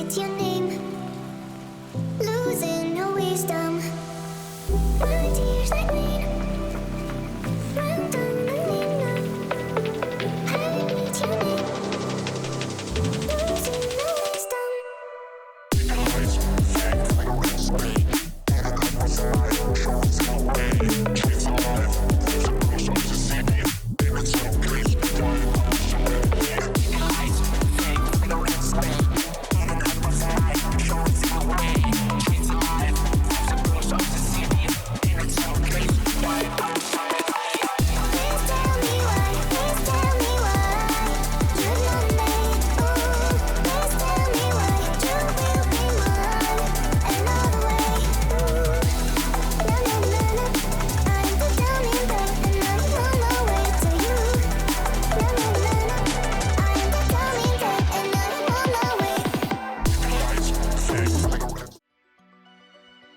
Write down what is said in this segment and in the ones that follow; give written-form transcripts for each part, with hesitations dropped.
repeat your name, losing your wisdom. My tears like rain, run down the lane. I repeat your name, losing your wisdom.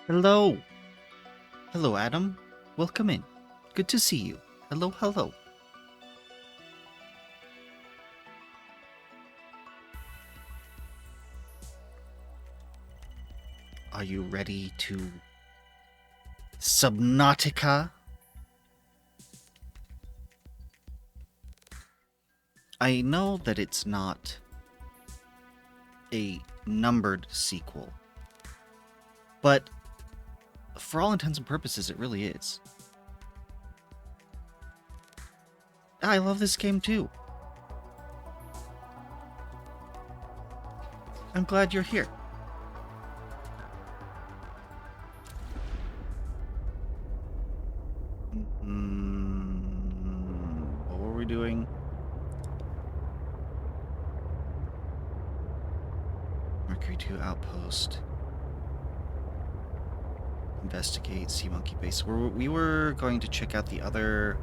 Hello. Hello, Adam. Welcome in. Good to see you. Hello, hello. Are you ready to Subnautica? I know that it's not a numbered sequel, but for all intents and purposes, it really is. I love this game too. I'm glad you're here. What were we doing? Mercury 2 Outpost. Investigate Sea Monkey Base. We were going to check out the other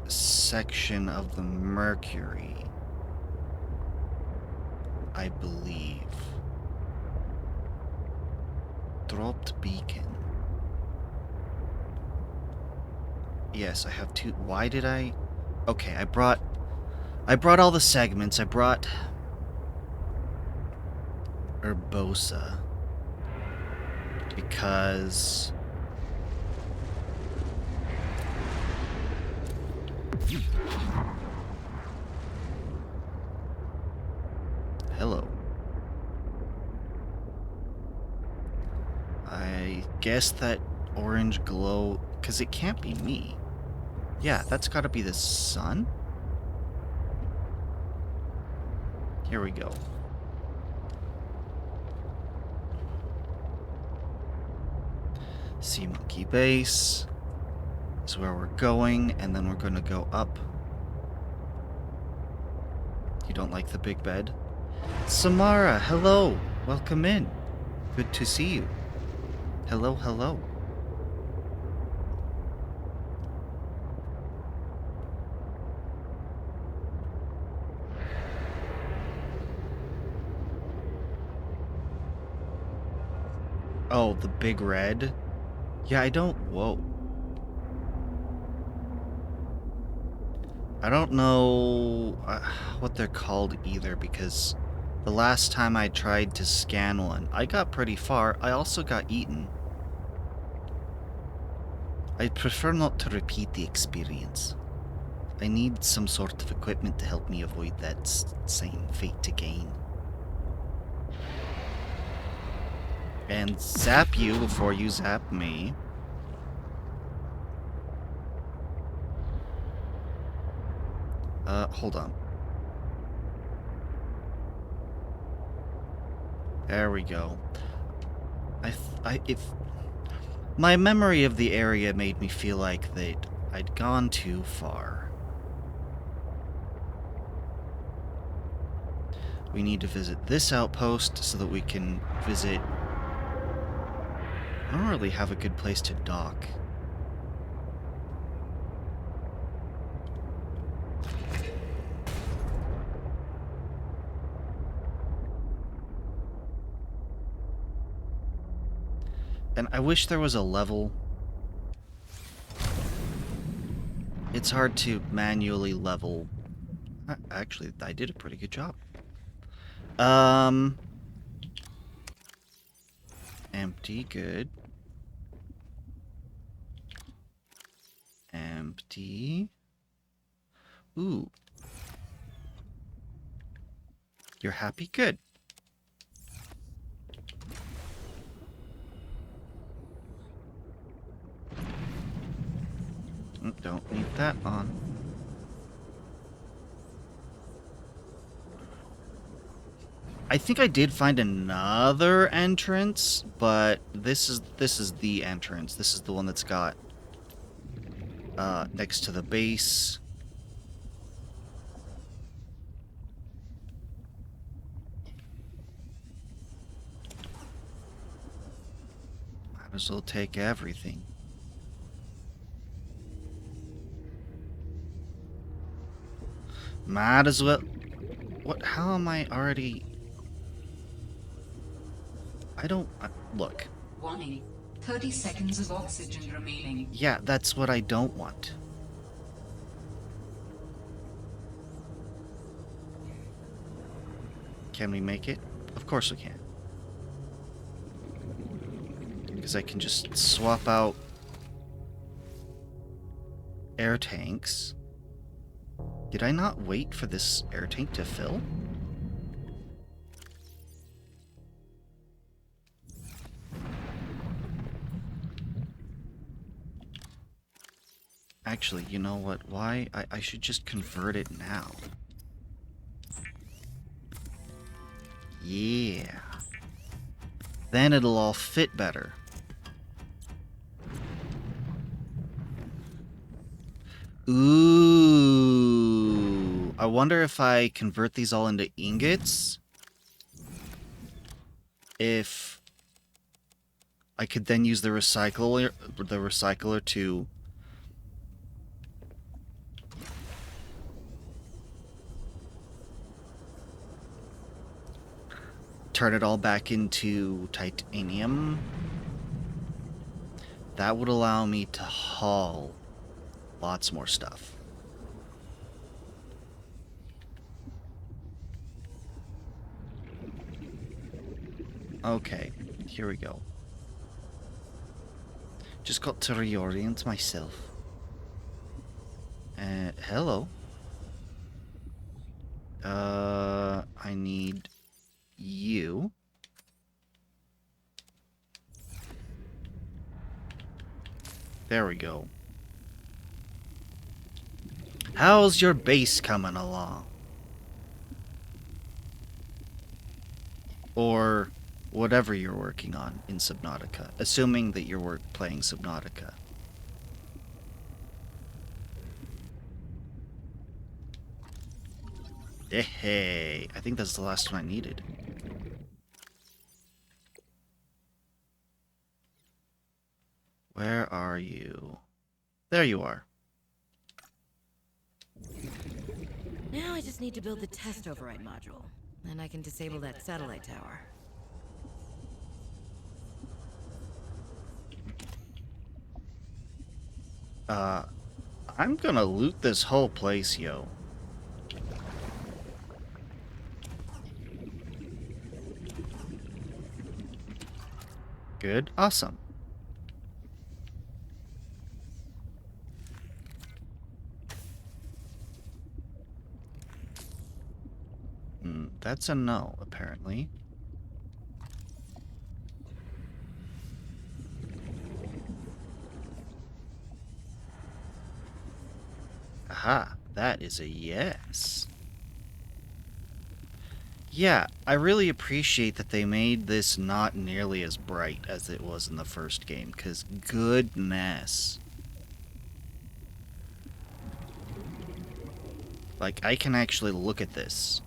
section of the Mercury, I believe. Dropped beacon. Yes, I have two. Why did I? Okay, I brought all the segments. I brought Urbosa because hello. I guess that orange glow, because it can't be me. Yeah, that's got to be the sun. Here we go. Sea Monkey Base is where we're going, and then we're going to go up. You don't like the big bed? Samara, hello. Welcome in. Good to see you. Hello, hello. Oh, the big red? Yeah, I don't... Whoa. I don't know what they're called either, because the last time I tried to scan one, I got pretty far. I also got eaten. I prefer not to repeat the experience. I need some sort of equipment to help me avoid that same fate again. And zap you before you zap me. Hold on. There we go. If my memory of the area made me feel like that I'd gone too far. We need to visit this outpost so that we can visit... I don't really have a good place to dock. And I wish there was a level it's hard to manually level. Actually, I did a pretty good job. Empty, good. Empty. Ooh. You're happy? Good. Don't need that on. I think I did find another entrance, but this is the entrance. This is the one that's got next to the base. Might as well take everything. Might as well. What? How am I already? I don't look. Warning. 30 seconds of oxygen remaining. Yeah, that's what I don't want. Can we make it? Of course we can. Because I can just swap out air tanks. Did I not wait for this air tank to fill? Actually, you know what? Why? I should just convert it now. Yeah. Then it'll all fit better. Ooh. I wonder if I convert these all into ingots, if I could then use the recycler to turn it all back into titanium. That would allow me to haul lots more stuff. Okay, here we go. Just got to reorient myself. Hello. I need you. There we go. How's your base coming along? Or whatever you're working on in Subnautica, assuming that you're playing Subnautica. Hey, I think that's the last one I needed. Where are you? There you are. Now I just need to build the test override module. Then I can disable that satellite tower. I'm gonna loot this whole place, yo. Good, awesome. That's a no, apparently. Aha, that is a yes. Yeah, I really appreciate that they made this not nearly as bright as it was in the first game, because goodness. Like, I can actually look at this.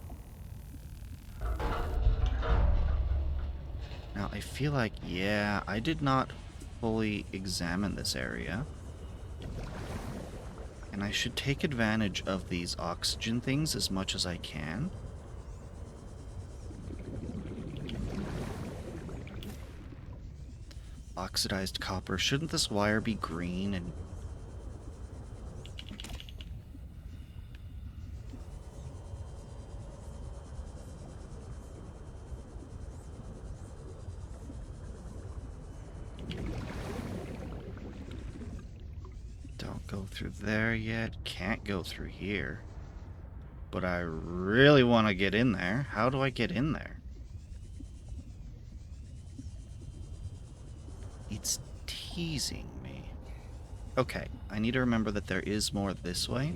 Now, I feel like, yeah, I did not fully examine this area. And I should take advantage of these oxygen things as much as I can. Oxidized copper. Shouldn't this wire be green and... go through there yet. Can't go through here. But I really want to get in there. How do I get in there? It's teasing me. Okay, I need to remember that there is more this way.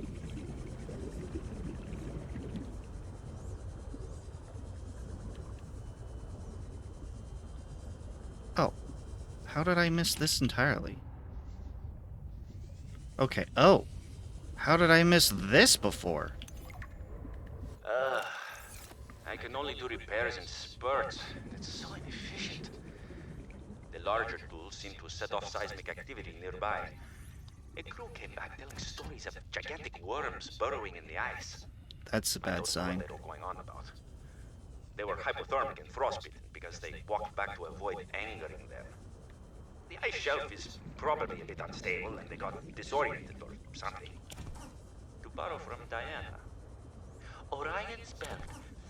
Oh, how did I miss this entirely? Okay, oh, how did I miss this before? I can only do repairs in spurts. It's so inefficient. The larger tools seem to set off seismic activity nearby. A crew came back telling stories of gigantic worms burrowing in the ice. That's a I bad don't know sign. what they were going on about. They were hypothermic and frostbitten because they walked back to avoid angering them. The ice shelf is probably a bit unstable and they got disoriented or something. To borrow from Diana, Orion's belt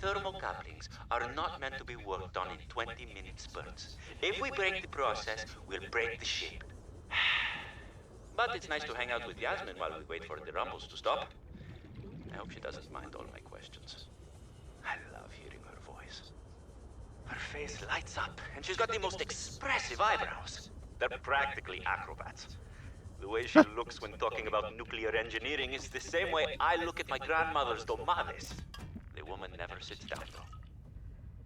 thermocouplings are not meant to be worked on in 20-minute spurts. If we break the process, we'll break the ship. But it's nice to hang out with Yasmin while we wait for the rumbles to stop. I hope she doesn't mind all my questions. I love hearing her voice. Her face lights up, and she's got the most expressive eyebrows. They're practically acrobats. The way she looks when talking about nuclear engineering is the same way I look at my grandmother's domades. The woman never sits down, though.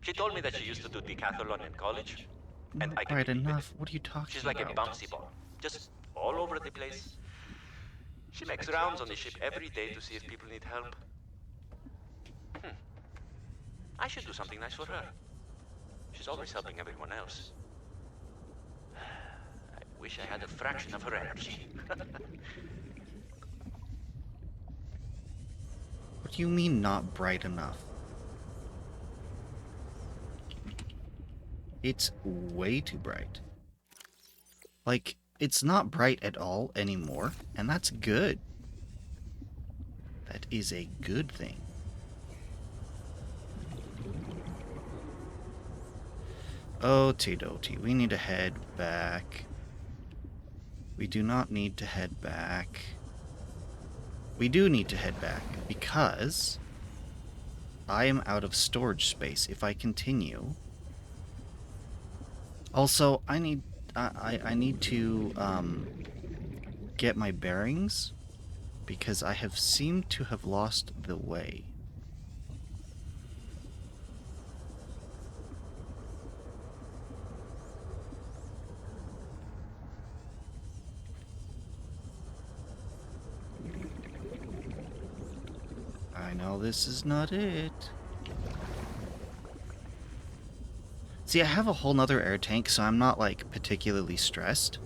She told me that she used to do decathlon in college, and I can Right believe it. enough. What are you talking She's like a about? bouncy ball, just all over the place. She makes rounds on the ship every day to see if people need help. I should do something nice for her. She's always helping everyone else. I wish I had a fraction of her energy. What do you mean not bright enough? It's way too bright. Like, it's not bright at all anymore, and that's good. That is a good thing. Oh, Tidoti, we need to head back. We do not need to head back. We do need to head back, because I am out of storage space if I continue. Also, I need to get my bearings, because I have seemed to have lost the way. I know this is not it. See, I have a whole nother air tank, so I'm not, like, particularly stressed.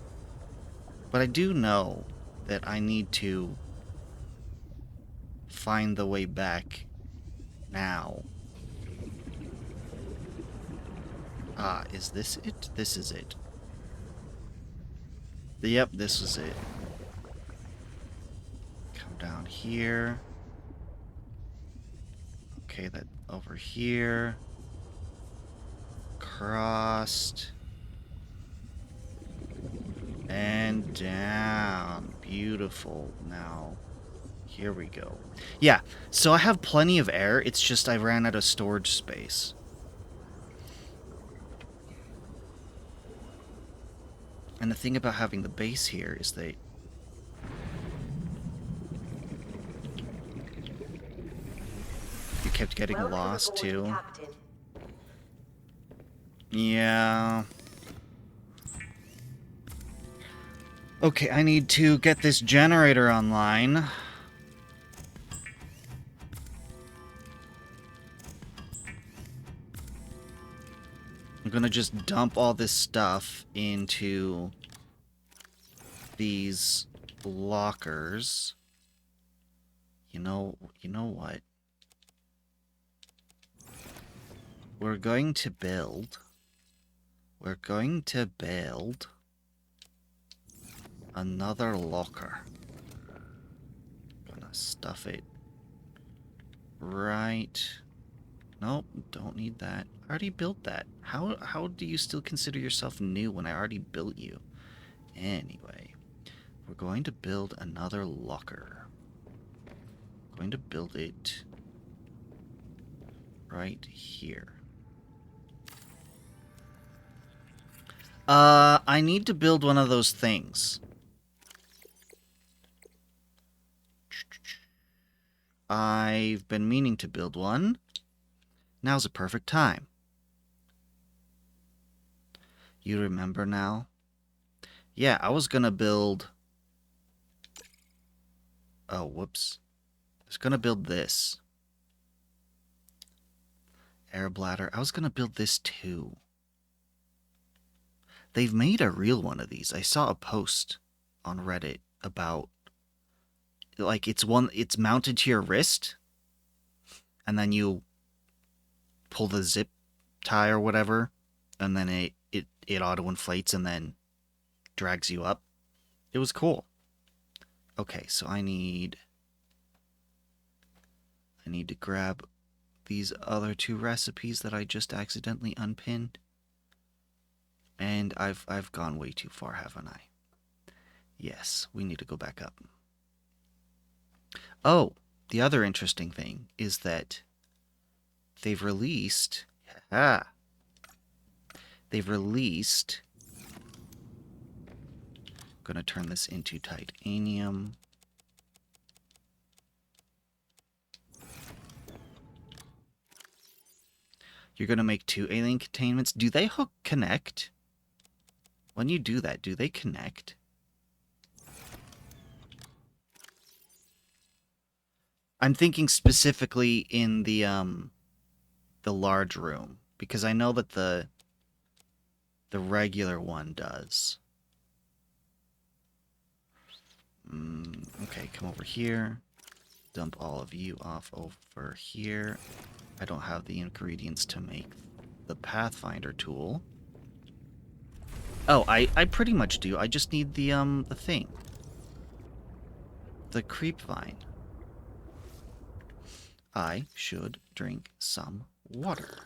But I do know that I need to find the way back now. Ah, is this it? This is it. Yep, this was it. Come down here. Okay, that over here. Crossed. And down. Beautiful. Now, here we go. Yeah, so I have plenty of air, it's just I ran out of storage space. And the thing about having the base here is that you kept getting lost too. Yeah. Okay, I need to get this generator online. I'm gonna just dump all this stuff into these lockers. You know what? We're going to build another locker. Gonna stuff it right. Nope, don't need that. I already built that. How do you still consider yourself new when I already built you? Anyway, we're going to build another locker. Going to build it right here. I need to build one of those things. I've been meaning to build one. Now's a perfect time. You remember now? Yeah, I was gonna build... Oh, whoops. I was gonna build this. Air bladder. I was gonna build this too. They've made a real one of these. I saw a post on Reddit about... Like, it's mounted to your wrist, and then you pull the zip tie or whatever, and then it auto-inflates and then drags you up. It was cool. Okay, so I need to grab these other 2 recipes that I just accidentally unpinned. And I've gone way too far, haven't I? Yes, we need to go back up. Oh, the other interesting thing is that they've released... They've released... I'm going to turn this into titanium. You're going to make 2 alien containments. Do they connect? When you do that, do they connect? I'm thinking specifically in the large room, because I know that the regular one does. Okay, come over here. Dump all of you off over here. I don't have the ingredients to make the Pathfinder tool. Oh, I pretty much do. I just need the thing. The creep vine. I should drink some water.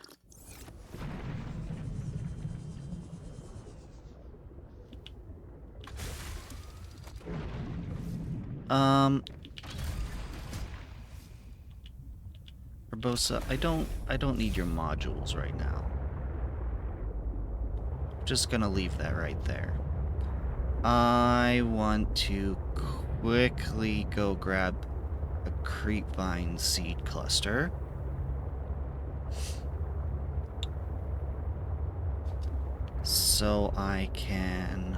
Urbosa, I don't need your modules right now. Just gonna leave that right there. I want to quickly go grab a creepvine seed cluster. So I can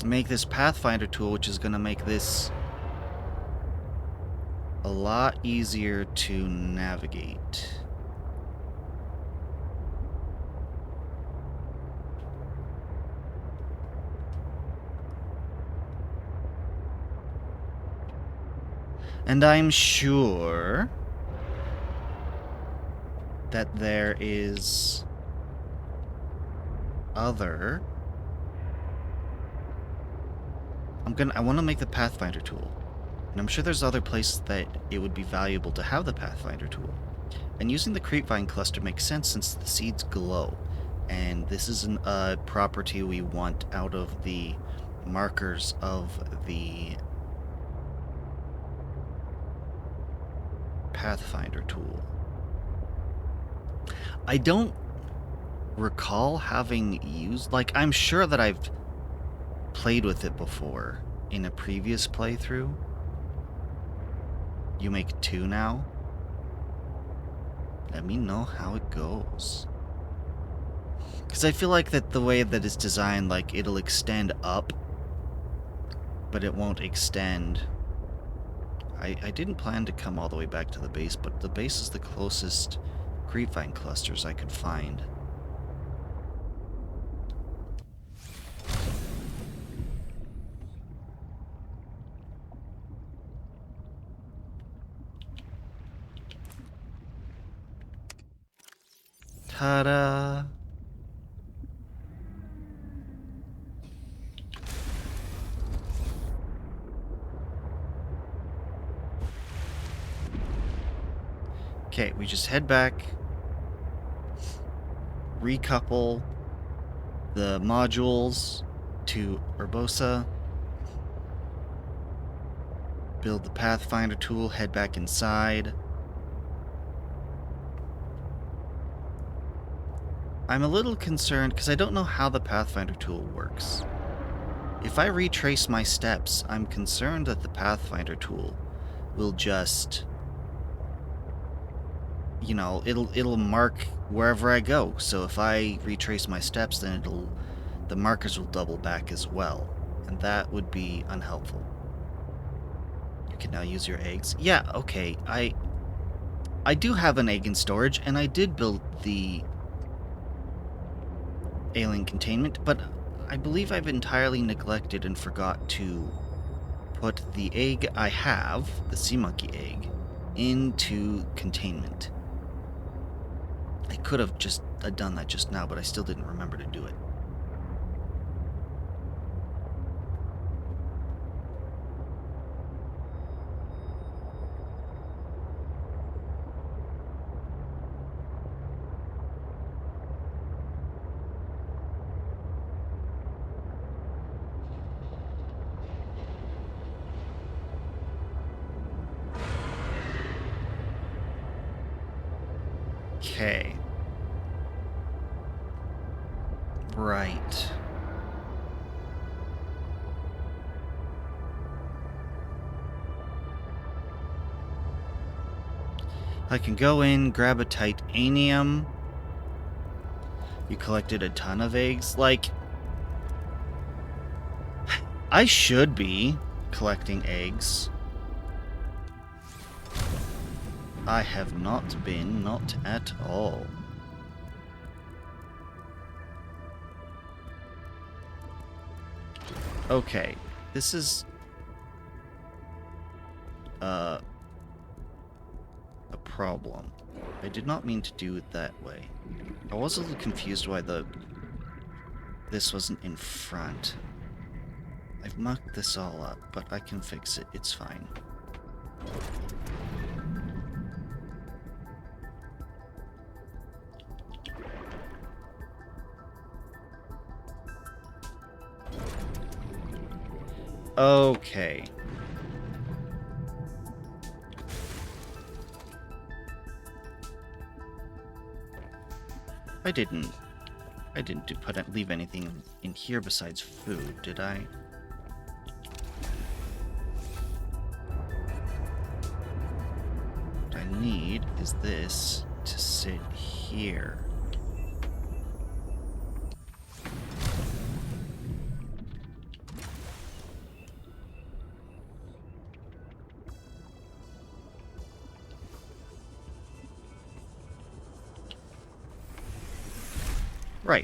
make this Pathfinder tool, which is gonna make this a lot easier to navigate. And I'm sure that there is other... I want to make the Pathfinder tool. And I'm sure there's other places that it would be valuable to have the Pathfinder tool. And using the creepvine cluster makes sense since the seeds glow. And this is a property we want out of the markers of the Pathfinder tool. I don't recall having used... Like, I'm sure that I've played with it before in a previous playthrough. You make 2 now? Let me know how it goes. Because I feel like that the way that it's designed, like, it'll extend up, but it won't extend... I didn't plan to come all the way back to the base, but the base is the closest creepvine clusters I could find. Ta-da! Okay, we just head back, recouple, the modules to Urbosa. Build the Pathfinder tool, head back inside. I'm a little concerned because I don't know how the Pathfinder tool works. If I retrace my steps, I'm concerned that the Pathfinder tool will just, you know, it'll mark wherever I go. So if I retrace my steps, then the markers will double back as well, and that would be unhelpful. You can now use your eggs. Yeah, okay. I do have an egg in storage, and I did build the alien containment, but I believe I've entirely neglected and forgot to put the egg I have, the sea monkey egg, into containment. I could have just done that just now, but I still didn't remember to do it. Okay. Right. I can go in, grab a titanium. You collected a ton of eggs. Like, I should be collecting eggs. I have not been, not at all. Okay, this is a problem. I did not mean to do it that way. I was a little confused why this wasn't in front. I've mucked this all up, but I can fix it. It's fine. Okay. I didn't leave anything in here besides food, did I? What I need is this to sit here.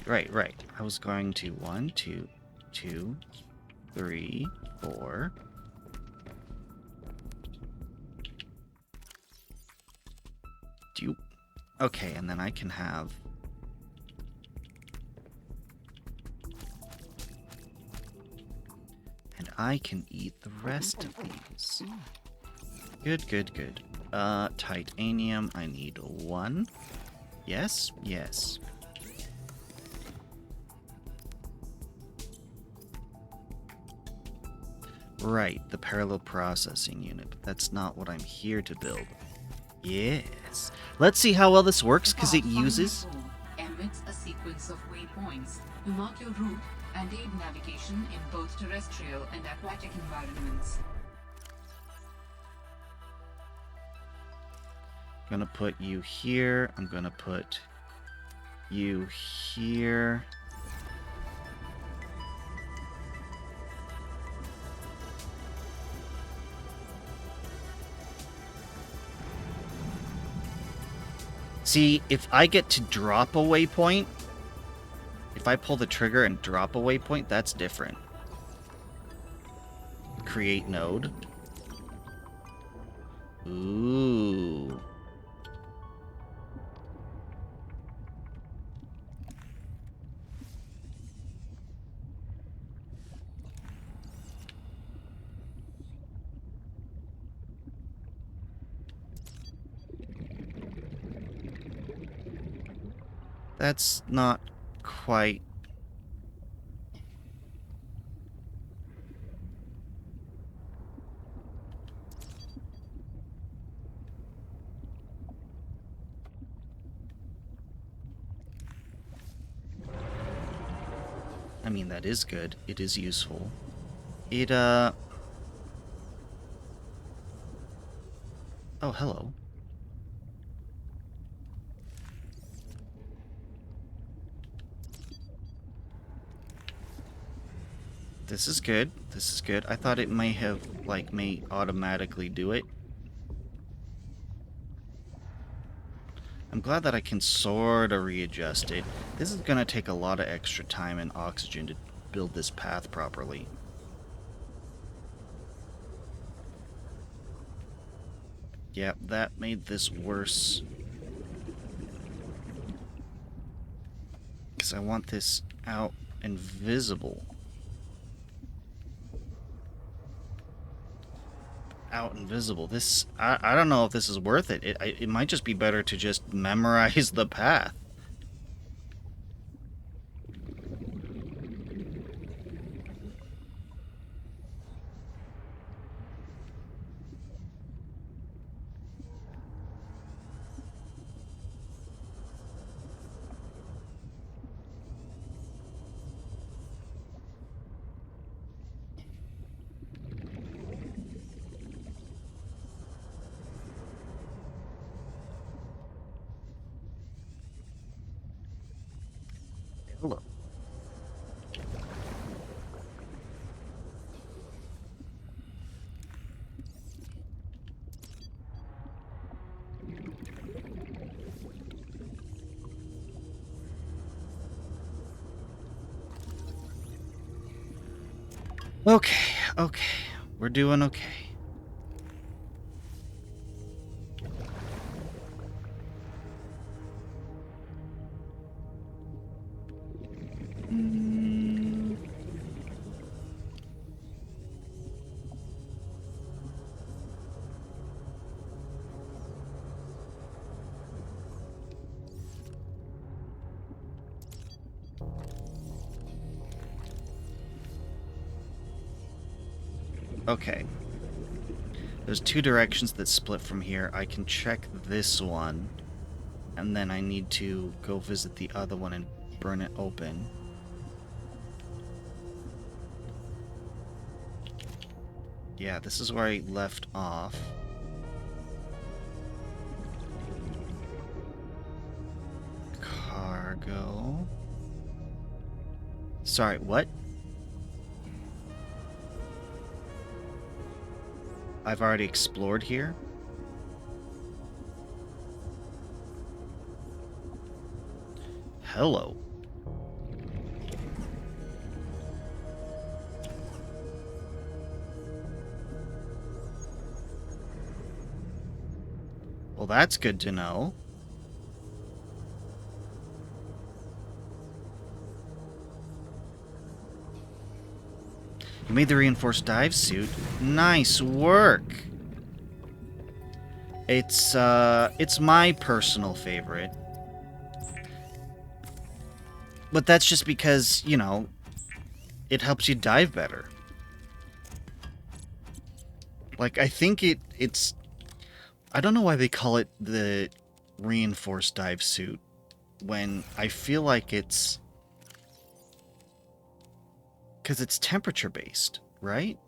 Right. I was going to 1, 2, 2, 3, 4. Okay, and then I can have... And I can eat the rest of these. Good. Titanium, I need 1. Yes. Right, the parallel processing unit. But that's not what I'm here to build. Yes. Let's see how well this works, because it uses... emits a sequence of waypoints to mark your route and aid navigation in both terrestrial and aquatic environments. I'm gonna put you here. I'm gonna put you here. See, if I get to drop a waypoint, if I pull the trigger and drop a waypoint, that's different. Create node. Ooh. That's not quite mean, that is good. It is useful. It, Oh, hello. This is good. This is good. I thought it may have, like, may automatically do it. I'm glad that I can sort of readjust it. This is going to take a lot of extra time and oxygen to build this path properly. Yep, that made this worse. Because I want this out and visible. Out and visible. This, I don't know if this is worth it. It might just be better to just memorize the path. Hello. Okay, okay. We're doing okay. Okay. There's two directions that split from here. I can check this one, and then I need to go visit the other one and burn it open. Yeah, this is where I left off. Cargo. Sorry, what? I've already explored here? Hello. Well, that's good to know. You made the reinforced dive suit. Nice work. It's my personal favorite. But that's just because, you know, it helps you dive better. Like, I think it's... I don't know why they call it the reinforced dive suit when I feel like it's... Because it's temperature-based, right?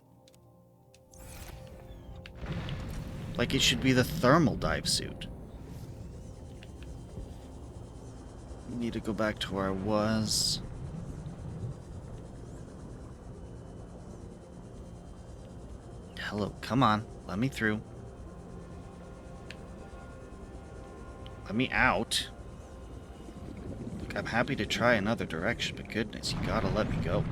Like, it should be the thermal dive suit. Need to go back to where I was. Hello, come on. Let me through. Let me out. Look, I'm happy to try another direction, but goodness, you gotta let me go.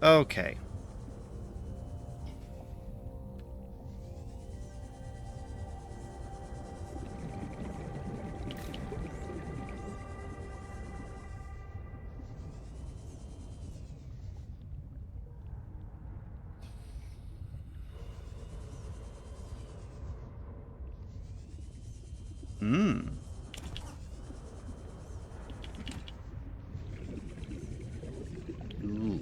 Okay. Hmm. Ooh.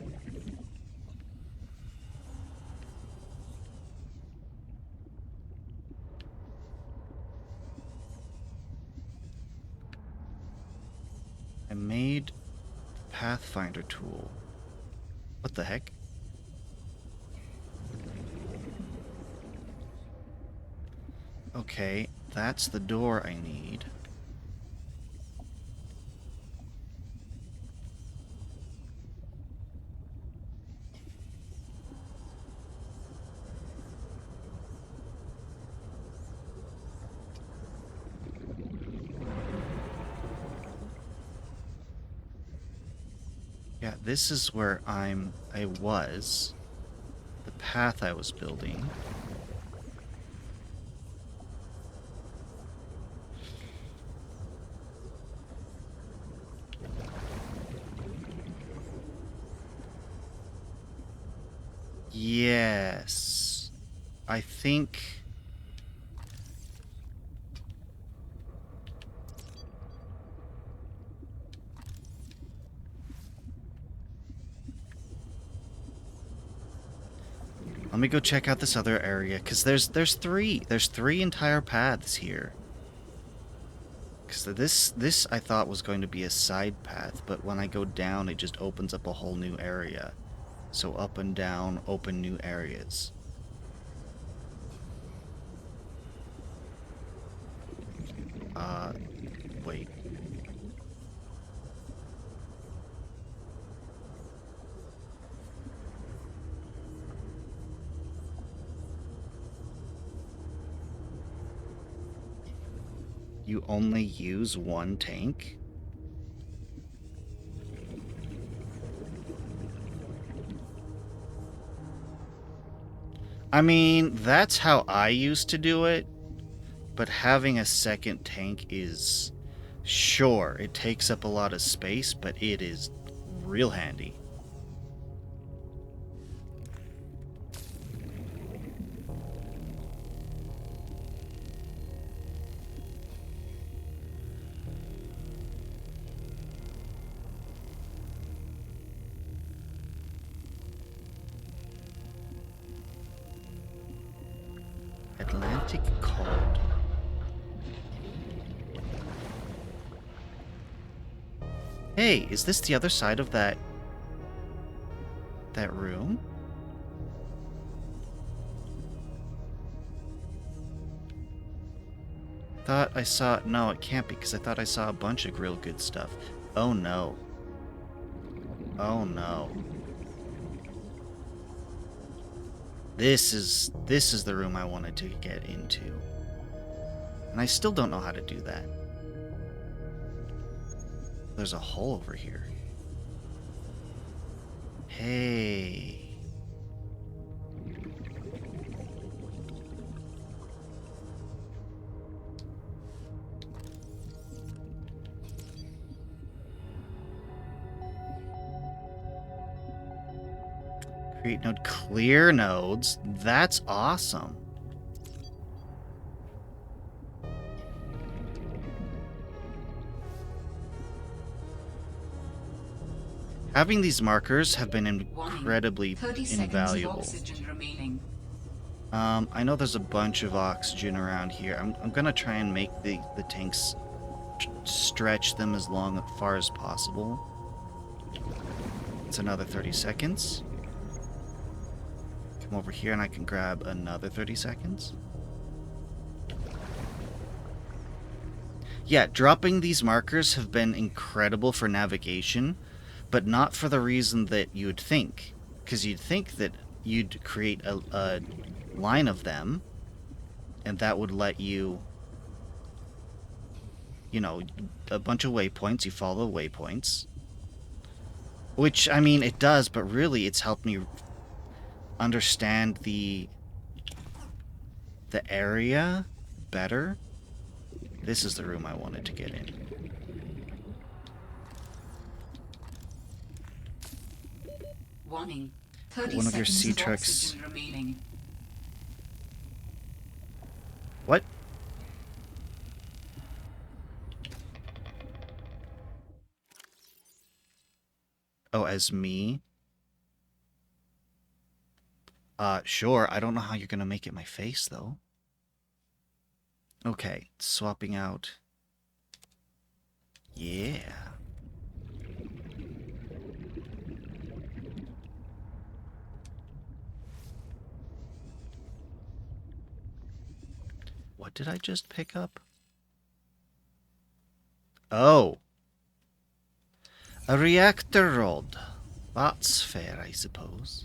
I made Pathfinder tool. What the heck? Okay, that's the door I need. Yeah, this is where I was. The path I was building. Yes. I think... Let me go check out this other area, because there's three entire paths here. Because this I thought was going to be a side path, but when I go down, it just opens up a whole new area. So up and down, open new areas. Wait. You only use one tank? I mean, that's how I used to do it, but having a second tank is... Sure, it takes up a lot of space, but it is real handy. Atlantic cold. Hey, is this the other side of that room? Thought I saw... No, it can't be, because I thought I saw a bunch of real good stuff. Oh no. Oh no. This is the room I wanted to get into. And I still don't know how to do that. There's a hole over here. Hey. Create node, clear nodes. That's awesome. Having these markers have been incredibly invaluable. I know there's a bunch of oxygen around here. I'm gonna try and make the tanks stretch them as far as possible. It's another 30 seconds. Come over here and I can grab another 30 seconds. Yeah, dropping these markers have been incredible for navigation, but not for the reason that you'd think. Because you'd think that you'd create a line of them, and that would let you, you know, a bunch of waypoints, you follow the waypoints. Which, I mean, it does, but really it's helped me understand the area better. This is the room I wanted to get in. Warning. 30 One of your sea seconds of trucks. oxygen remaining. What? Oh, as me? Sure. I don't know how you're gonna make it my face, though. Okay, swapping out. Yeah. What did I just pick up? Oh. A reactor rod. That's fair, I suppose.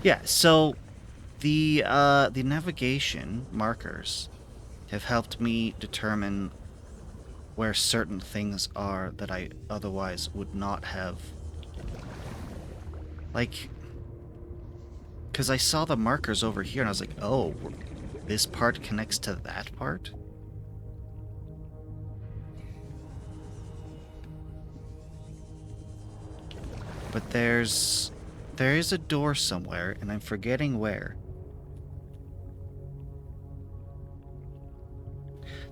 Yeah, so the navigation markers have helped me determine where certain things are that I otherwise would not have. Like, because I saw the markers over here and I was like, oh, this part connects to that part? But there is a door somewhere and I'm forgetting where.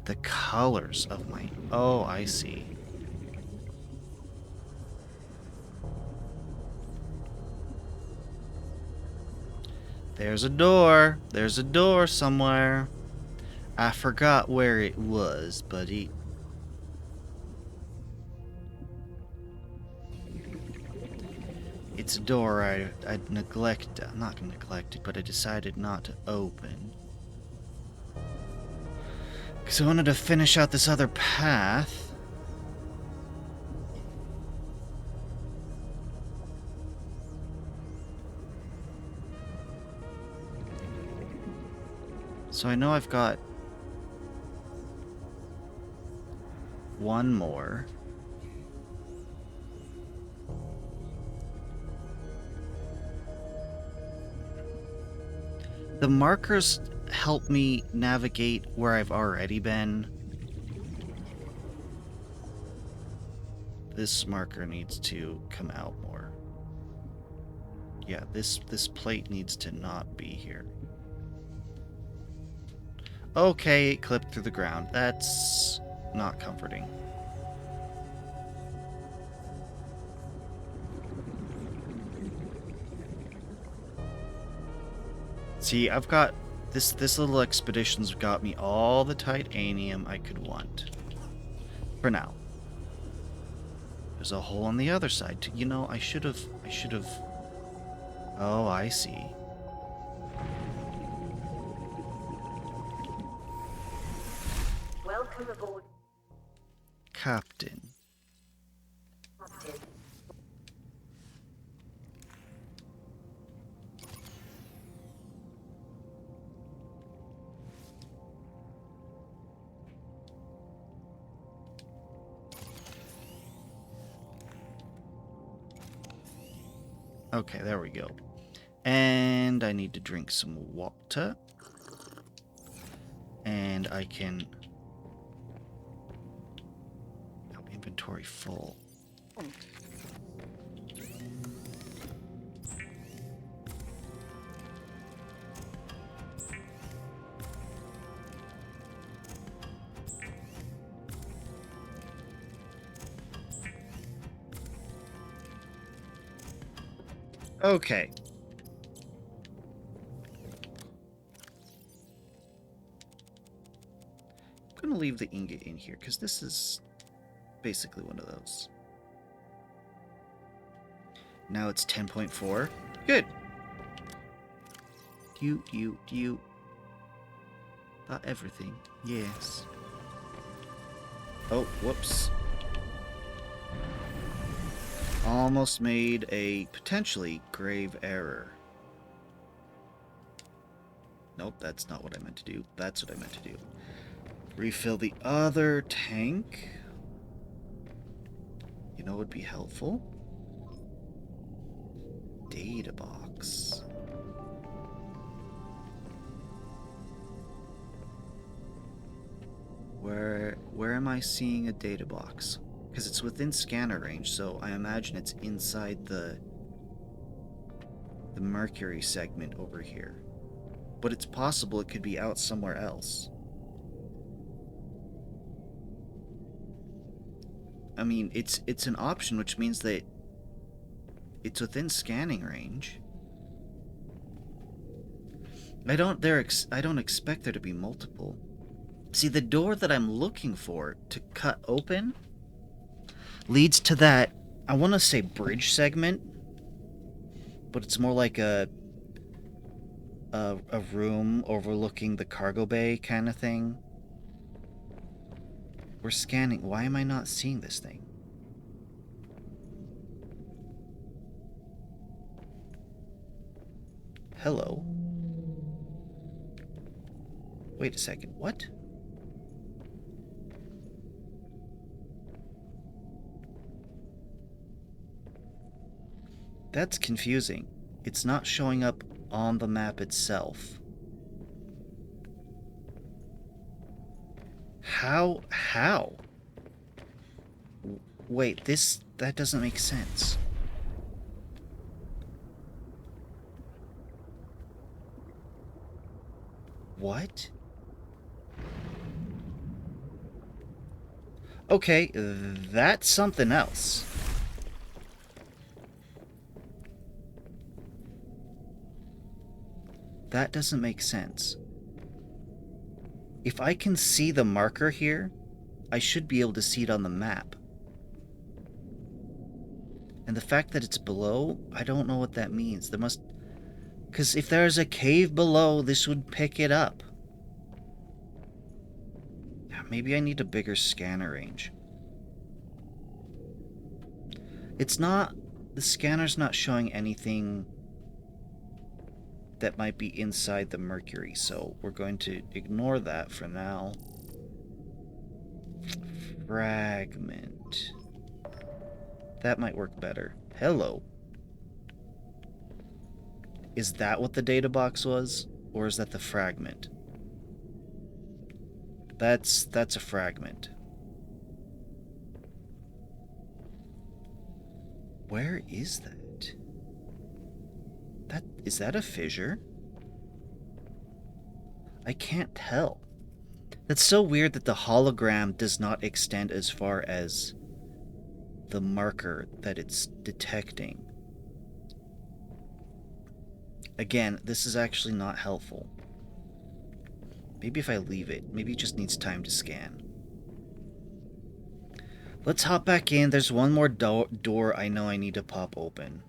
The colors of my... Oh, I see. There's a door. There's a door somewhere. I forgot where it was, buddy. It's a door I'd not neglected, but I decided not to open. Because I wanted to finish out this other path. So I know I've got one more. The markers help me navigate where I've already been. This marker needs to come out more. Yeah, this plate needs to not be here. Okay, it clipped through the ground. That's not comforting. See, I've got this little expedition's got me all the titanium I could want. For now. There's a hole on the other side too. You know, I should have Oh, I see. Welcome aboard, Captain. Captain. Okay, there we go. And I need to drink some water. And I can... Oh, inventory full. Okay. I'm gonna leave the ingot in here, because this is basically one of those. Now it's 10.4. Good. You. That everything. Yes. Oh, whoops. Almost made a potentially grave error. Nope, that's not what I meant to do. That's what I meant to do. Refill the other tank. You know what would be helpful? Data box. Where am I seeing a data box? Because it's within scanner range, so I imagine it's inside the Mercury segment over here. But it's possible it could be out somewhere else. I mean, it's an option, which means that it's within scanning range. I don't expect there to be multiple. See, the door that I'm looking for to cut open, leads to that, I want to say bridge segment, but it's more like a room overlooking the cargo bay kind of thing. We're scanning. Why am I not seeing this thing? Hello? Wait a second. What? That's confusing. It's not showing up on the map itself. How? Wait, that doesn't make sense. What? Okay, that's something else. That doesn't make sense. If I can see the marker here, I should be able to see it on the map. And the fact that it's below, I don't know what that means. There must... Because if there's a cave below, this would pick it up. Yeah, maybe I need a bigger scanner range. It's not... The scanner's not showing anything that might be inside the Mercury, so we're going to ignore that for now. Fragment. That might work better. Hello. Is that what the data box was? Or is that the fragment? That's a fragment. Where is that? Is that a fissure? I can't tell. That's so weird that the hologram does not extend as far as the marker that it's detecting. Again, this is actually not helpful. Maybe if I leave it, maybe it just needs time to scan. Let's hop back in. There's one more door I know I need to pop open.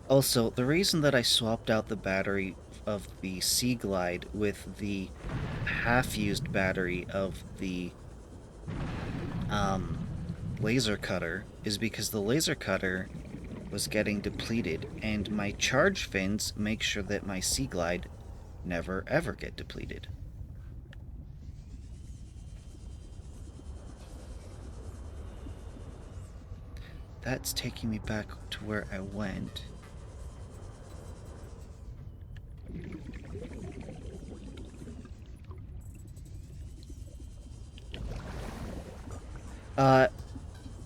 Also, the reason that I swapped out the battery of the Sea Glide with the half-used battery of the laser cutter is because the laser cutter was getting depleted, and my charge fins make sure that my Sea Glide never ever get depleted. That's taking me back to where I went.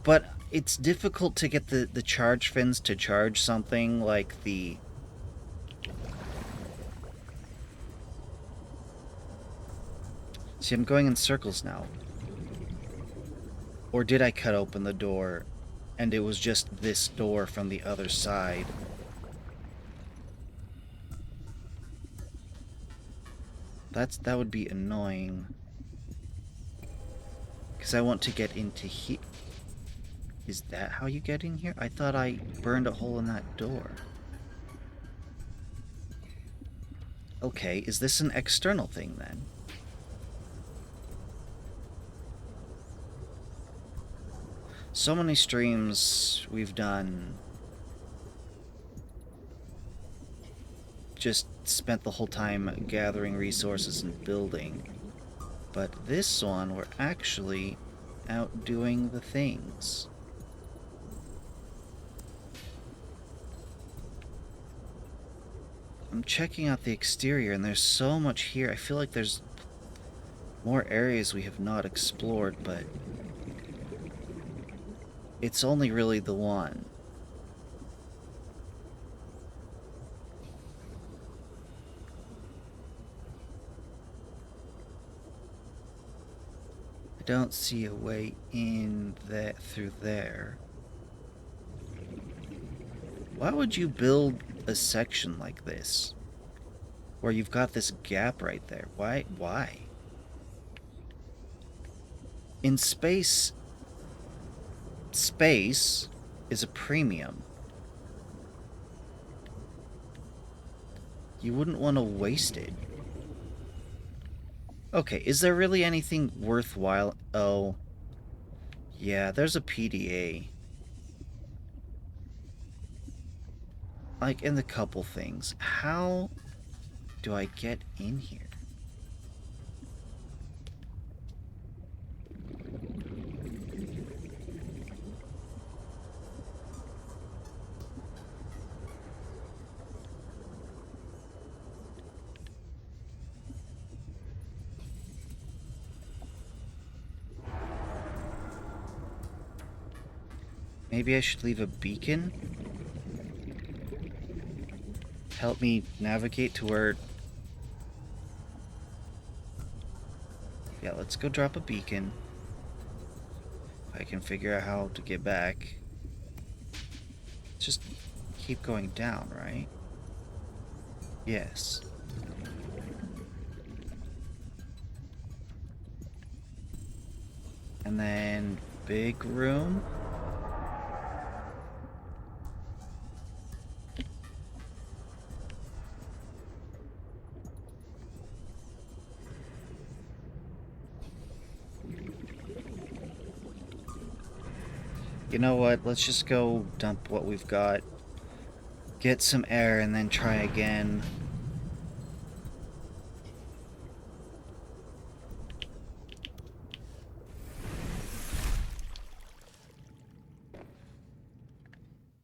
But it's difficult to get the charge fins to charge something like the... See, I'm going in circles now. Or did I cut open the door and it was just this door from the other side? That would be annoying. Because I want to get into here. Is that how you get in here? I thought I burned a hole in that door. Okay, is this an external thing then? So many streams we've done just spent the whole time gathering resources and building. But this one, we're actually out doing the things. I'm checking out the exterior, and there's so much here. I feel like there's more areas we have not explored, but it's only really the one. don't see a way in that through there. Why would you build a section like this? Where you've got this gap right there. Why? In space is a premium. You wouldn't want to waste it. Okay, is there really anything worthwhile? Oh, yeah, there's a PDA. Like, in the couple things. How do I get in here? Maybe I should leave a beacon? Help me navigate to where... Yeah, let's go drop a beacon. If I can figure out how to get back. Just keep going down, right? Yes. And then big room. You know what? Let's just go dump what we've got. Get some air and then try again.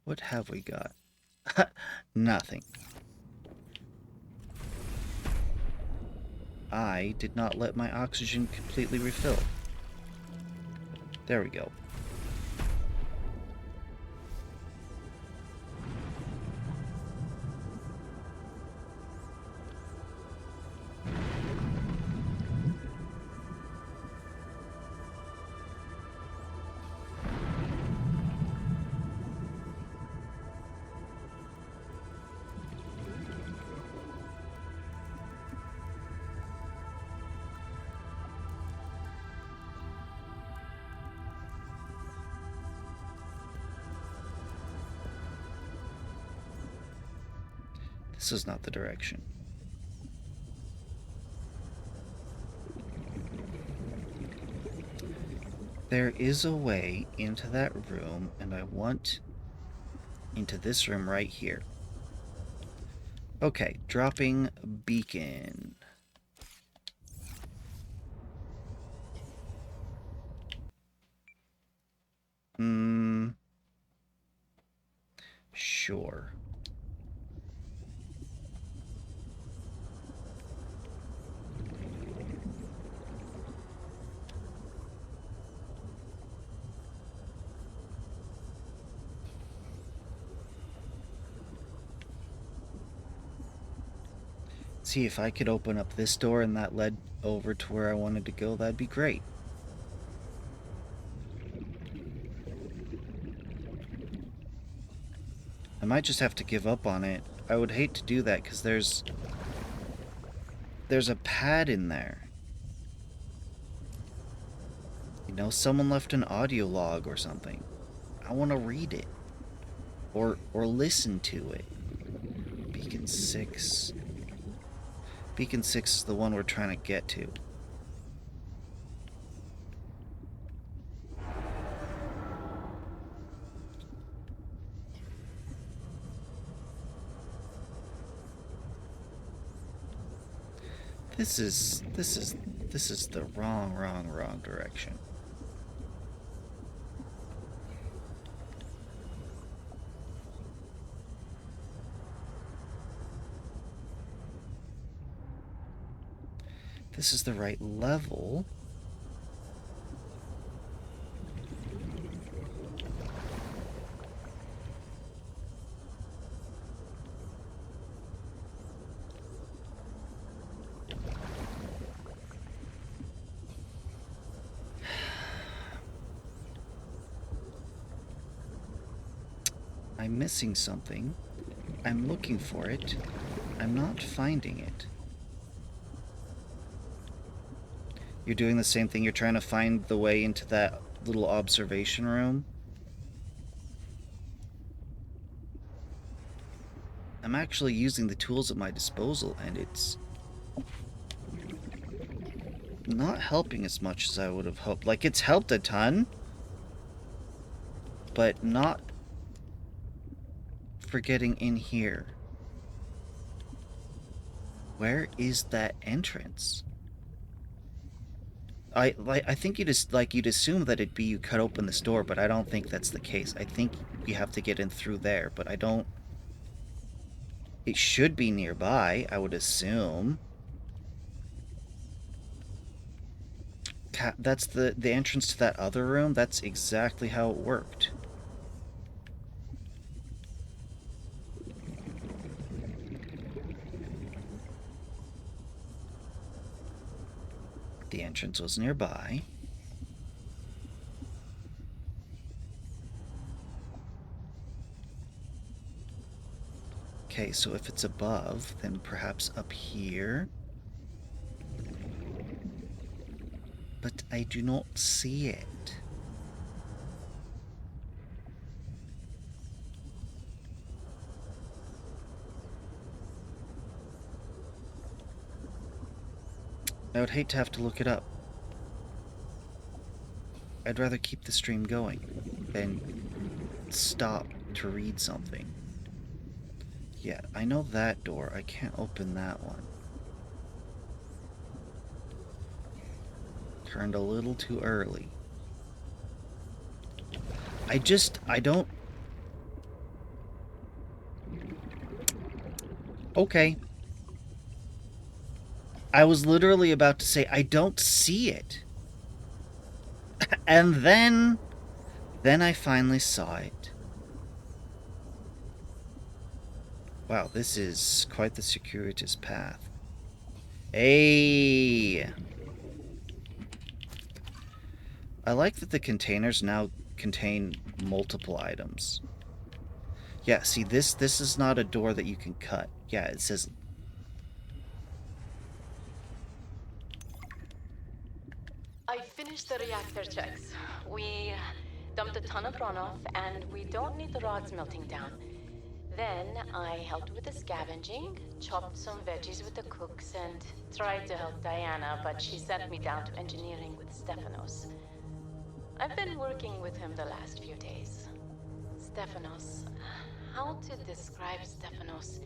What have we got? Nothing. I did not let my oxygen completely refill. There we go. This is not the direction. There is a way into that room, and I want into this room right here. Okay, dropping beacon. Sure. See, if I could open up this door and that led over to where I wanted to go, that'd be great. I might just have to give up on it. I would hate to do that because there's a pad in there. You know, someone left an audio log or something. I want to read it. Or listen to it. Beacon 6. Beacon 6 is the one we're trying to get to. This is the wrong direction. This is the right level. I'm missing something. I'm looking for it. I'm not finding it. You're doing the same thing. You're trying to find the way into that little observation room. I'm actually using the tools at my disposal, and it's not helping as much as I would have hoped. Like, it's helped a ton, but not for getting in here. Where is that entrance? I think you'd assume that it'd be you cut open this door, but I don't think that's the case. I think you have to get in through there, but I don't. It should be nearby, I would assume. That's the entrance to that other room. That's exactly how it worked. The entrance was nearby. Okay, so if it's above, then perhaps up here. But I do not see it. I would hate to have to look it up. I'd rather keep the stream going than stop to read something. Yeah, I know that door. I can't open that one. Turned a little too early. I don't... Okay. I was literally about to say, I don't see it. And then I finally saw it. Wow, this is quite the circuitous path. Hey! I like that the containers now contain multiple items. Yeah, see, this is not a door that you can cut. Yeah, it says... I finished the reactor checks. We dumped a ton of runoff, and we don't need the rods melting down. Then I helped with the scavenging, chopped some veggies with the cooks, and tried to help Diana, but she sent me down to engineering with Stefanos. I've been working with him the last few days. Stefanos. How to describe Stefanos?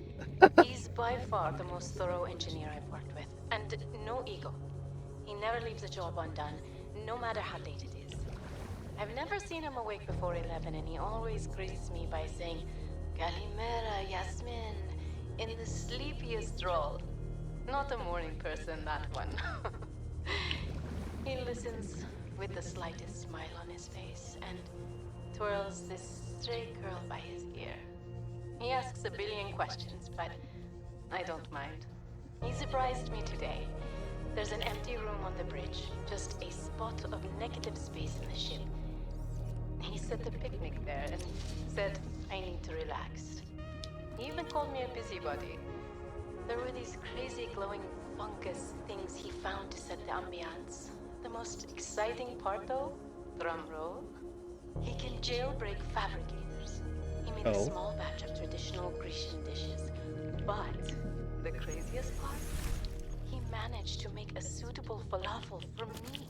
He's by far the most thorough engineer I've worked with, and no ego. He never leaves a job undone, no matter how late it is. I've never seen him awake before 11, and he always greets me by saying, Kalimera, Yasmin, in the sleepiest drawl. Not a morning person, that one. He listens with the slightest smile on his face and twirls this stray curl by his ear. He asks a billion questions, but I don't mind. He surprised me today. There's an empty room on the bridge, just a spot of negative space in the ship. He set the picnic there and said I need to relax. He even called me a busybody. There were these crazy glowing fungus things he found to set the ambiance. The most exciting part though, drum roll, he can jailbreak fabricators. He made a small batch of traditional Grecian dishes. But the craziest part? He managed to make a suitable falafel for me.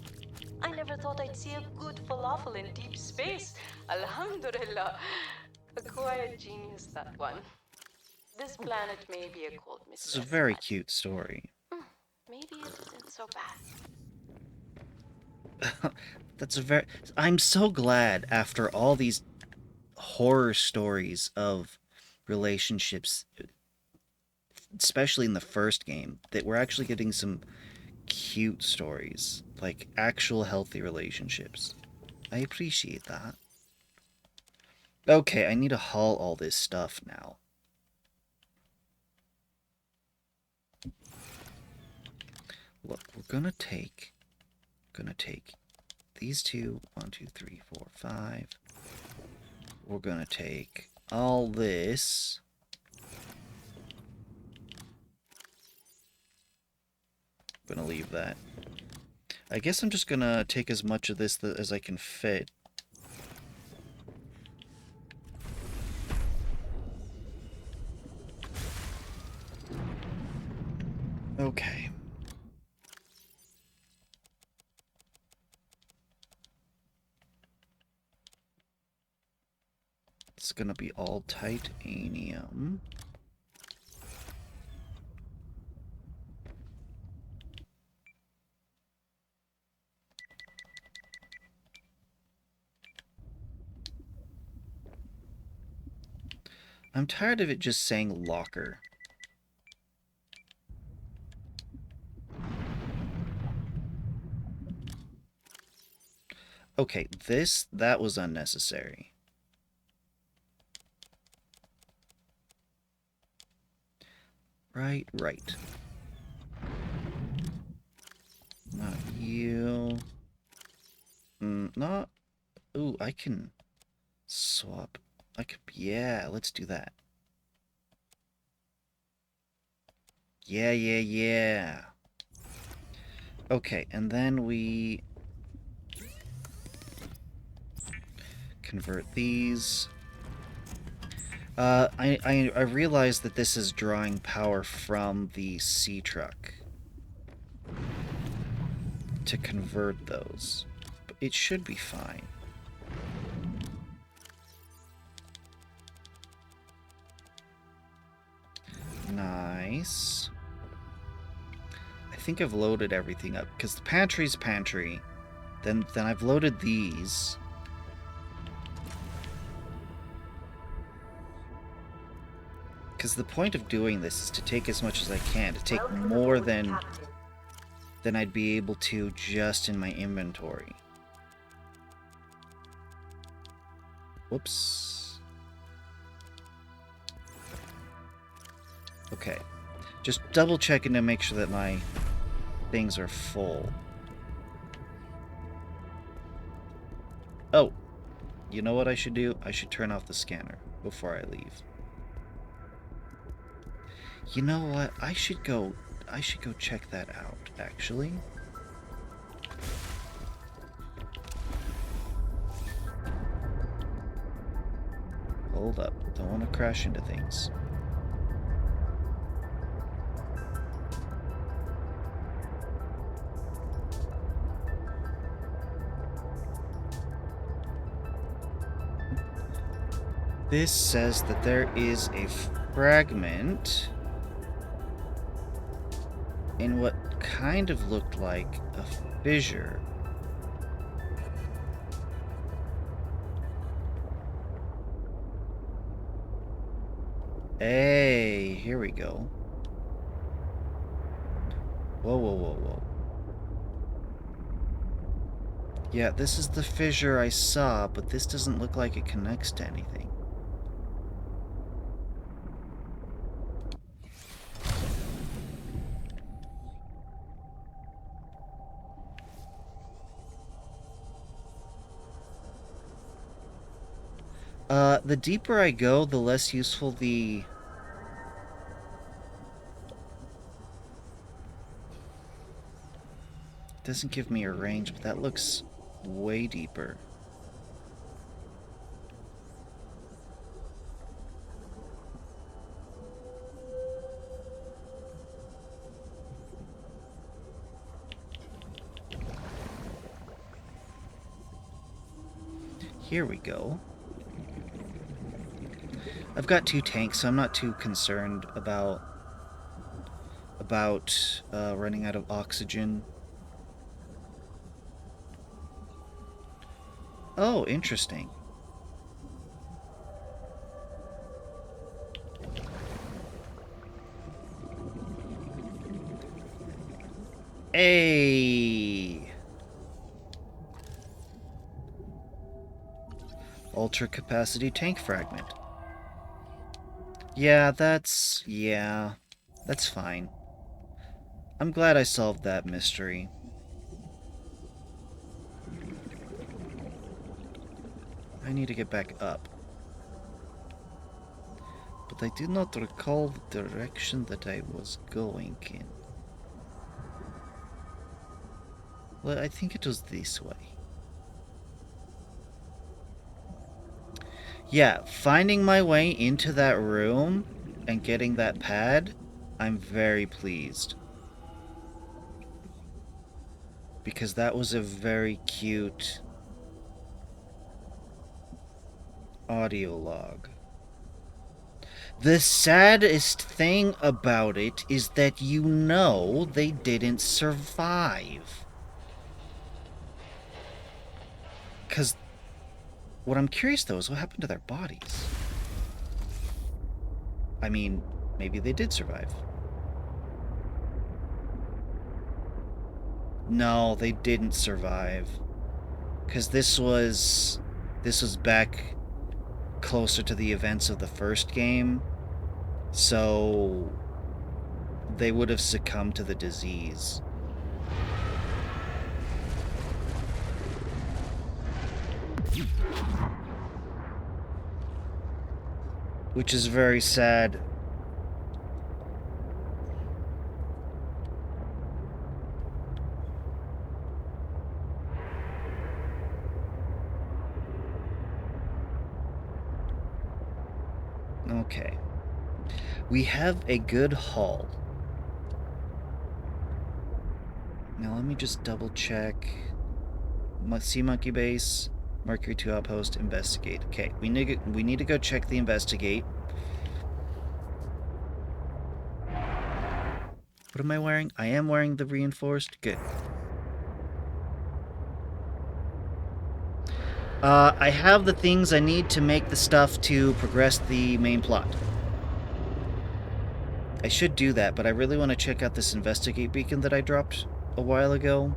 I never thought I'd see a good falafel in deep space. Alhamdulillah. A quiet genius, that one. This planet may be a cold This is a very cute story. Maybe it isn't so bad. I'm so glad after all these horror stories of relationships, especially in the first game, that we're actually getting some cute stories, like actual healthy relationships. I appreciate that. Okay, I need to haul all this stuff now. Look, we're gonna take these two. 1, 2, 3, 4, 5. We're gonna take all this. I'm gonna leave that. I guess I'm just gonna take as much of this as I can fit. Okay. It's gonna be all titanium. I'm tired of it just saying locker. Okay, that was unnecessary. Right. Not you. Not... Ooh, I can swap. Yeah, let's do that. Yeah. Okay, and then we convert these. I realize that this is drawing power from the sea truck to convert those, but it should be fine. Nice. I think I've loaded everything up because the pantry's pantry. Then I've loaded these. Because the point of doing this is to take as much as I can, to take more than I'd be able to just in my inventory. Whoops. Okay. Just double checking to make sure that my things are full. Oh. You know what I should do? I should turn off the scanner before I leave. You know what? I should go check that out, actually. Hold up. Don't want to crash into things. This says that there is a fragment in what kind of looked like a fissure. Hey, here we go. Whoa. Yeah, this is the fissure I saw, but this doesn't look like it connects to anything. The deeper I go, the less useful the... Doesn't give me a range, but that looks way deeper. Here we go. I've got 2 tanks, so I'm not too concerned about running out of oxygen. Oh, interesting. Hey! Ultra capacity tank fragment. Yeah, that's fine. I'm glad I solved that mystery. I need to get back up. but I do not recall the direction that I was going in. Well, I think it was this way. Yeah, finding my way into that room and getting that pad, I'm very pleased. Because that was a very cute audio log. The saddest thing about it is that you know they didn't survive. Because what I'm curious, though, is what happened to their bodies. I mean, maybe they did survive. No, they didn't survive. Because this was back closer to the events of the first game. So they would have succumbed to the disease. Which is very sad. Okay. We have a good hull. Now let me just double check. Sea Monkey Base, Mercury 2 Outpost, Investigate. Okay, we need to go check the Investigate. What am I wearing? I am wearing the Reinforced. Good. I have the things I need to make the stuff to progress the main plot. I should do that, but I really want to check out this Investigate beacon that I dropped a while ago.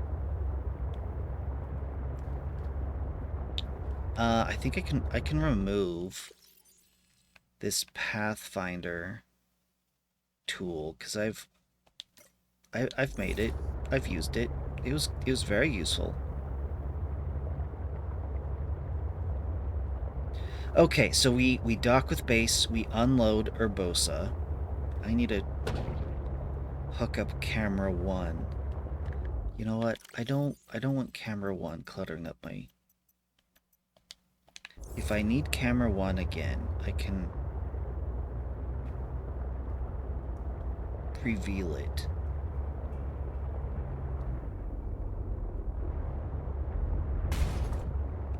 I think I can remove this Pathfinder tool because I've made it. I've used it. It was very useful. Okay, so we dock with base, we unload Urbosa. I need to hook up camera 1. You know what? I don't want camera 1 cluttering up my... If I need camera 1 again, I can reveal it.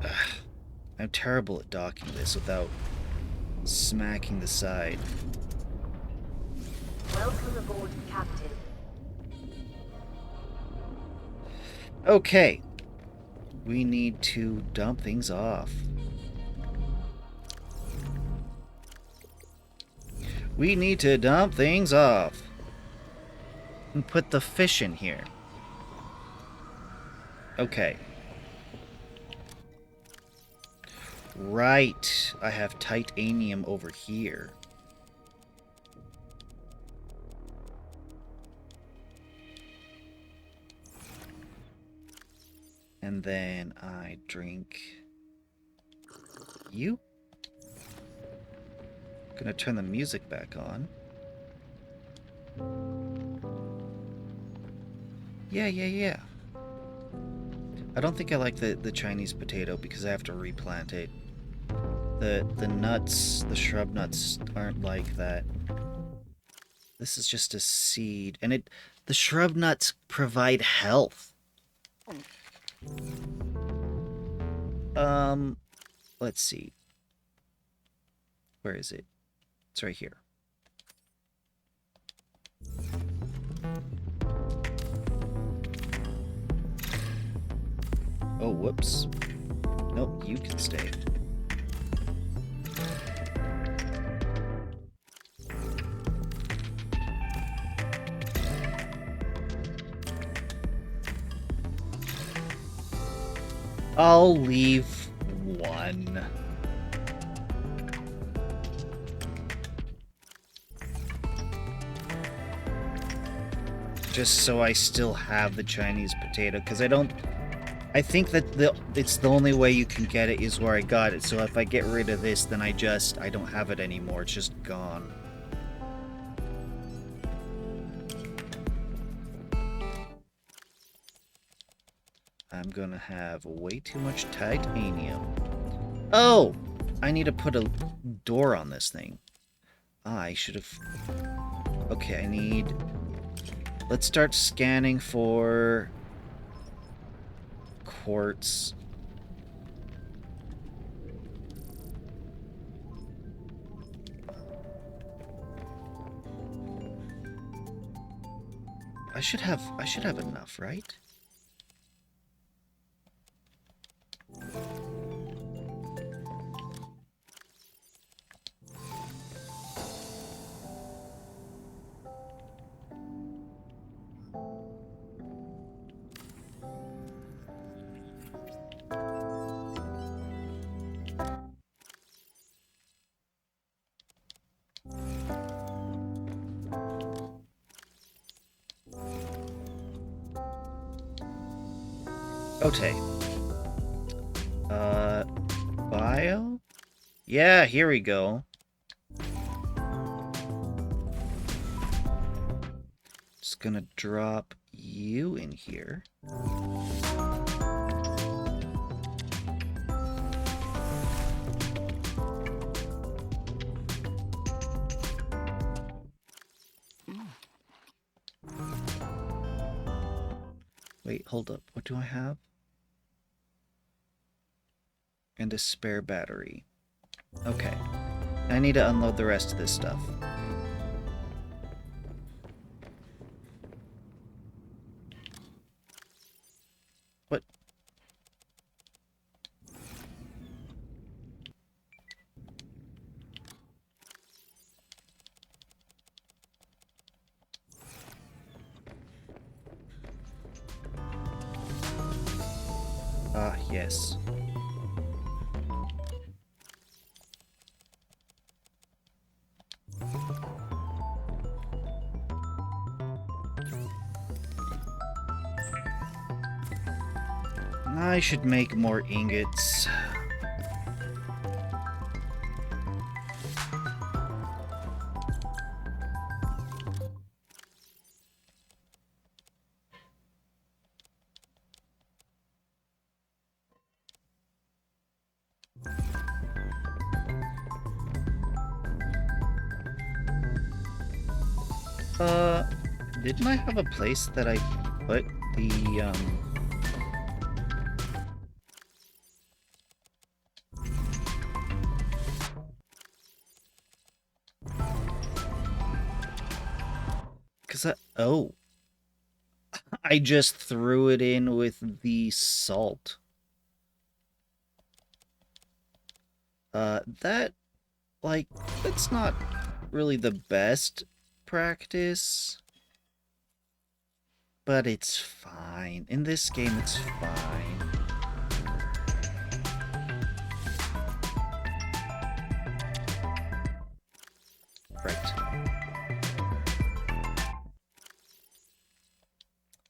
Ugh. I'm terrible at docking this without smacking the side. Welcome aboard, Captain. Okay. We need to dump things off. We need to dump things off. And put the fish in here. Okay. Right. I have titanium over here. And then I drink you. Gonna turn the music back on. Yeah. I don't think I like the Chinese potato because I have to replant it. The nuts, the shrub nuts aren't like that. This is just a seed, and the shrub nuts provide health. Let's see. Where is it? It's right here. Oh, whoops. Nope, you can stay. I'll leave one. Just so I still have the Chinese potato, because I don't I think that it's the only way you can get it is where I got it. So if I get rid of this, then I don't have it anymore. It's just gone. I'm gonna have way too much titanium. Oh! I need to put a door on this thing. I should have... Okay, I need... Let's start scanning for... quartz. I should have enough, right? Okay. Bio? Yeah, here we go. Just gonna drop you in here. Wait, hold up. What do I have? And a spare battery. Okay. I need to unload the rest of this stuff. What? Ah, yes. I should make more ingots. Didn't I have a place that I put the, oh. I just threw it in with the salt. That's not really the best practice. But it's fine. In this game, it's fine. Right.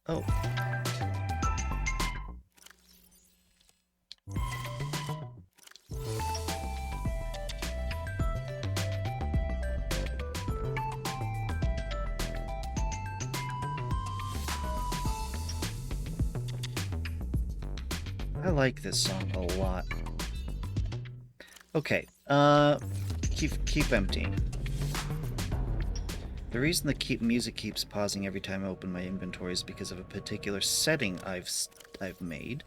Oh. I like this song a lot. Okay, keep emptying. The reason the music keeps pausing every time I open my inventory is because of a particular setting I've made.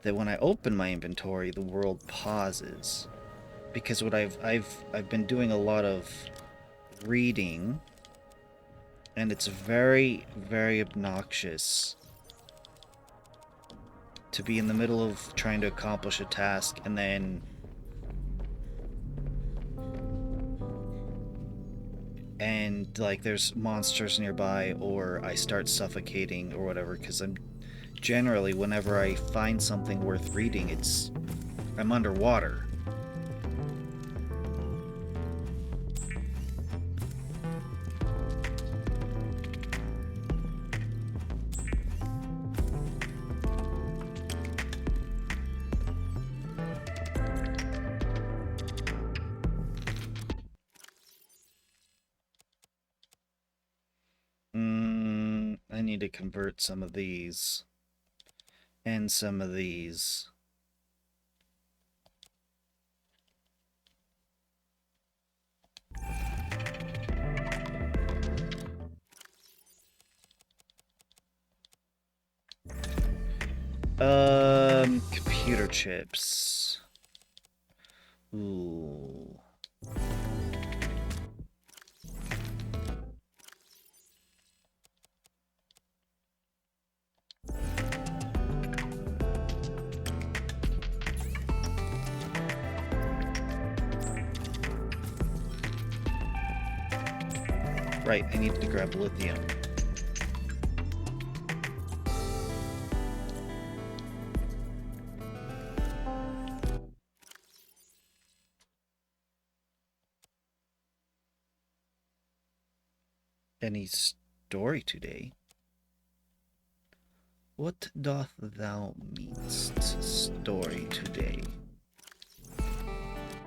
That when I open my inventory, the world pauses. Because what I've been doing a lot of reading, and it's very, very obnoxious to be in the middle of trying to accomplish a task and then like there's monsters nearby or I start suffocating or whatever, because I'm generally, whenever I find something worth reading, I'm underwater. need to convert some of these. And some of these. Computer chips. Ooh. Right, I need to grab lithium. Any story today? What doth thou meanst, story today?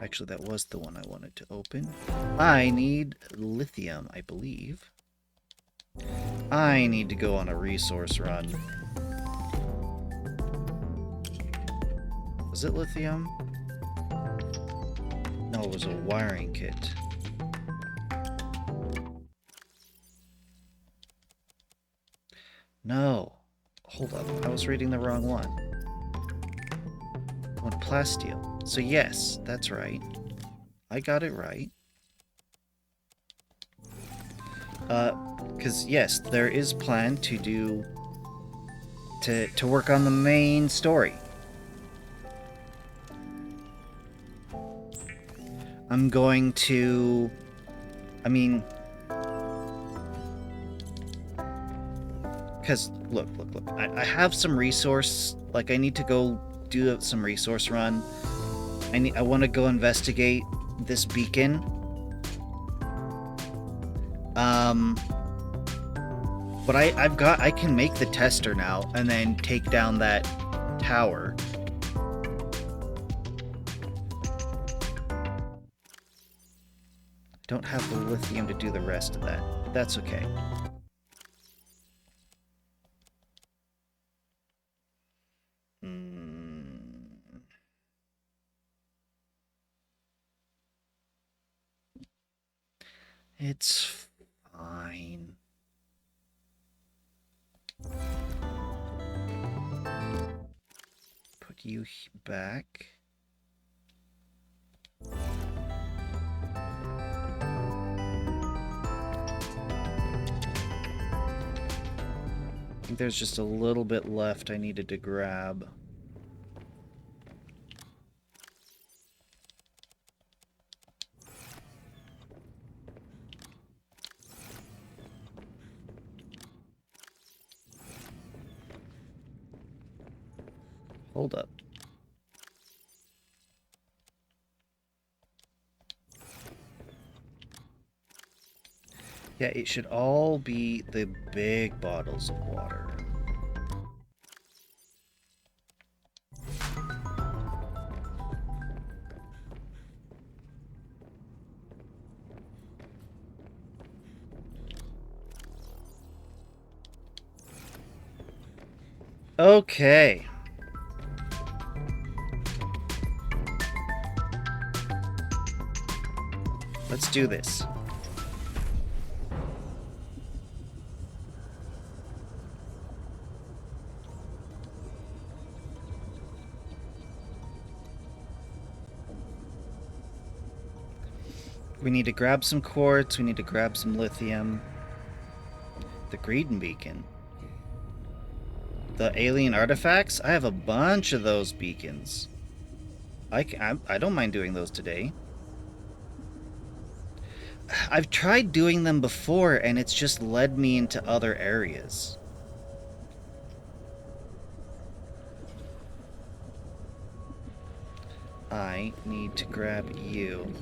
Actually, that was the one I wanted to open. I need lithium, I believe. I need to go on a resource run. Was it lithium? No, it was a wiring kit. No. Hold up. I was reading the wrong one. I want plasteel. So yes, that's right. I got it right. Because yes, there is plan to do... to work on the main story. I'm going to... I mean... Because, look. I have some resource... Like, I need to go do some resource run. I want to go investigate this beacon. But I can make the tester now and then take down that tower. Don't have the lithium to do the rest of that. That's okay. It's fine. Put you back. I think there's just a little bit left I needed to grab. Hold up. Yeah, it should all be the big bottles of water. Okay. Let's do this. We need to grab some quartz, we need to grab some lithium. The Greedon beacon. The alien artifacts? I have a bunch of those beacons. I don't mind doing those today. I've tried doing them before and it's just led me into other areas. I need to grab you.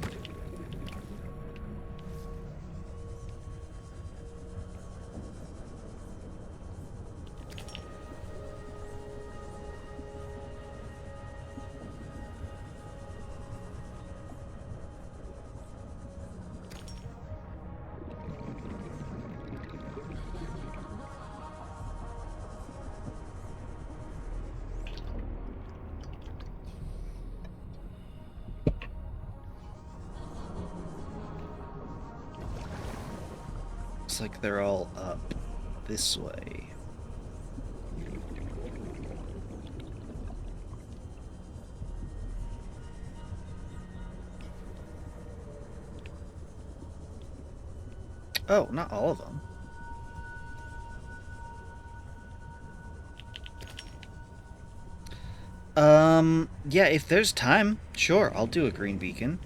Looks like they're all up this way. Oh, not all of them. Yeah, if there's time, sure, I'll do a green beacon.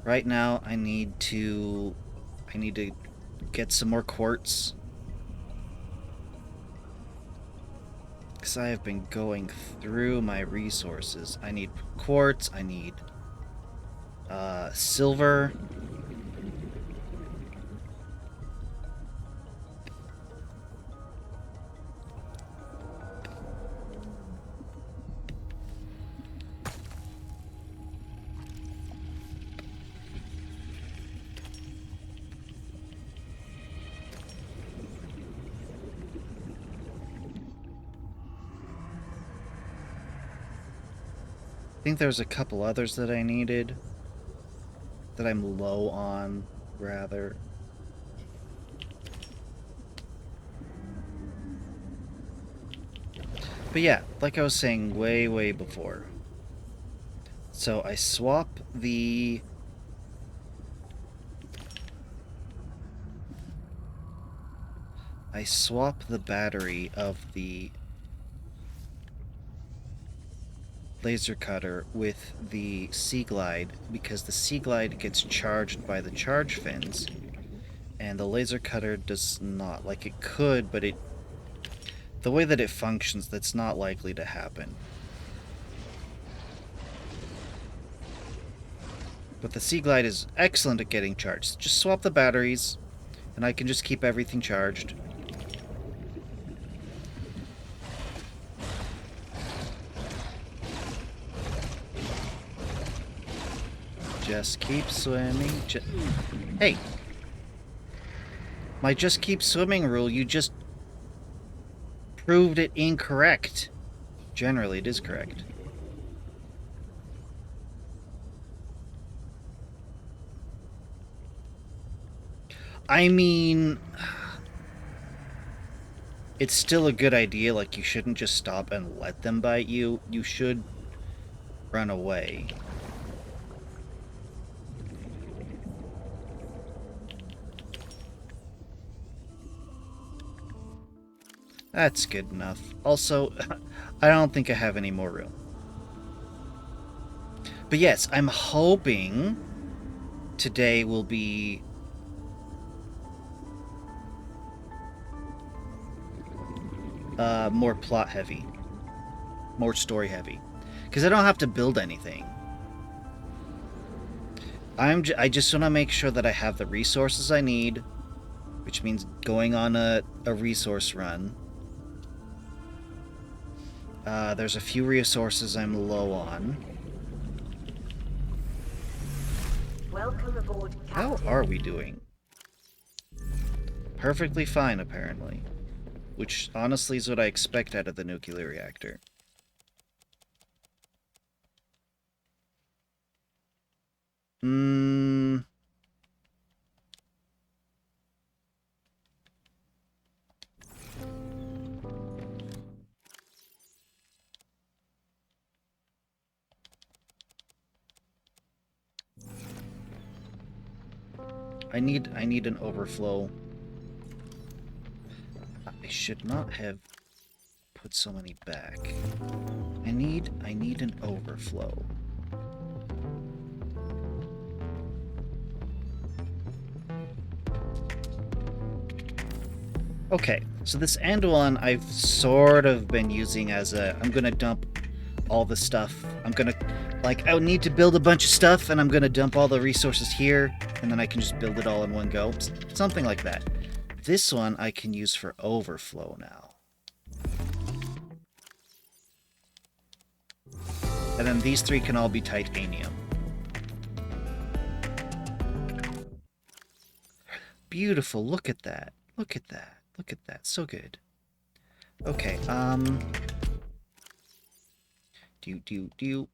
Right now, I need to get some more quartz. Because I have been going through my resources. I need quartz, I need silver. I think there's a couple others that I needed. That I'm low on, rather. But yeah, like I was saying way before. So I swap the... battery of the laser cutter with the Sea Glide, because the Sea Glide gets charged by the charge fins, and the laser cutter does not. Like, it could, but the way that it functions, that's not likely to happen. But the Sea Glide is excellent at getting charged. Just swap the batteries, and I can just keep everything charged. Just keep swimming. Hey! My just keep swimming rule, you just proved it incorrect. Generally, it is correct. I mean, it's still a good idea. Like, you shouldn't just stop and let them bite you. You should run away. That's good enough. Also, I don't think I have any more room. But yes, I'm hoping today will be more plot heavy, more story heavy, because I don't have to build anything. I just want to make sure that I have the resources I need, which means going on a resource run. There's a few resources I'm low on. Welcome aboard, How Captain. are we doing? Perfectly fine, apparently. Which, honestly, is what I expect out of the nuclear reactor. I need an overflow. I should not have put so many back. I need an overflow. Okay, so this Anduin I've sort of been using as a... I'm gonna dump all the stuff. I'm gonna... Like, I would need to build a bunch of stuff, and I'm gonna dump all the resources here, and then I can just build it all in one go. Something like that. This one I can use for overflow now. And then these three can all be titanium. Beautiful, look at that. Look at that. Look at that. So good. Okay, do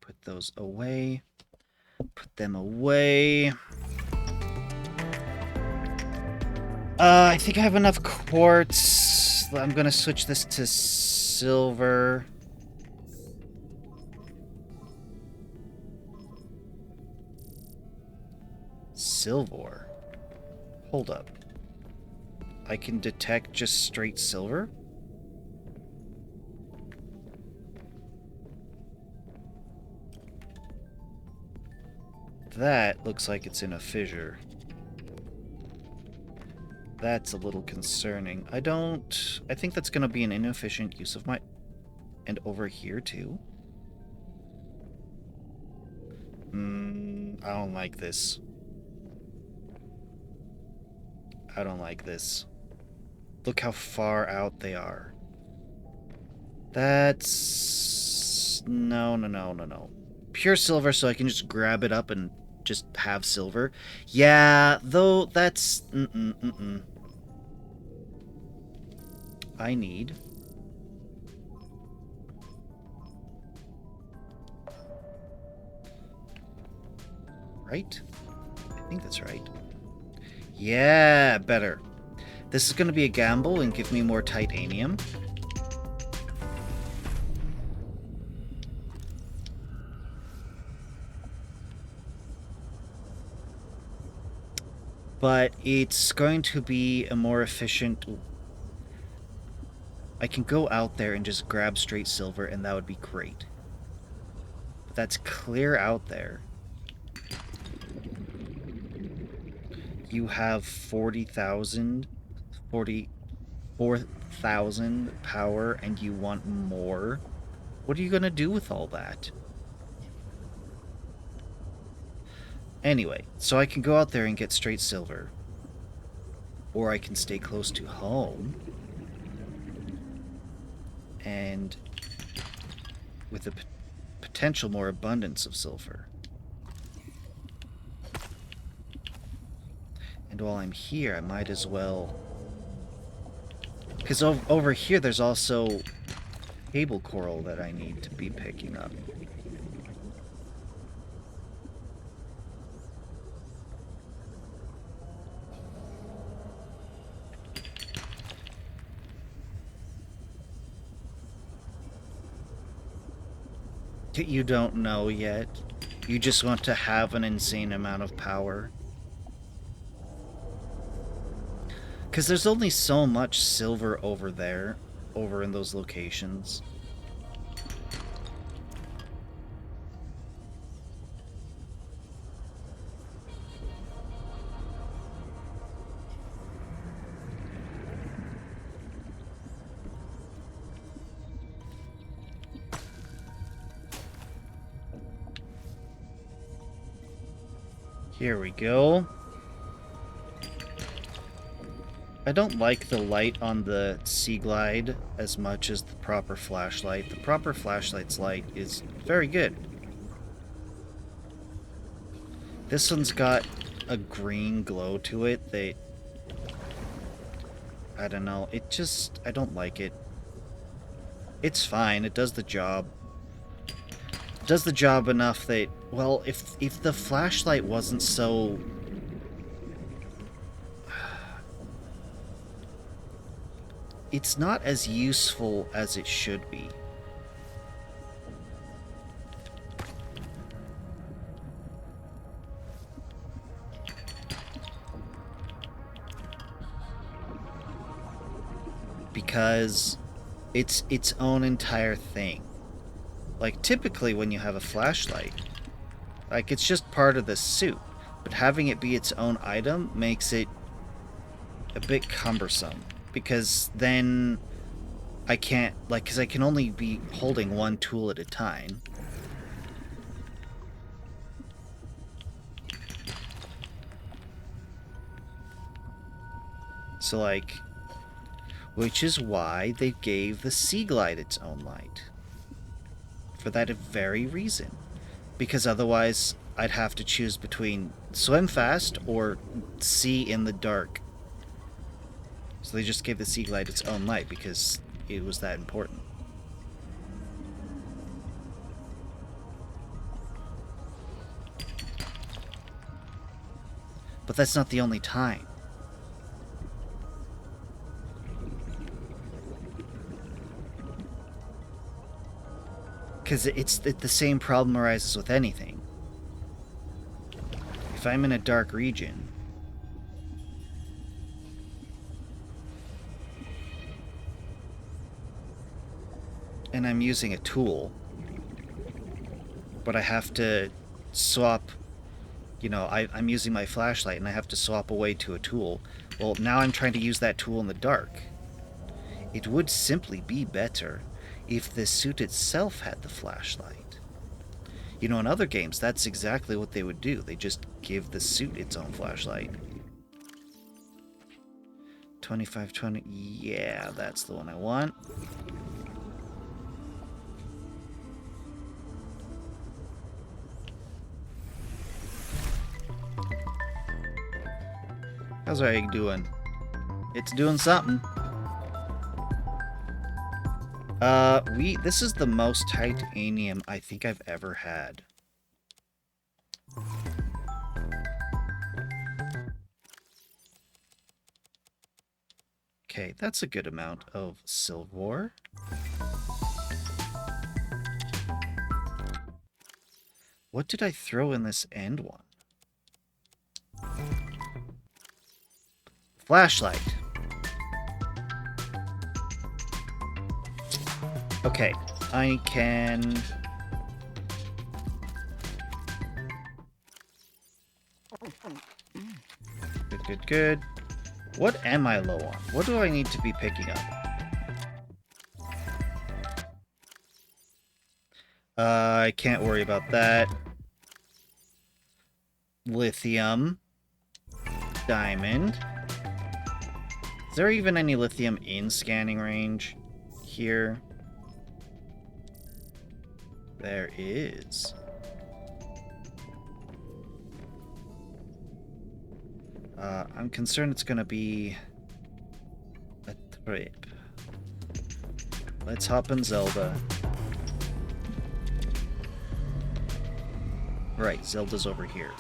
put those away. Put them away. I think I have enough quartz. I'm gonna switch this to silver. Silver? Hold up. I can detect just straight silver? That looks like it's in a fissure. That's a little concerning. I think that's going to be an inefficient use of my... And over here, too? I don't like this. I don't like this. Look how far out they are. That's... No. Pure silver so I can just grab it up and just have silver. Yeah, though that's... I need... Right? I think that's right. Yeah, better. This is going to be a gamble and give me more titanium. But it's going to be a more efficient... I can go out there and just grab straight silver, and that would be great. But that's clear out there. You have 44,000 power, and you want more? What are you going to do with all that? Anyway, so I can go out there and get straight silver. Or I can stay close to home. And with a potential more abundance of silver. And while I'm here, I might as well... Because over here, there's also cable coral that I need to be picking up. You don't know yet. You just want to have an insane amount of power. Because there's only so much silver over there, over in those locations. Here we go. I don't like the light on the Sea Glide as much as the proper flashlight. The proper flashlight's light is very good. This one's got a green glow to it. I don't know. I don't like it. It's fine. It does the job. It does the job enough that, well, if the flashlight wasn't so... It's not as useful as it should be. Because it's its own entire thing. Like, typically when you have a flashlight, like, it's just part of the suit. But having it be its own item makes it a bit cumbersome. Because then I can't, like, because I can only be holding one tool at a time. So, like, which is why they gave the Sea Glide its own light. For that very reason. Because otherwise, I'd have to choose between swim fast or see in the dark. So they just gave the Sea Glide its own light because it was that important. But that's not the only time. Because the same problem arises with anything. If I'm in a dark region, and I'm using a tool, but I have to swap, you know, I'm using my flashlight and I have to swap away to a tool. Well, now I'm trying to use that tool in the dark. It would simply be better if the suit itself had the flashlight. You know, in other games, that's exactly what they would do. They just give the suit its own flashlight. 2520, yeah, that's the one I want. How's our egg doing? It's doing something. This is the most titanium I think I've ever had. Okay, that's a good amount of silver. What did I throw in this end one? Flashlight. Okay, I can... Good. What am I low on? What do I need to be picking up? I can't worry about that. Lithium. Diamond. Is there even any lithium in scanning range here? There is. I'm concerned it's gonna be a trip. Let's hop in Zelda. Right, Zelda's over here.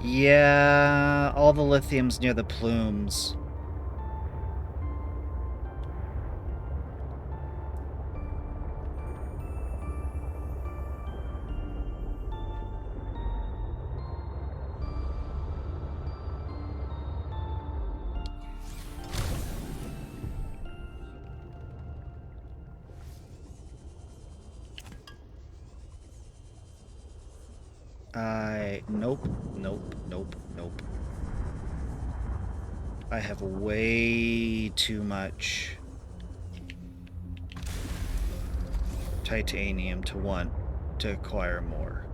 Yeah, all the lithium's near the plumes. Nope. I have way too much titanium to want to acquire more.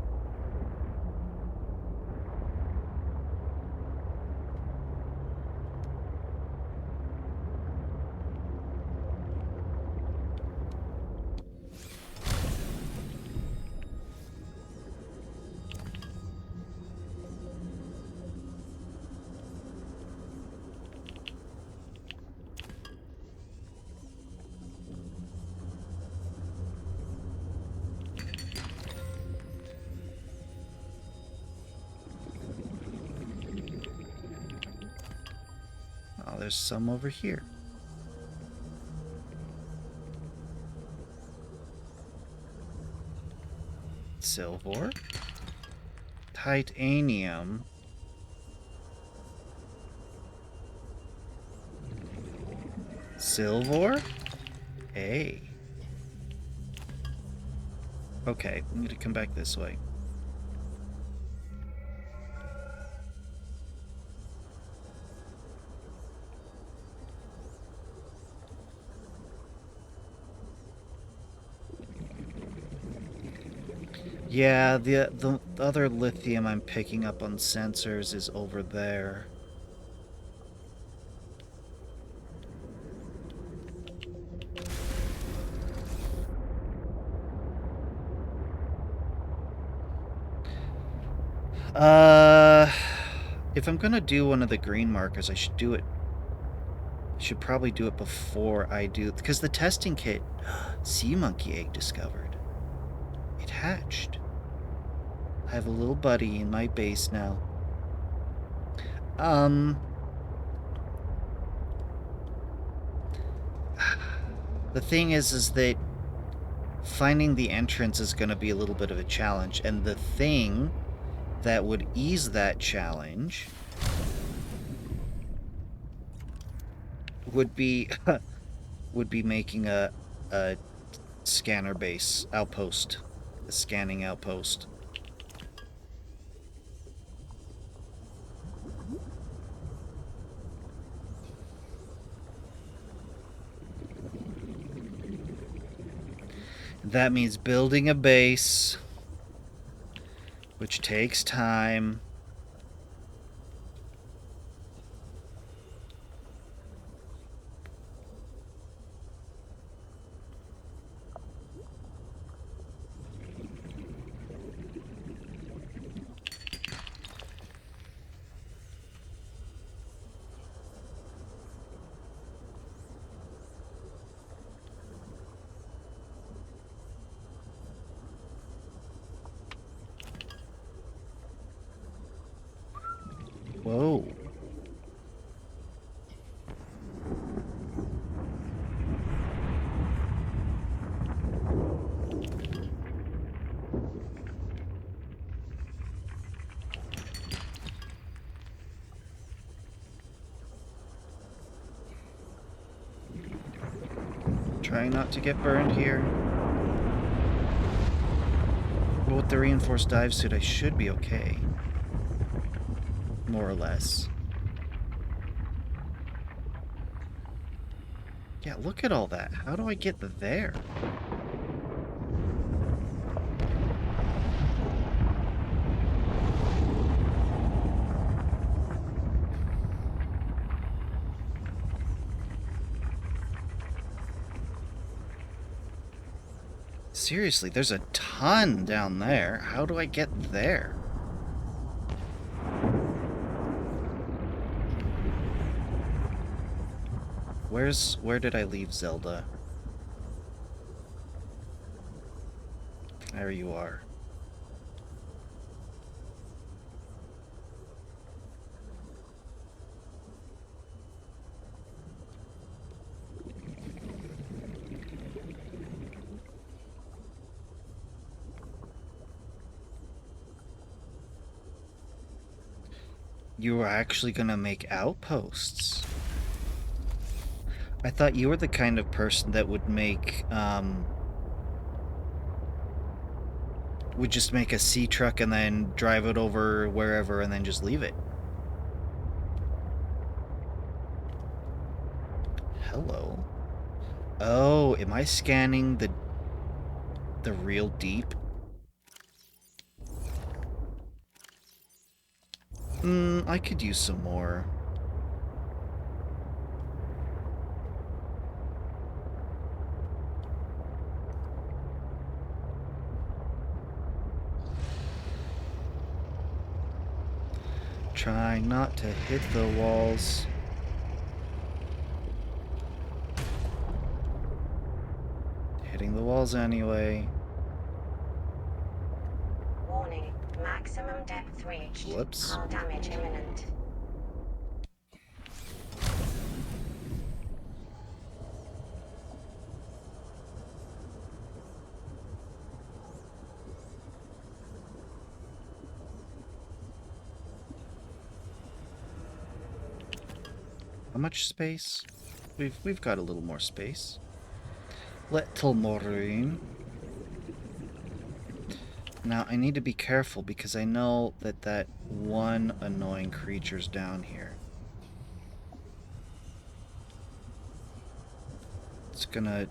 Oh, there's some over here. Silver. Titanium. Silver? Hey. Okay, we need to come back this way. Yeah, the other lithium I'm picking up on sensors is over there. If I'm gonna do one of the green markers, I should do it. Should probably do it before I do, because the testing kit, sea monkey egg discovered. It hatched. I have a little buddy in my base now. The thing is that finding the entrance is going to be a little bit of a challenge, and the thing that would ease that challenge would be making a scanner base outpost, a scanning outpost. That means building a base, which takes time. Whoa. Trying not to get burned here. But with the reinforced dive suit, I should be okay. More or less. Yeah, look at all that. How do I get there? Seriously, there's a ton down there. How do I get there? Where did I leave Zelda? There you are. You were actually gonna make outposts. I thought you were the kind of person that would make, would just make a sea truck and then drive it over wherever and then just leave it. Hello. Oh, am I scanning the real deep? I could use some more. Trying not to hit the walls. Hitting the walls anyway. Warning, maximum depth reached. Whoops. Hull damage imminent. How much space? We've got a little more space. Little more room. Now I need to be careful because I know that one annoying creature's down here. It's gonna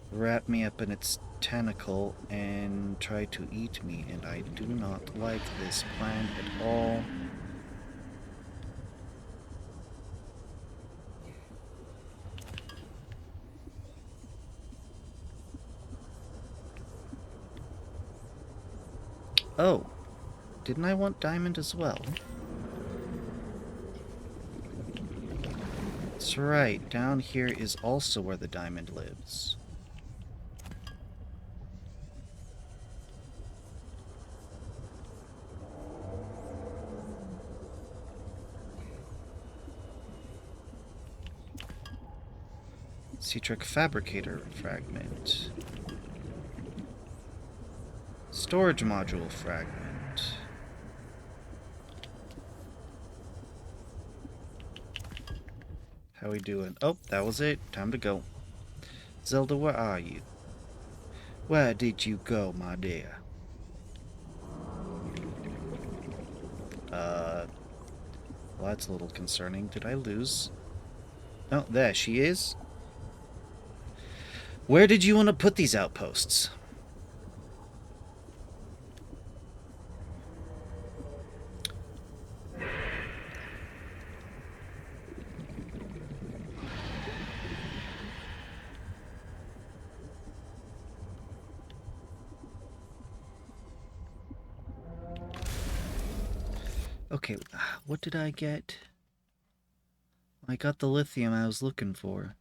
wrap me up in its tentacle and try to eat me, and I do not like this plan at all. Oh, Didn't I want diamond as well? That's right. Down here is also where the diamond lives. Citric Fabricator Fragment. Storage Module Fragment. How we doing? Oh, that was it. Time to go. Zelda, where are you? Where did you go, my dear? Well, that's a little concerning. Did I lose? Oh, there she is. Where did you want to put these outposts? Okay, what did I get? I got the lithium I was looking for.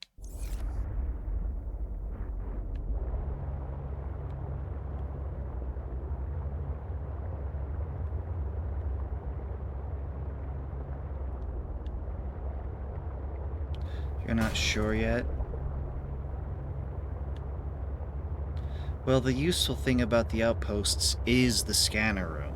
You're not sure yet? Well, the useful thing about the outposts is the scanner room.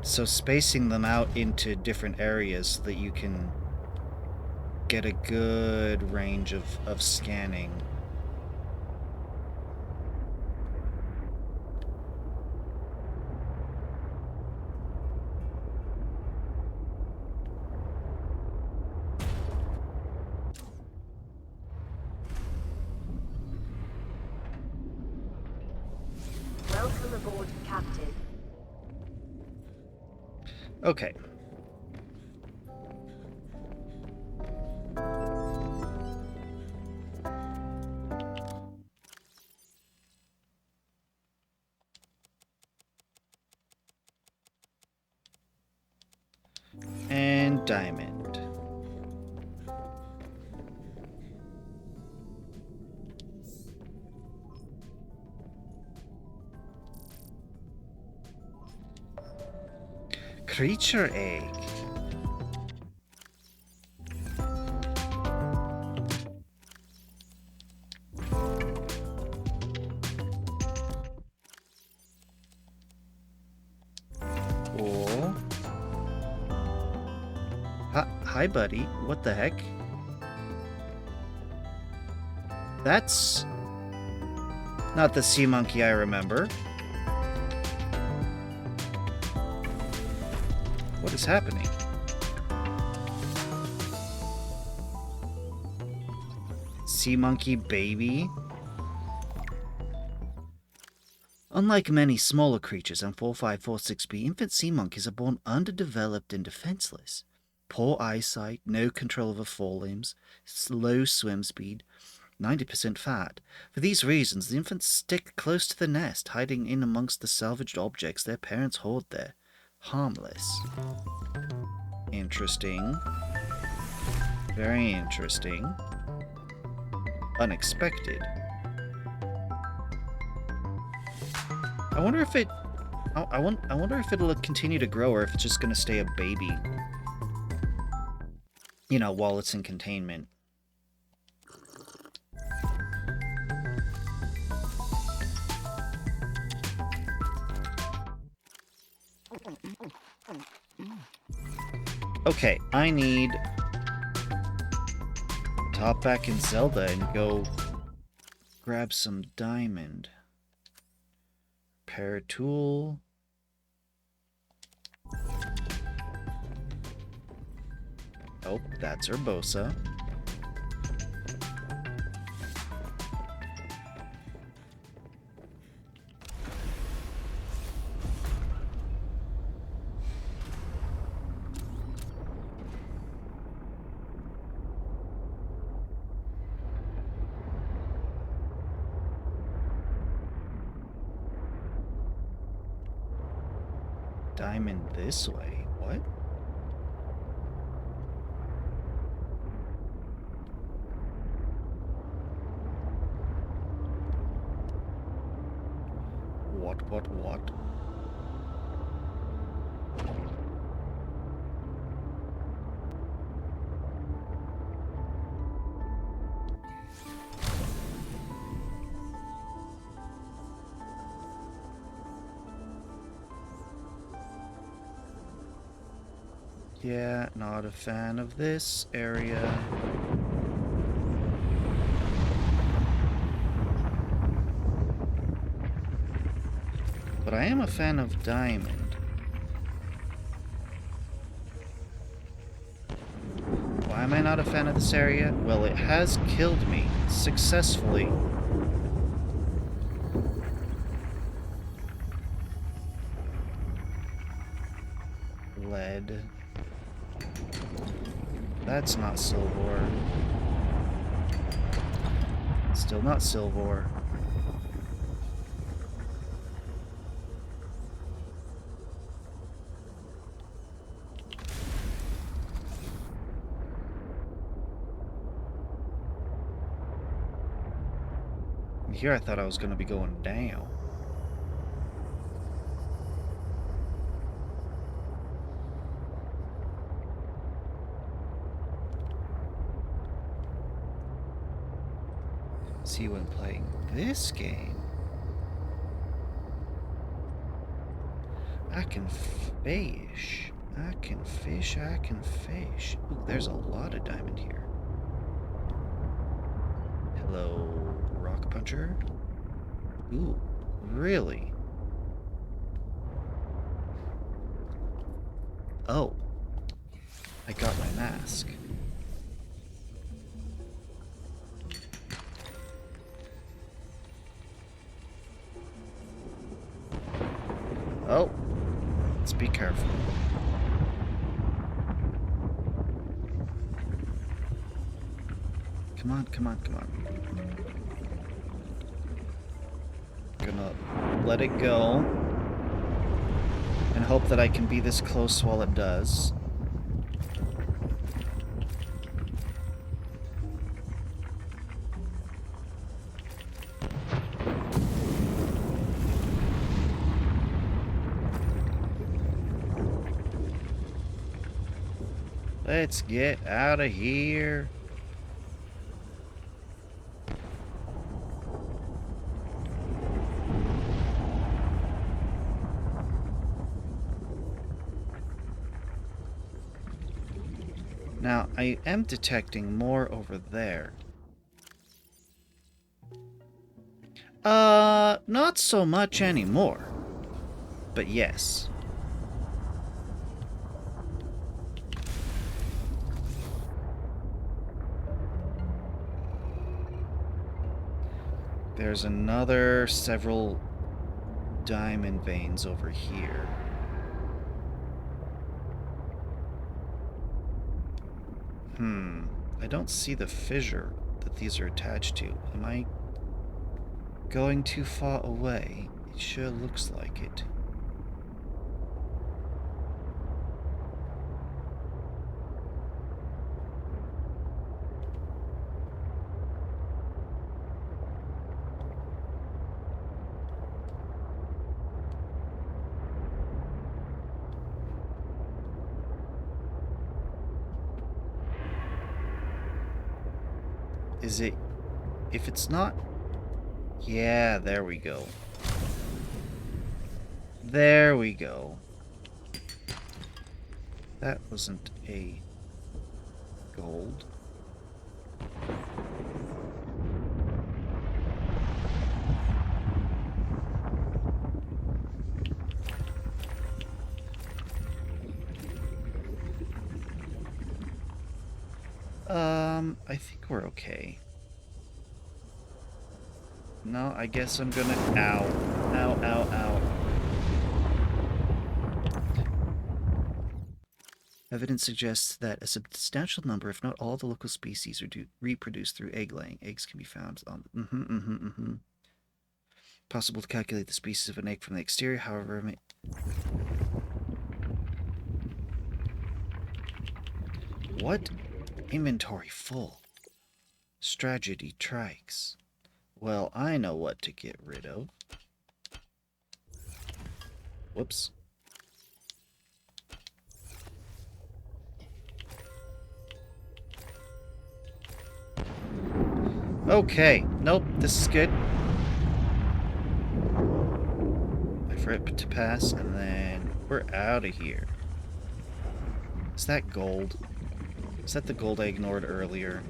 So spacing them out into different areas so that you can get a good range of scanning. Welcome aboard, Captain. Okay. And diamond. Creature egg. Cool. Hi, buddy. What the heck? That's not the sea monkey I remember. What is happening? Sea monkey baby? Unlike many smaller creatures on 4546b, infant sea monkeys are born underdeveloped and defenseless. Poor eyesight, no control over forelimbs, slow swim speed, 90% fat. For these reasons, the infants stick close to the nest, hiding in amongst the salvaged objects their parents hoard there. Harmless. Interesting. Very interesting. Unexpected. I wonder if it... I wonder if it'll continue to grow or if it's just going to stay a baby. You know, while it's in containment. Okay, I need to hop back in Zelda and go grab some diamond. Repair tool. Oh, that's Urbosa. diamond this way. What? What? Yeah, not a fan of this area. But I am a fan of diamond. Why am I not a fan of this area? Well, it has killed me successfully. Lead. That's not silver. Still not silver. Here I thought I was going to be going down. See, when playing this game, I can fish. I can fish. Ooh, there's a lot of diamond here. Hello, rock puncher. Ooh, really? Oh, I got my mask. Oh, let's be careful. Come on. Gonna let it go and hope that I can be this close while it does. Let's get out of here. Now, I am detecting more over there. Not so much anymore. But yes. There's another several diamond veins over here. I don't see the fissure that these are attached to. Am I going too far away? It sure looks like it. Is it... If it's not... Yeah, there we go. There we go. That wasn't a gold. I think we're okay. No, I guess I'm gonna... Ow. Evidence suggests that a substantial number, if not all, the local species reproduce through egg laying. Eggs can be found on... Possible to calculate the species of an egg from the exterior, however... What? Inventory full. Strategy trikes. Well, I know what to get rid of. Whoops. Okay. Nope, this is good. Wait for it to pass, and then we're out of here. Is that gold? Is that the gold I ignored earlier?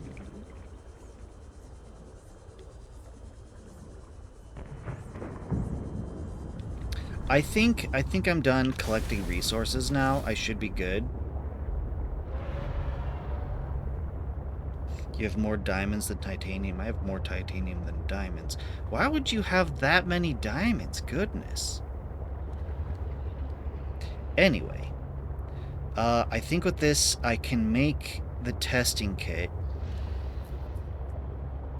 I think I'm done collecting resources now. I should be good. You have more diamonds than titanium. I have more titanium than diamonds. Why would you have that many diamonds? Goodness. Anyway. I think with this, I can make the testing kit.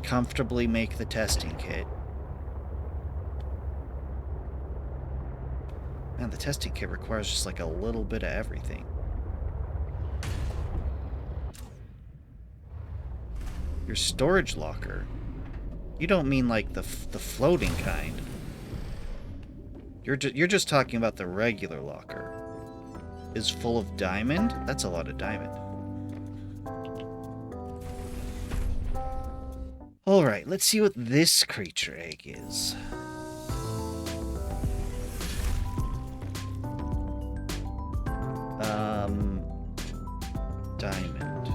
Comfortably make the testing kit. Man, the testing kit requires just like a little bit of everything. Your storage locker? You don't mean like the floating kind. You're just talking about the regular locker. Is full of diamond? That's a lot of diamond. Alright, let's see what this creature egg is. Diamond.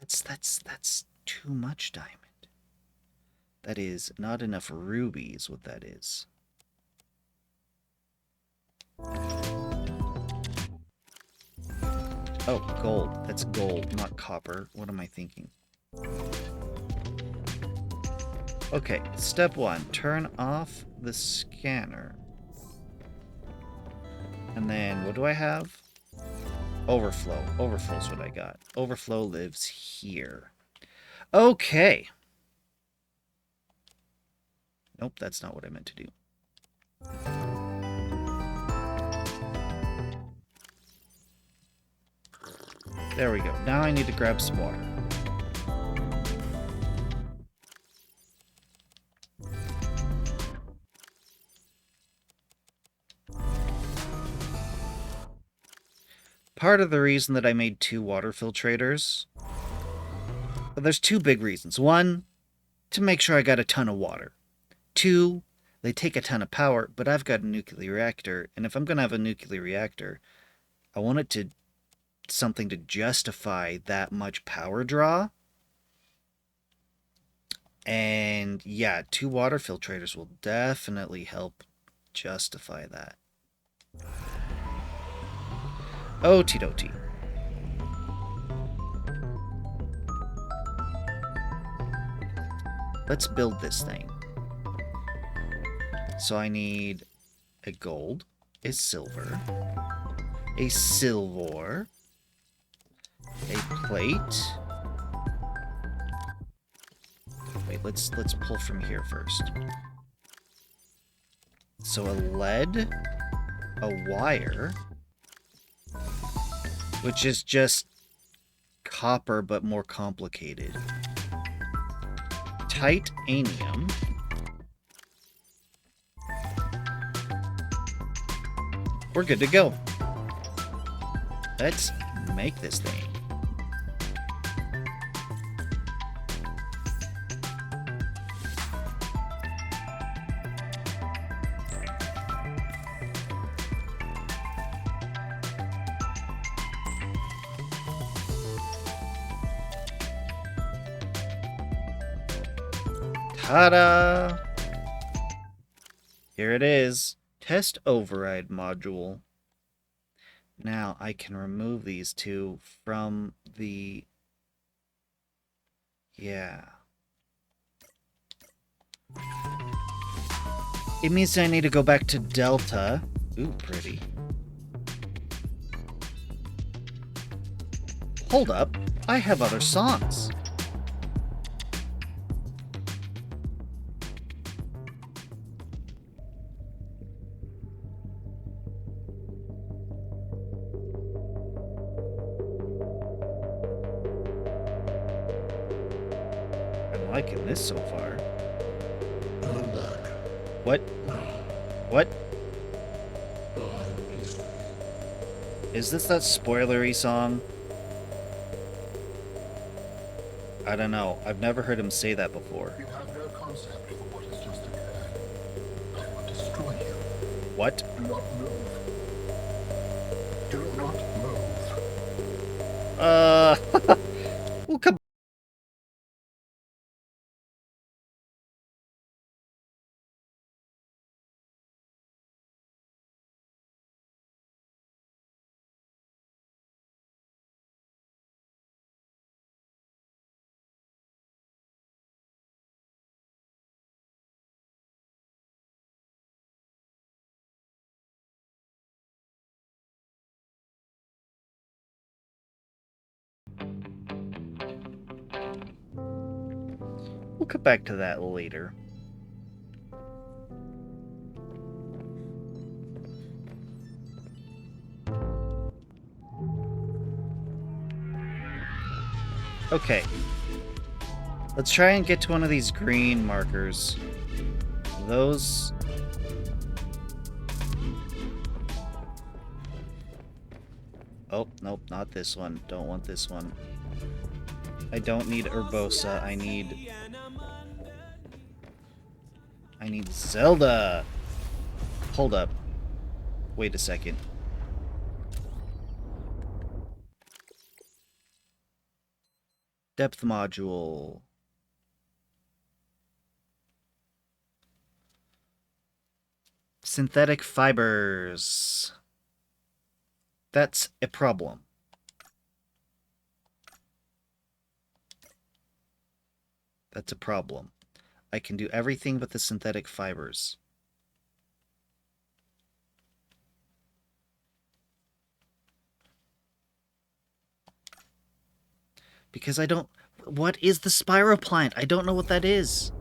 That's too much diamond. That is not enough rubies, what that is. Oh, gold. That's gold, not copper. What am I thinking? Okay, step 1. Turn off the scanner. And then, what do I have? Overflow. Overflow's what I got. Overflow lives here. Okay. Nope, that's not what I meant to do. There we go. Now I need to grab some water. Part of the reason that I made 2 water filtrators... Well, there's 2 big reasons. 1, to make sure I got a ton of water. 2, they take a ton of power, but I've got a nuclear reactor, and if I'm going to have a nuclear reactor, I want it to... something to justify that much power draw. And yeah, 2 water filtrators will definitely help justify that. Okie dokie. Let's build this thing. So I need a gold, a silver, a silver, a plate. Wait, let's pull from here first. So a lead, a wire, which is just copper but more complicated. Titanium. We're good to go. Let's make this thing. Ta-da! Here it is. Test override module. Now I can remove these 2 from the... Yeah. It means I need to go back to Delta. Ooh, pretty. Hold up. I have other songs. liking this so far. I'm back. What? What? Peacefully. Is this that spoilery song? I don't know. I've never heard him say that before. You have no concept for what has just occurred. I will destroy you. What? Do not move. Do not move. Well, come. We'll come back to that later. Okay. Let's try and get to one of these green markers. Those... Oh, nope, not this one. Don't want this one. I don't need Urbosa. I need Zelda! Hold up. Wait a second. Depth module. Synthetic fibers. That's a problem. That's a problem. I can do everything but the synthetic fibers. Because I don't... What is the spiroplant? I don't know what that is.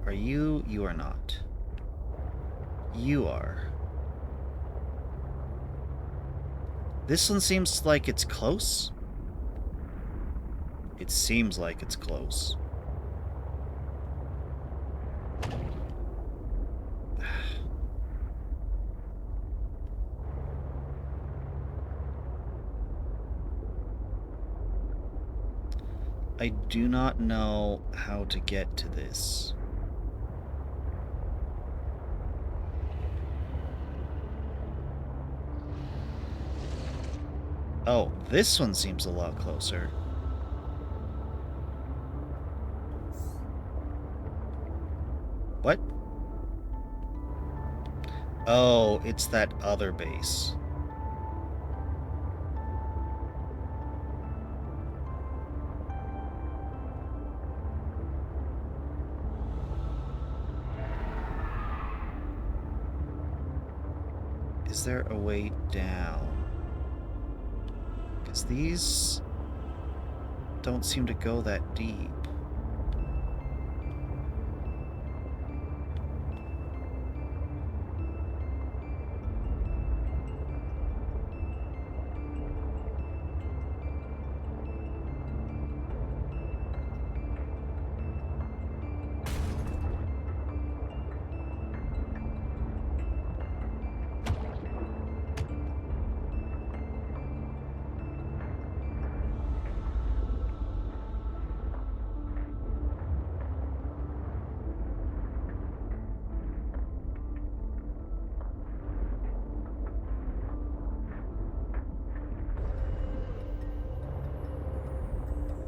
Are you? You are not. You are. This one seems like it's close. It seems like it's close. I do not know how to get to this. Oh, this one seems a lot closer. What? Oh, it's that other base. Is there a way down? Because these don't seem to go that deep.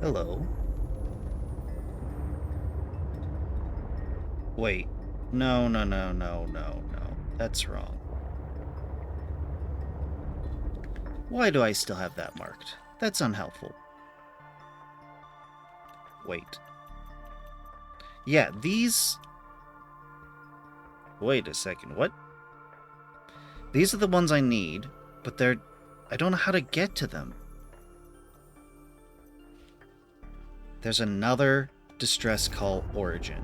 Hello. Wait. No. That's wrong. Why do I still have that marked? That's unhelpful. Wait. Yeah, these... Wait a second, what? These are the ones I need, but they're... I don't know how to get to them. There's another distress call origin.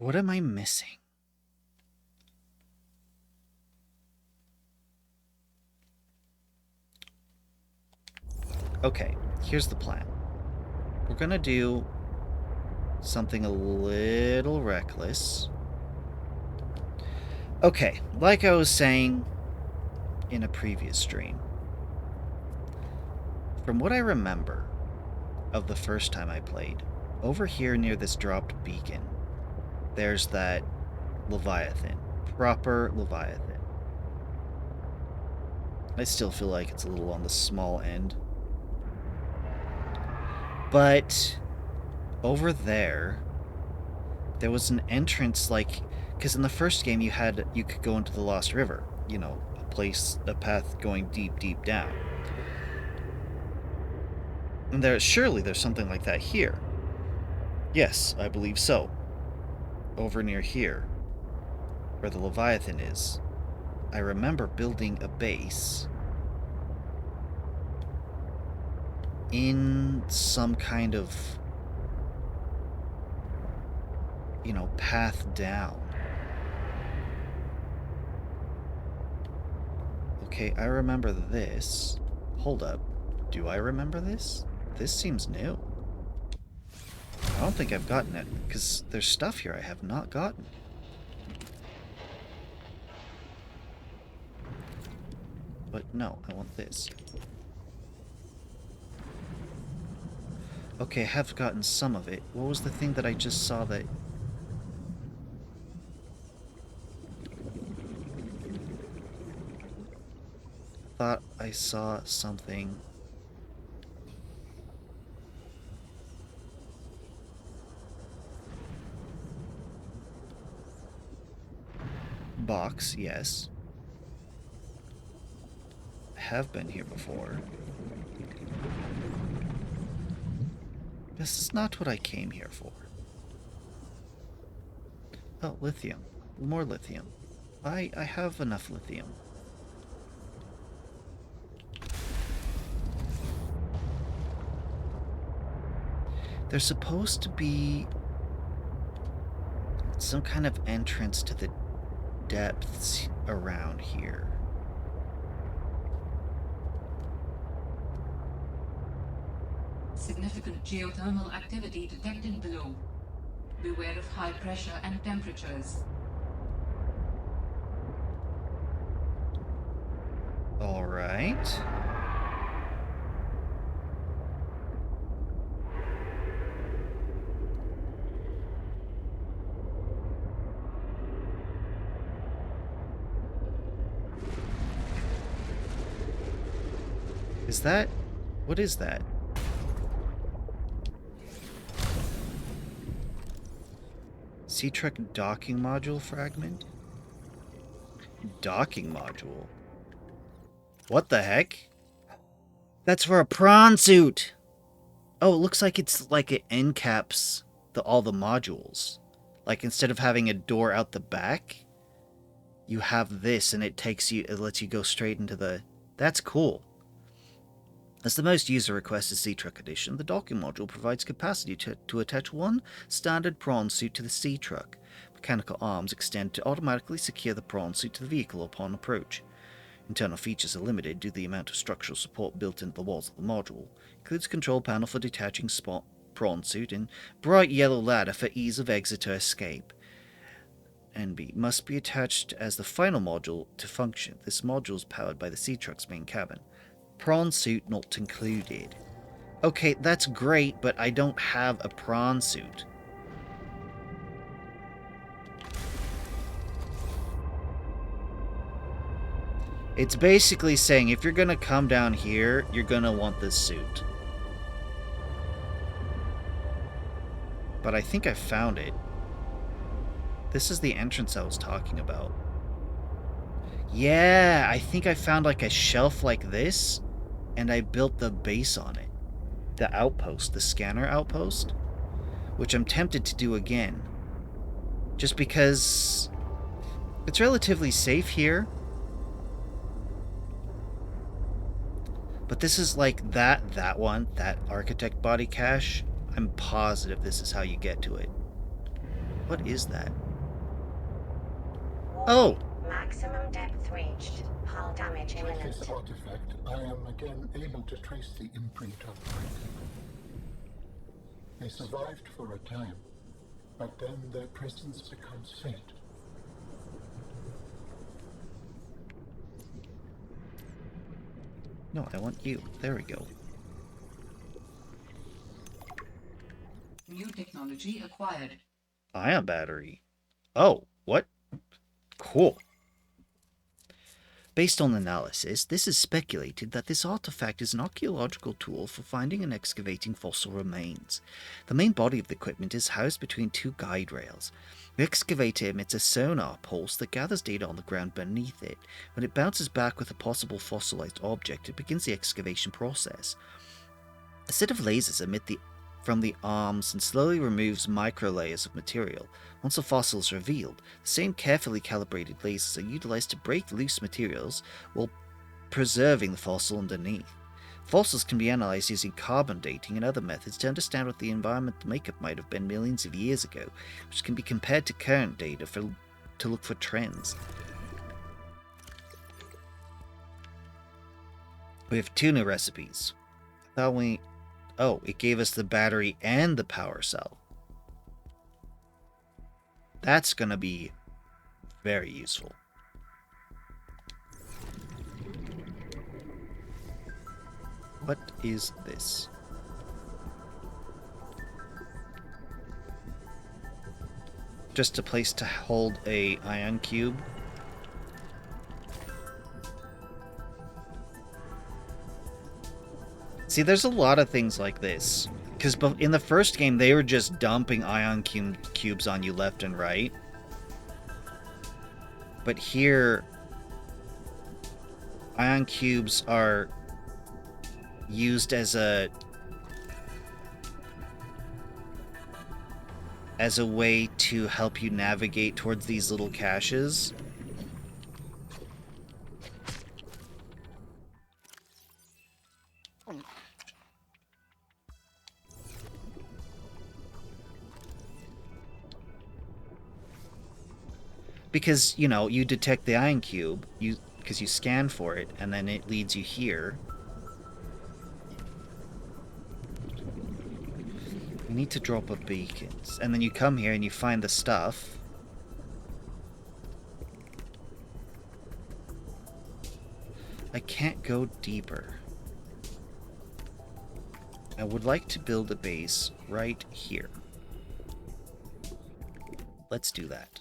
What am I missing? Okay, here's the plan. We're gonna do something a little reckless. Okay, like I was saying in a previous stream, from what I remember of the first time I played, over here near this dropped beacon, there's that Leviathan. Proper Leviathan. I still feel like it's a little on the small end. But over there was an entrance, like, because in the first game you could go into the Lost River, you know, a path going deep down. And surely there's something like that here. Yes, I believe so. Over near here, where the Leviathan is, I remember building a base in some kind of, you know, path down. Okay, I remember this. Hold up. Do I remember this? This seems new. I don't think I've gotten it, because there's stuff here I have not gotten. But no, I want this. Okay, I have gotten some of it. What was the thing that I just saw that... thought I saw something... Box, yes. I have been here before. This is not what I came here for. Oh, lithium. More lithium. I have enough lithium. There's supposed to be some kind of entrance to the depths around here. Significant geothermal activity detected below. Beware of high pressure and temperatures. All right. Is that... what is that? Sea Truck docking module fragment? Docking module? What the heck? That's for a prawn suit! Oh, it looks like it's like it end caps all the modules. Like instead of having a door out the back, you have this and it lets you go straight into the... That's cool. As the most user-requested Sea Truck edition, the docking module provides capacity to attach one standard prawn suit to the Sea Truck. Mechanical arms extend to automatically secure the prawn suit to the vehicle upon approach. Internal features are limited due to the amount of structural support built into the walls of the module. Includes a control panel for detaching prawn suit and bright yellow ladder for ease of exit or escape. NB must be attached as the final module to function. This module is powered by the Sea Truck's main cabin. Prawn suit not included. Okay, that's great, but I don't have a prawn suit. It's basically saying if you're gonna come down here, you're gonna want this suit. But I think I found it. This is the entrance I was talking about. Yeah, I think I found like a shelf like this, and I built the base on it. The outpost, the scanner outpost, which I'm tempted to do again. Just because it's relatively safe here. But this is like that one, that architect body cache. I'm positive this is how you get to it. What is that? Warning. Oh! Maximum depth reached. Hull damage With this imminent. artifact, I am again able to trace the imprint of my people. They survived for a time, but then their presence becomes faint. No, I want you. There we go. New technology acquired. Ion battery. Oh, what? Cool. Based on analysis, this is speculated that this artifact is an archaeological tool for finding and excavating fossil remains. The main body of the equipment is housed between two guide rails. The excavator emits a sonar pulse that gathers data on the ground beneath it. When it bounces back with a possible fossilized object, it begins the excavation process. A set of lasers emit from the arms and slowly removes micro layers of material. Once a fossil is revealed, the same carefully calibrated lasers are utilized to break loose materials while preserving the fossil underneath. Fossils can be analyzed using carbon dating and other methods to understand what the environmental makeup might have been millions of years ago, which can be compared to current data to look for trends. We have 2 new recipes. I thought we... Oh, it gave us the battery and the power cell. That's gonna be very useful. What is this? Just a place to hold a ion cube. See, there's a lot of things like this. Because in the first game, they were just dumping ion cubes on you left and right. But here, ion cubes are used as a way to help you navigate towards these little caches. Because, you know, you detect the ion cube, because you scan for it, and then it leads you here. You need to drop a beacon. And then you come here and you find the stuff. I can't go deeper. I would like to build a base right here. Let's do that.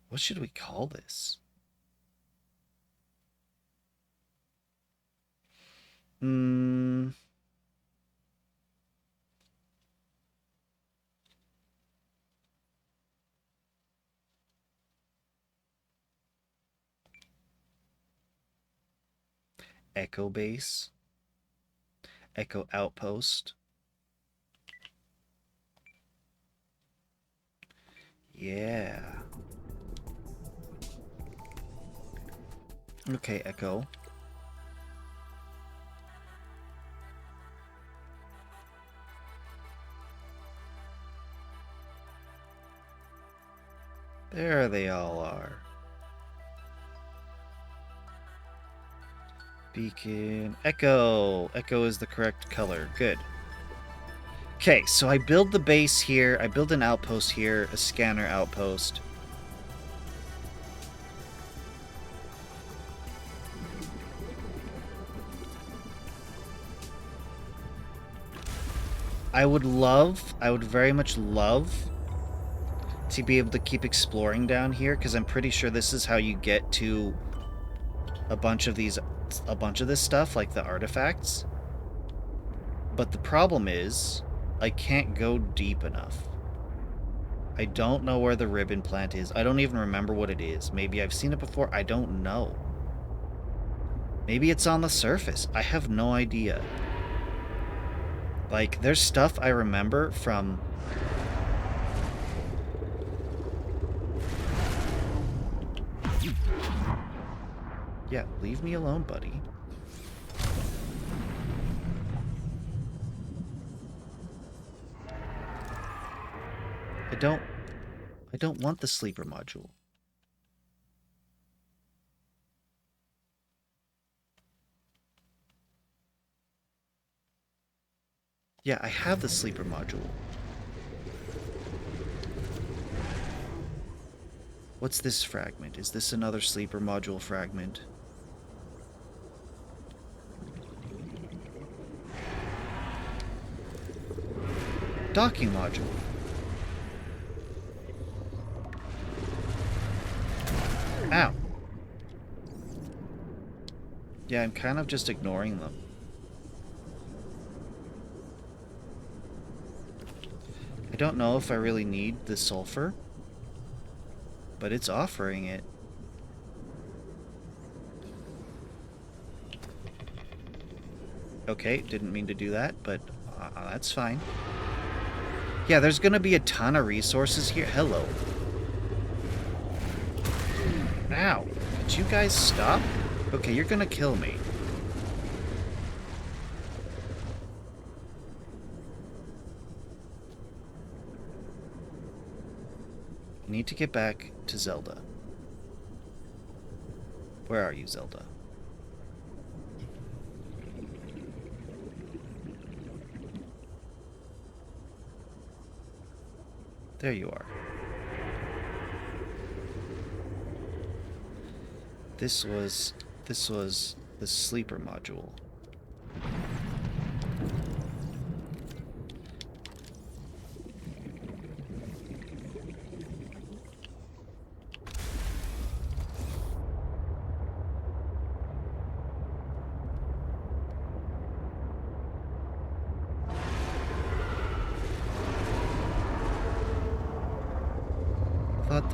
What should we call this? Echo base. Echo outpost. Yeah. Okay, Echo. There they all are. Beacon. Echo! Echo is the correct color. Good. Okay, so I build the base here. I build an outpost here, a scanner outpost. I would very much love to be able to keep exploring down here, because I'm pretty sure this is how you get to a bunch of this stuff, like the artifacts. But the problem is, I can't go deep enough. I don't know where the ribbon plant is. I don't even remember what it is. Maybe I've seen it before. I don't know. Maybe it's on the surface. I have no idea. Like, there's stuff I remember from Yeah, leave me alone, buddy. I don't want the sleeper module. Yeah, I have the sleeper module. What's this fragment? Is this another sleeper module fragment? Docking module. Ow. Yeah, I'm kind of just ignoring them. I don't know if I really need the sulfur, but it's offering it. Okay, didn't mean to do that, but that's fine. Yeah, there's gonna be a ton of resources here. Hello. Ow. Could you guys stop? Okay, you're gonna kill me. I need to get back to Zelda. Where are you, Zelda? There you are. This was the sleeper module.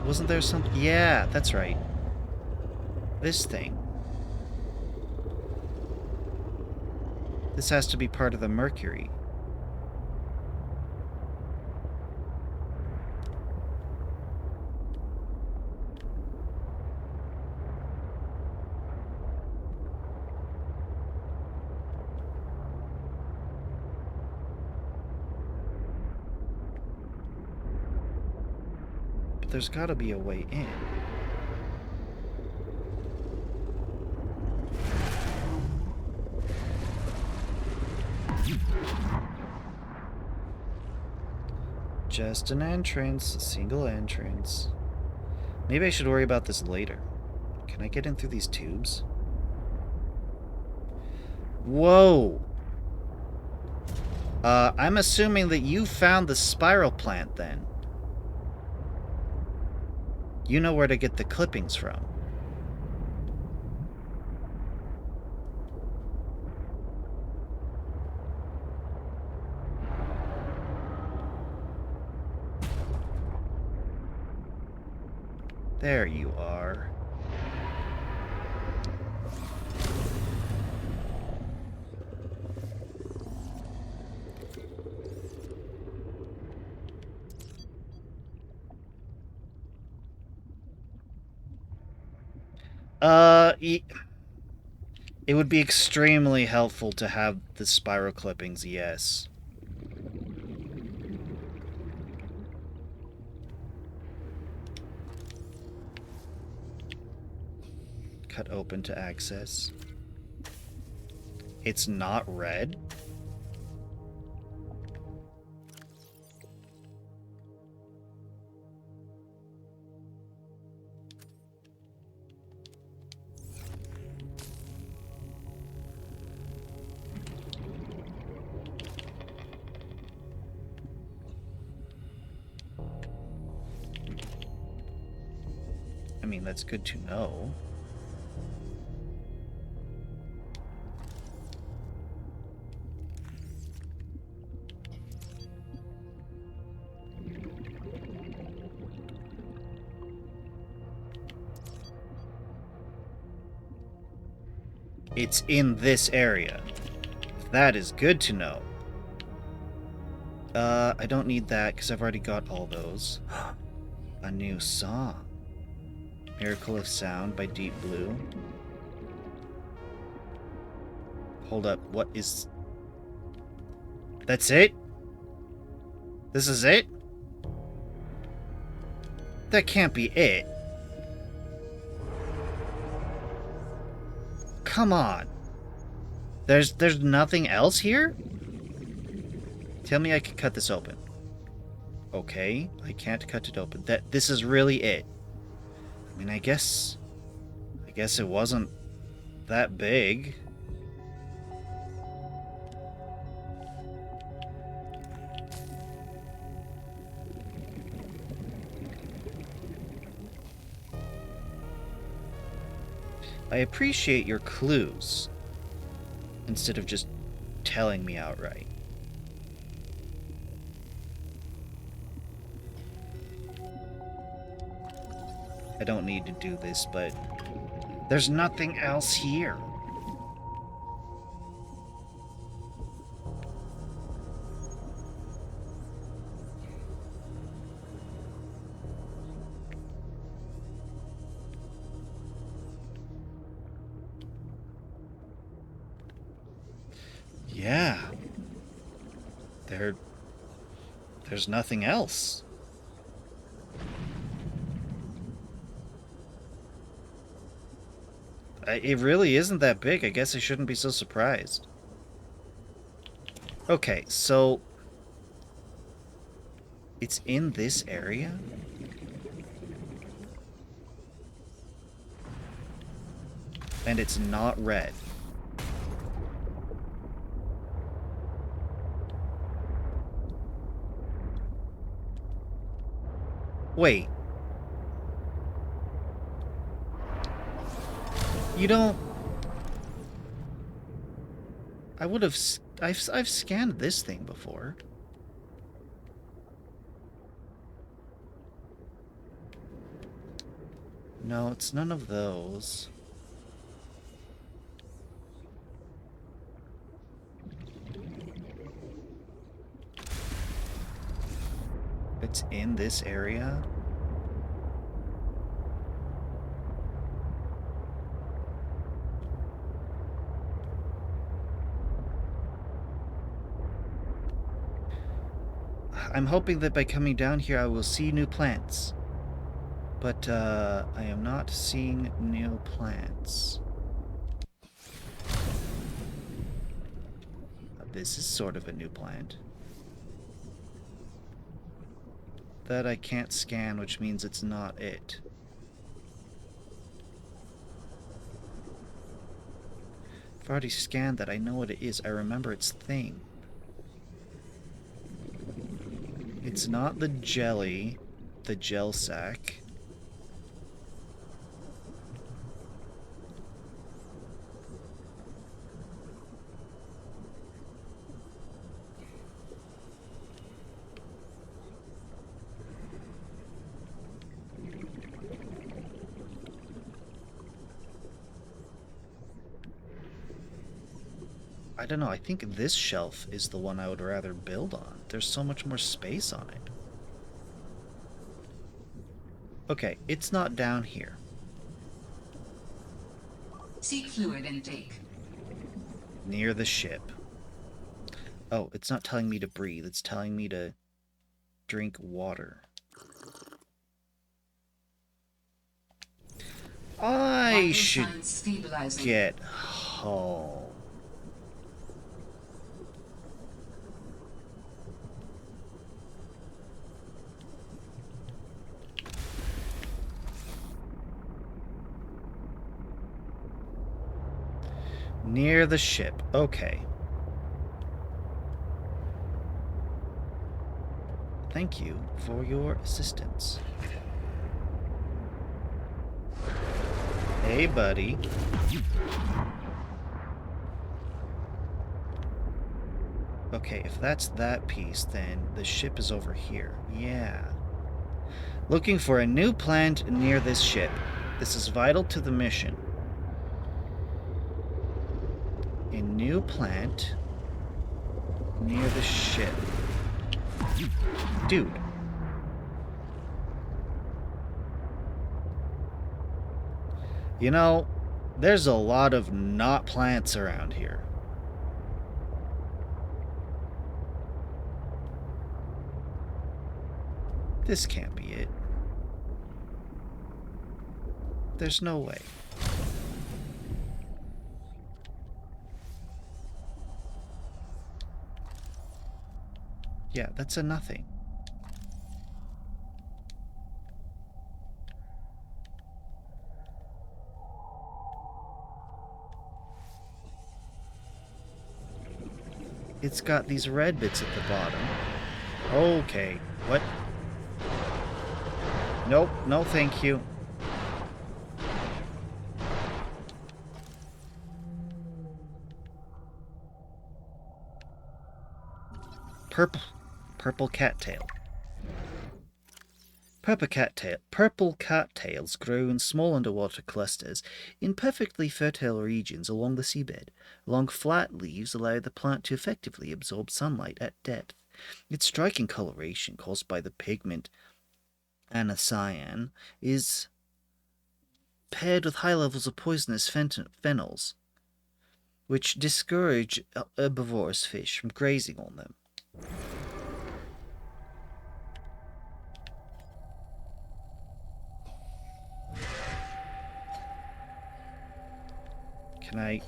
Wasn't there some... Yeah, that's right. This thing. This has to be part of the Mercury. There's gotta be a way in. Just an entrance, a single entrance. Maybe I should worry about this later. Can I get in through these tubes? Whoa! I'm assuming that you found the spiral plant then. You know where to get the clippings from. There you are. It would be extremely helpful to have the spiral clippings, yes. Cut open to access. It's not red? I mean, that's good to know. It's in this area. That is good to know. I don't need that because I've already got all those. A new song. Miracle of Sound by Deep Blue. Hold up. What is... That's it? This is it? That can't be it. Come on. There's nothing else here? Tell me I can cut this open. Okay, I can't cut it open. This is really it. I mean, I guess it wasn't that big. I appreciate your clues, instead of just telling me outright. I don't need to do this, but there's nothing else here. Yeah. There's nothing else. It really isn't that big. I guess I shouldn't be so surprised. Okay, so it's in this area? And it's not red. Wait. You don't... I would have... I've scanned this thing before. No, it's none of those. It's in this area? I'm hoping that by coming down here I will see new plants. But, I am not seeing new plants. This is sort of a new plant. That I can't scan, which means it's not it. I've already scanned that. I know what it is. I remember its thing. It's not the jelly, the gel sac. I don't know, I think this shelf is the one I would rather build on. There's so much more space on it. Okay, it's not down here. Seek fluid intake. Near the ship. Oh, it's not telling me to breathe, it's telling me to drink water. I should get home. Near the ship. Okay. Thank you for your assistance. Hey, buddy. Okay, if that's that piece, then the ship is over here. Yeah. Looking for a new plant near this ship. This is vital to the mission. A new plant near the ship. Dude. You know, there's a lot of not plants around here. This can't be it. There's no way. Yeah, that's a nothing. It's got these red bits at the bottom. Okay, what? Nope, no thank you. Purple cattail. Purple cattails grow in small underwater clusters in perfectly fertile regions along the seabed. Long flat leaves allow the plant to effectively absorb sunlight at depth. Its striking coloration, caused by the pigment anthocyan, is paired with high levels of poisonous phenols, which discourage herbivorous fish from grazing on them. Can I...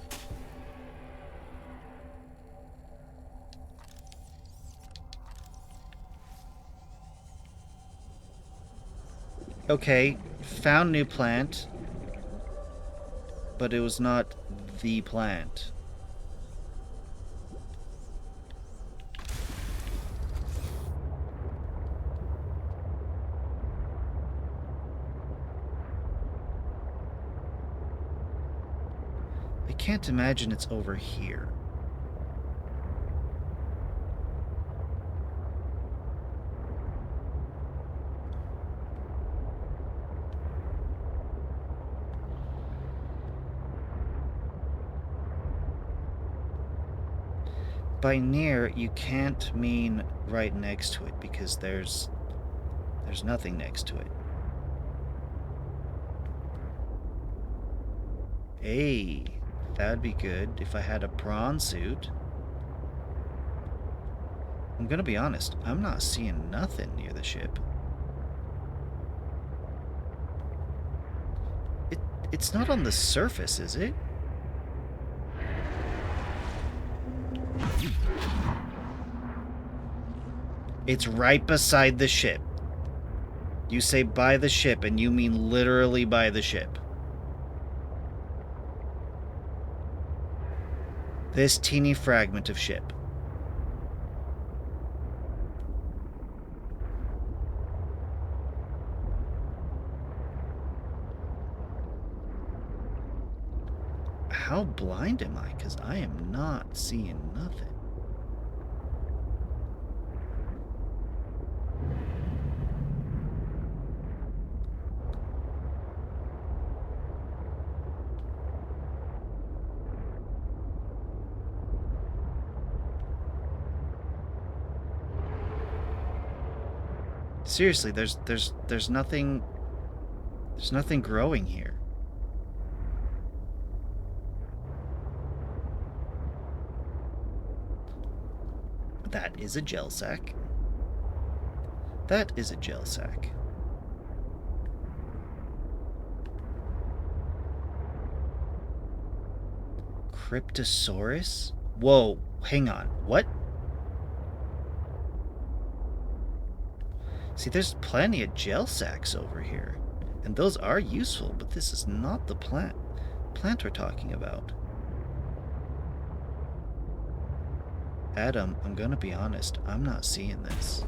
Okay, found new plant, but it was not the plant. I can't imagine it's over here. By near, you can't mean right next to it, because there's nothing next to it. Hey, that'd be good if I had a prawn suit. I'm gonna be honest, I'm not seeing nothing near the ship. It's not on the surface, is it? It's right beside the ship. You say by the ship, and you mean literally by the ship. This teeny fragment of ship. How blind am I? Because I am not seeing nothing. Seriously, there's nothing growing here. That is a gel sack. That is a gel sack. Cryptosaurus? Whoa, hang on. What? See, there's plenty of gel sacks over here. And those are useful, but this is not the plant we're talking about. Adam, I'm gonna be honest, I'm not seeing this.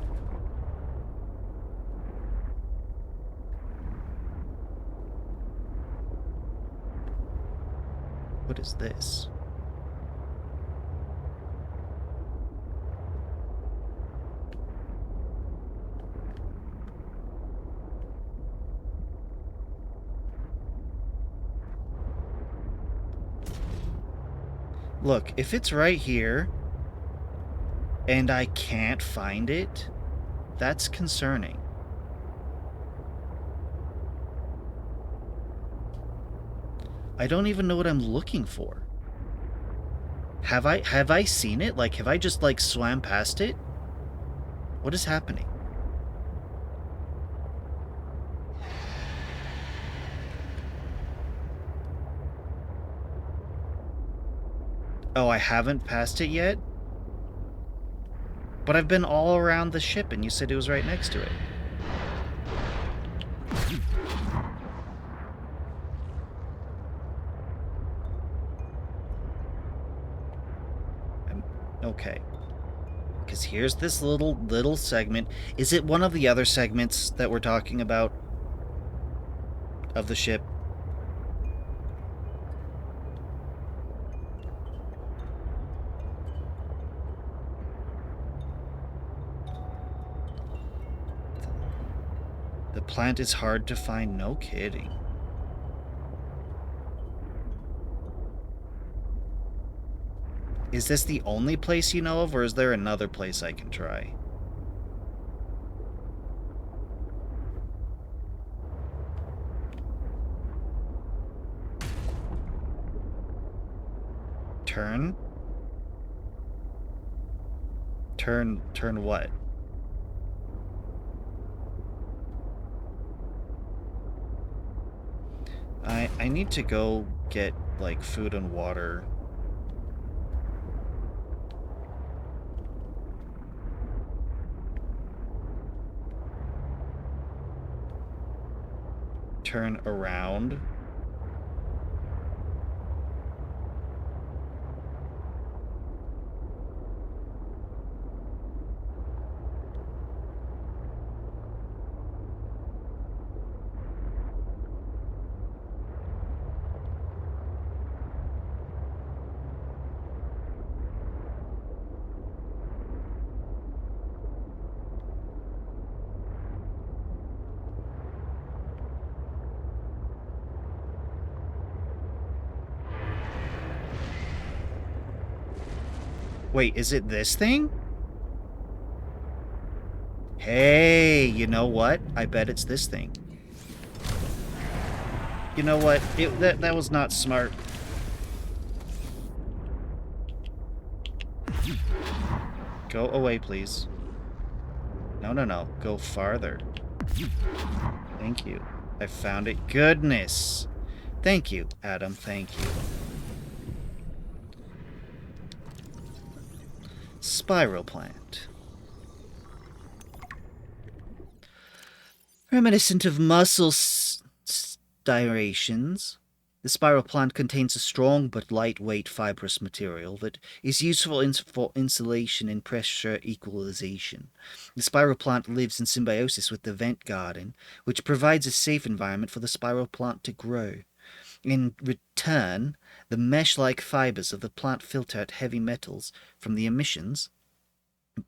What is this? Look, if it's right here, and I can't find it, that's concerning. I don't even know what I'm looking for. Have I seen it? Like, have I just, like, swam past it? What is happening? Oh, I haven't passed it yet? But I've been all around the ship and you said it was right next to it. Okay. Because here's this little segment. Is it one of the other segments that we're talking about? Of the ship? The plant is hard to find, no kidding. Is this the only place you know of, or is there another place I can try? Turn? Turn what? I need to go get, like, food and water. Turn around. Wait, is it this thing? Hey, you know what? I bet it's this thing. You know what? That was not smart. Go away, please. No. Go farther. Thank you. I found it. Goodness. Thank you, Adam. Thank you. Spiral plant. Reminiscent of mussel striations, the spiral plant contains a strong but lightweight fibrous material that is useful for insulation and pressure equalization. The spiral plant lives in symbiosis with the vent garden, which provides a safe environment for the spiral plant to grow. In return, the mesh-like fibers of the plant filter out heavy metals from the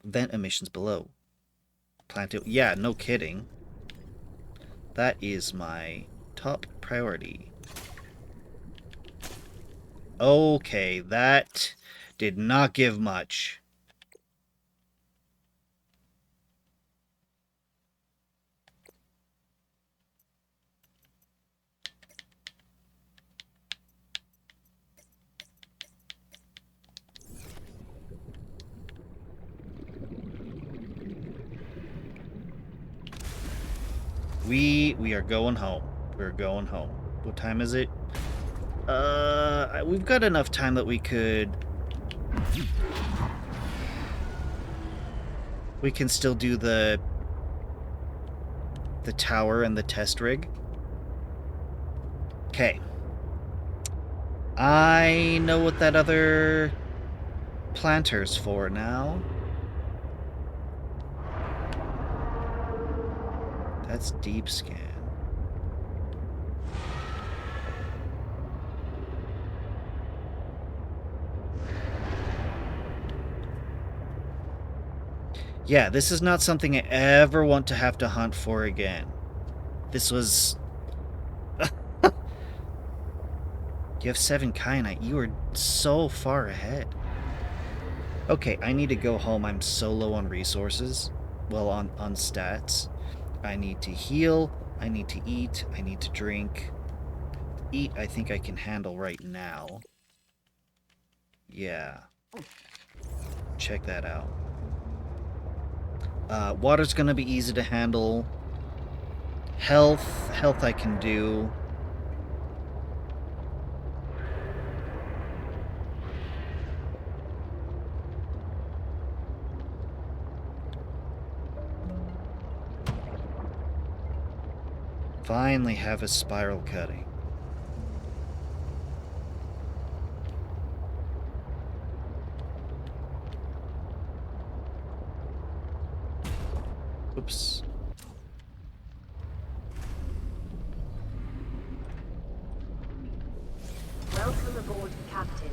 vent emissions below. Yeah, no kidding. That is my top priority. Okay, that did not give much. We are going home. We're going home. What time is it? We've got enough time that we can still do the tower and the test rig. Okay. I know what that other planter's for now. That's deep scan. Yeah, this is not something I ever want to have to hunt for again. This was... You have 7 kyanite. You are so far ahead. Okay, I need to go home. I'm so low on resources. Well, on stats. I need to heal. I need to eat. I need to drink. Eat, I think I can handle right now. Yeah. Check that out. Water's gonna be easy to handle. Health I can do. Finally have a spiral cutting. Oops. Welcome aboard, Captain.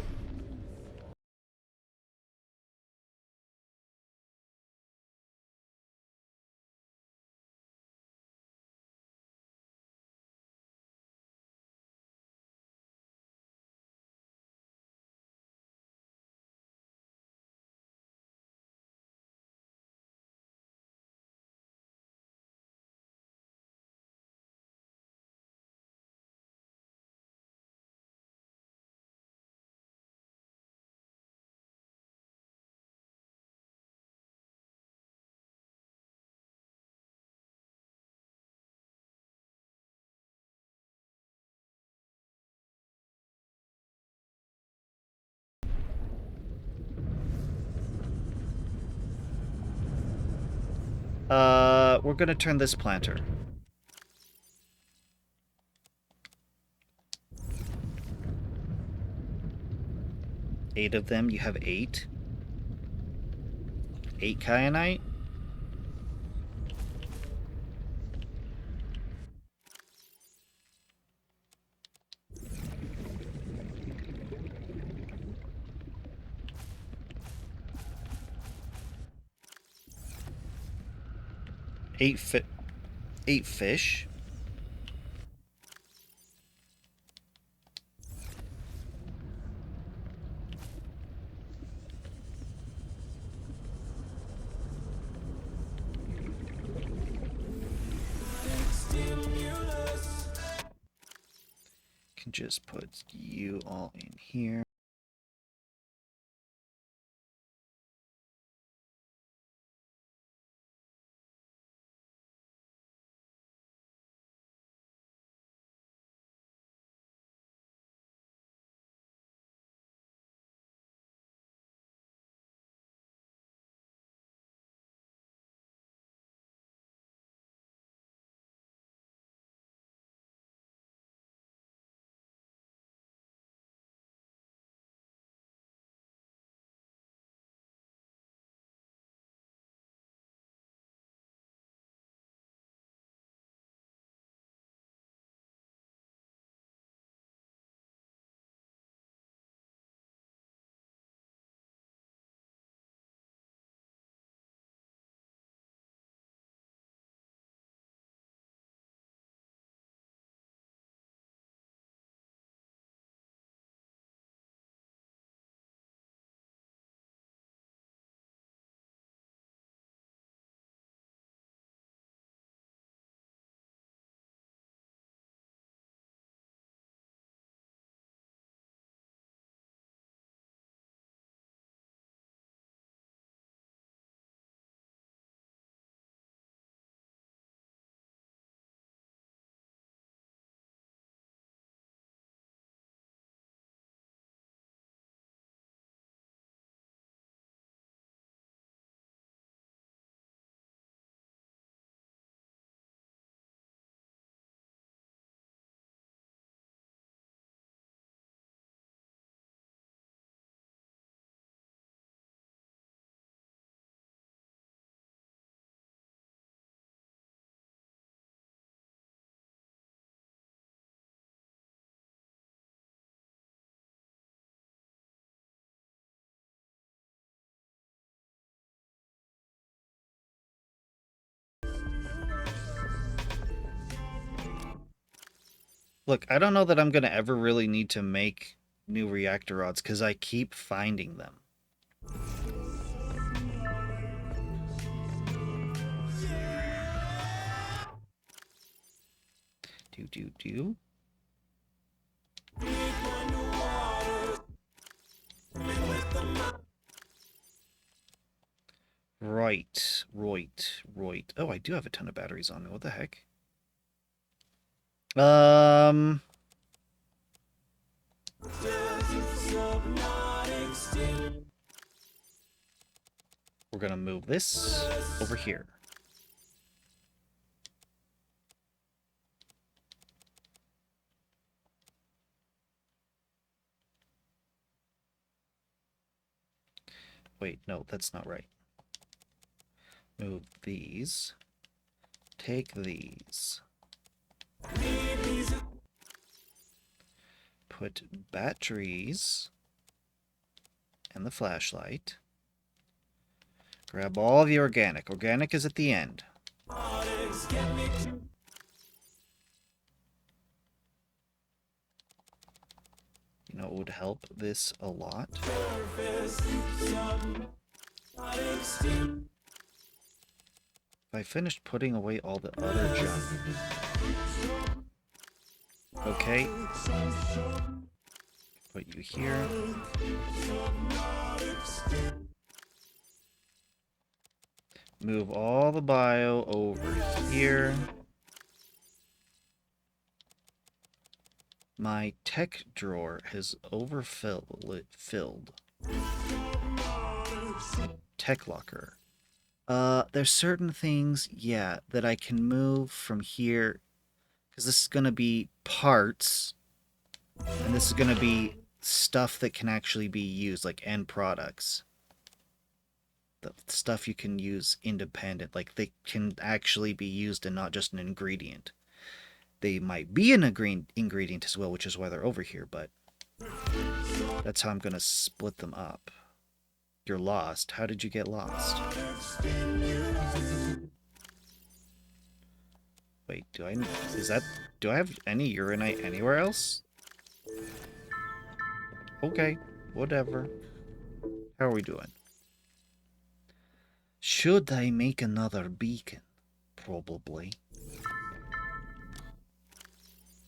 We're gonna turn this planter. Eight of them. You have 8. 8 kyanite. Eight fish. Can just put you all in here. Look, I don't know that I'm going to ever really need to make new reactor rods because I keep finding them. Do. Right. Oh, I do have a ton of batteries on me. What the heck? We're gonna move this over here. Wait, no, that's not right. Move these. Take these. Put batteries and the flashlight. Grab all the organic. Organic is at the end. You know, it would help this a lot. If I finished putting away all the other junk. Okay. Put you here. Move all the bio over here. My tech drawer has filled. Tech locker. There's certain things, yeah, that I can move from here. Because this is going to be parts. And this is going to be stuff that can actually be used, like end products. The stuff you can use independent. Like, they can actually be used and not just an ingredient. They might be an ingredient as well, which is why they're over here, but that's how I'm going to split them up. You're lost. How did you get lost? Wait, do I have any uranite anywhere else? Okay, whatever. How are we doing? Should I make another beacon? Probably.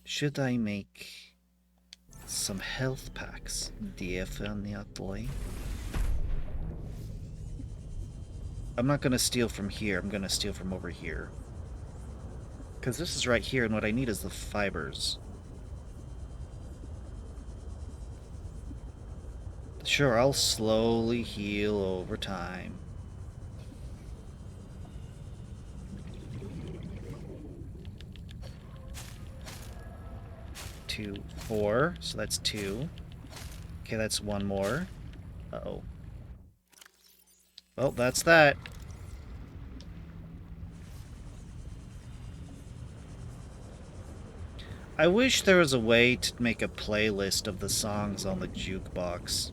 Should I make some health packs? Definitely. I'm not gonna steal from here, I'm gonna steal from over here. Because this is right here, and what I need is the fibers. Sure, I'll slowly heal over time. 2, 4, so that's 2. Okay, that's 1 more. Uh-oh. Well, that's that. I wish there was a way to make a playlist of the songs on the jukebox.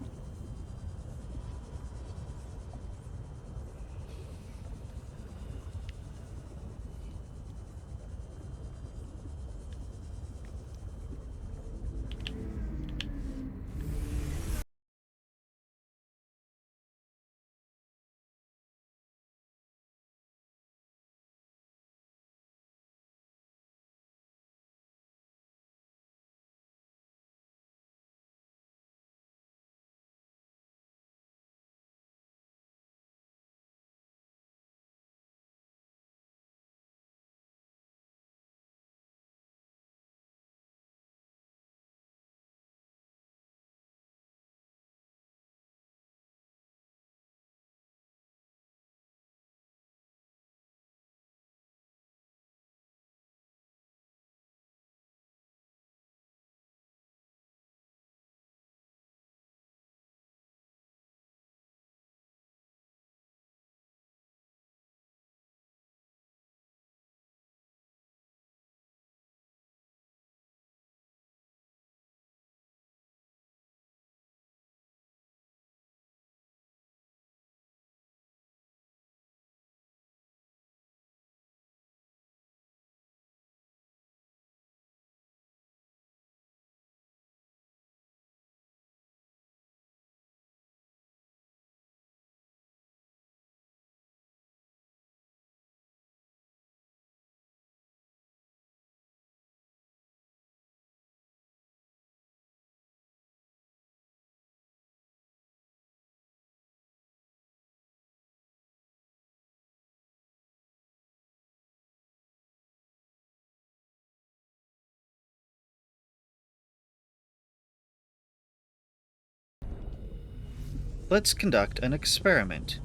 Let's conduct an experiment.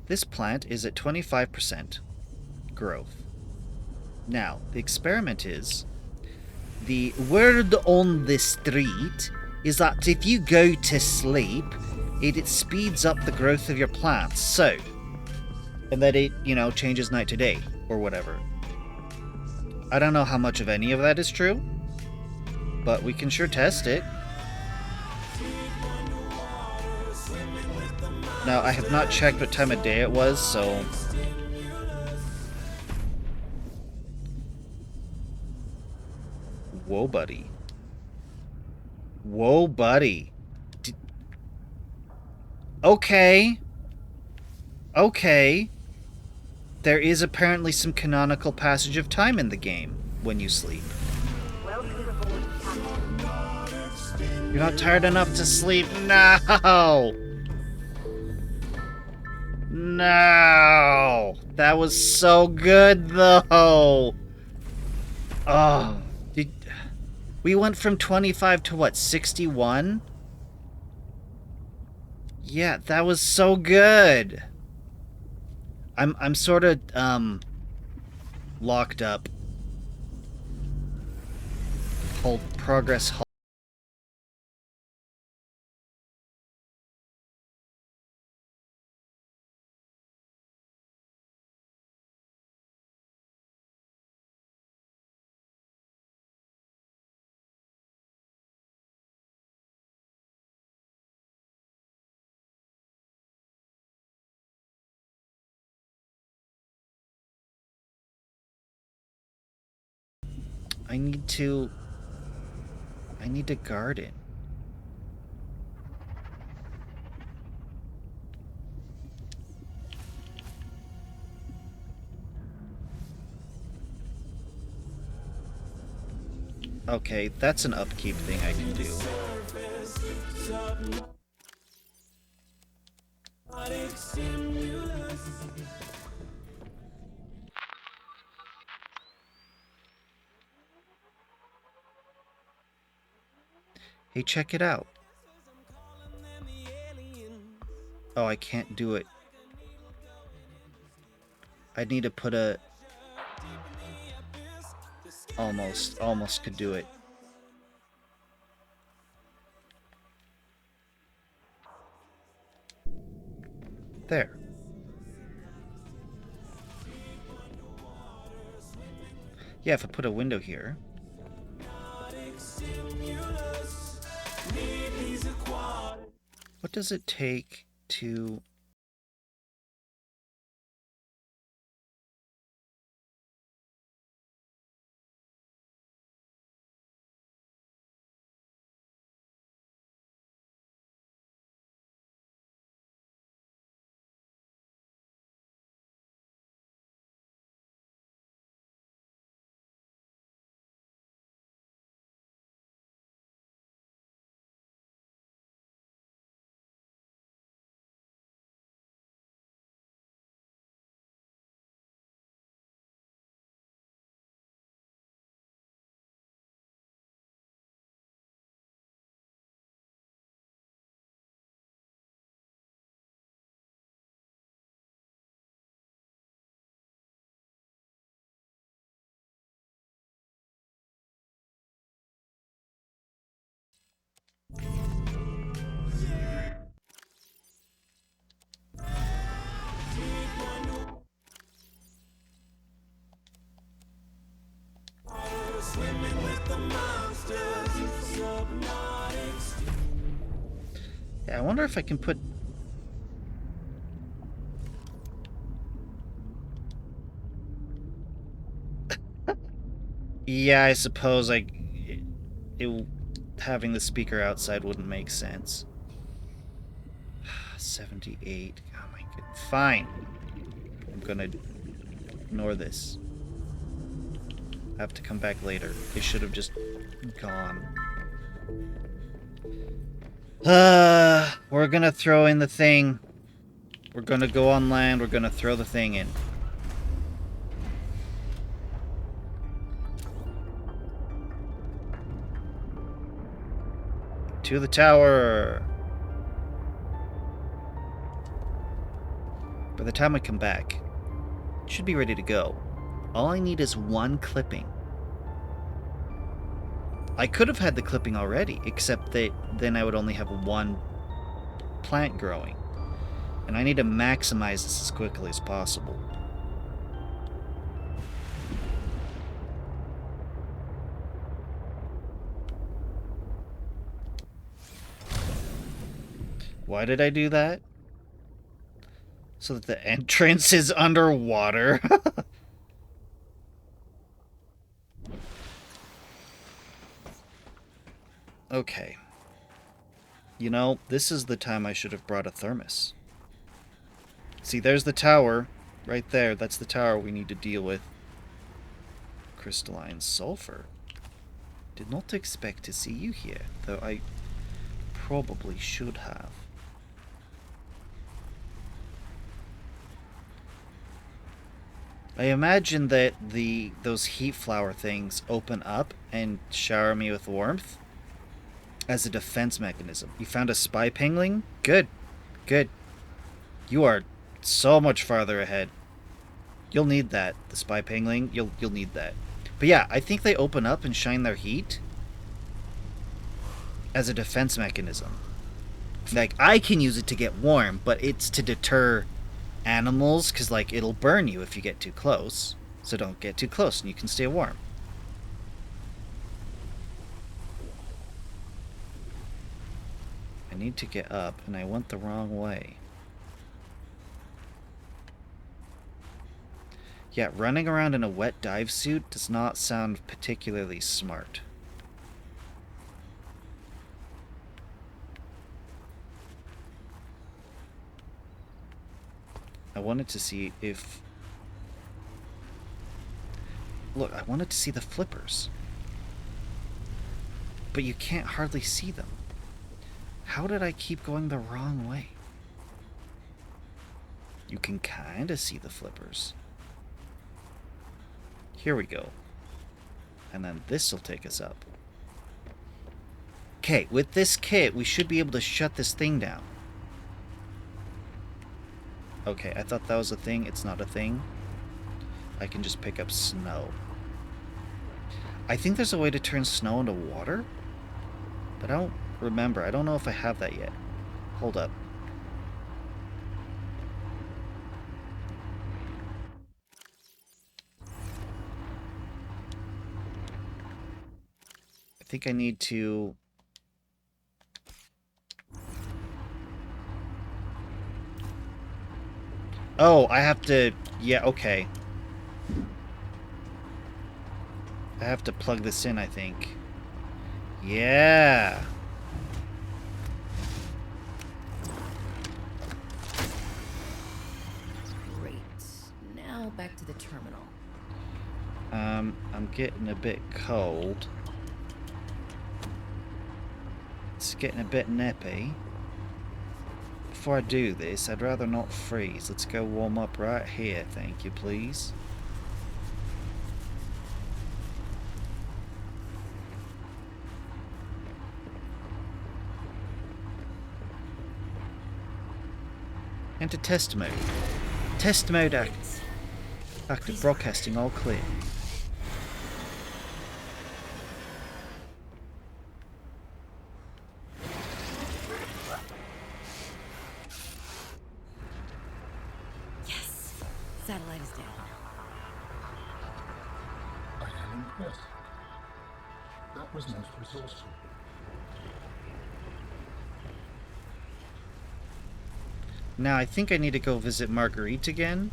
This plant is at 25% growth. Now, the experiment is, the word on the street is that if you go to sleep it speeds up the growth of your plants, so... And that it, you know, changes night to day, or whatever. I don't know how much of any of that is true, but we can sure test it. Now, I have not checked what time of day it was, so... Whoa, buddy. Whoa, buddy. Okay. Okay. There is apparently some canonical passage of time in the game when you sleep. Welcome aboard, Captain. You're not tired enough to sleep? No! No! That was so good, though! Oh. We went from 25 to what, 61? Yeah, that was so good! I'm sort of, locked up. Hold progress. I need to garden. Okay, that's an upkeep thing I can do. Hey, check it out. Oh, I can't do it. I need to put a... Almost could do it. There. Yeah, if I put a window here. What does it take to... Yeah, I wonder if I can put... Yeah, I suppose having the speaker outside wouldn't make sense. 78. Oh my god. Fine. I'm gonna ignore this. I have to come back later. It should have just gone. We're gonna throw in the thing. We're gonna go on land. We're gonna throw the thing in. To the tower. By the time I come back, it should be ready to go. All I need is one clipping. I could have had the clipping already, except that then I would only have one plant growing. And I need to maximize this as quickly as possible. Why did I do that? So that the entrance is underwater. Okay. You know, this is the time I should have brought a thermos. See, there's the tower. Right there. That's the tower we need to deal with. Crystalline sulfur. Did not expect to see you here, though I probably should have. I imagine that those heat flower things open up and shower me with warmth as a defense mechanism. You found a spy pingling? Good. Good. You are so much farther ahead. You'll need that. The spy pingling, you'll need that. But yeah, I think they open up and shine their heat as a defense mechanism. Like, I can use it to get warm, but it's to deter animals, because, like, it'll burn you if you get too close. So don't get too close, and you can stay warm. I need to get up, and I went the wrong way. Yeah, running around in a wet dive suit does not sound particularly smart. I wanted to see if... Look, I wanted to see the flippers. But you can't hardly see them. How did I keep going the wrong way? You can kinda see the flippers. Here we go. And then this'll take us up. Okay, with this kit, we should be able to shut this thing down. Okay, I thought that was a thing. It's not a thing. I can just pick up snow. I think there's a way to turn snow into water, but I don't remember. I don't know if I have that yet. Hold up. I think I need to... Oh, I have to... Yeah, okay. I have to plug this in, I think. Yeah! Great. Now back to the terminal. I'm getting a bit cold. It's getting a bit nippy. Before I do this, I'd rather not freeze. Let's go warm up right here, thank you, please. Enter test mode. Test mode active. Active broadcasting all clear. Yes! Satellite is down. I am impressed. That was most resourceful. Now, I think I need to go visit Marguerite again.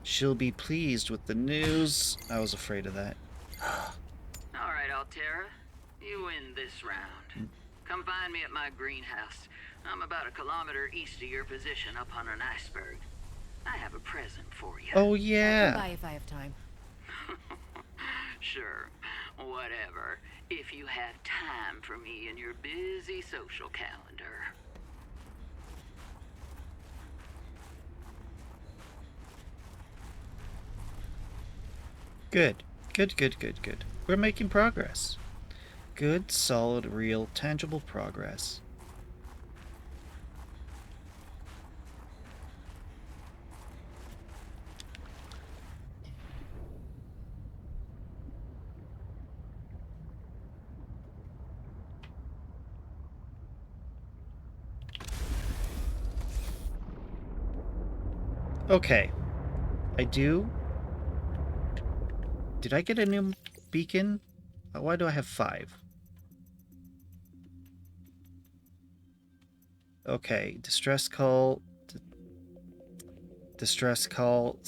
She'll be pleased with the news. I was afraid of that. Alright, Altera. You win this round. Come find me at my greenhouse. I'm about 1 kilometer east of your position up on an iceberg. I have a present for you. Oh, I'll yeah. come by if I have time. Sure. Whatever. If you have time for me in your busy social calendar. Good. Good, good, good, good. We're making progress. Good, solid, real, tangible progress. Okay. I do. Did I get a new beacon? Why do I have 5? Okay, distress call. Distress call.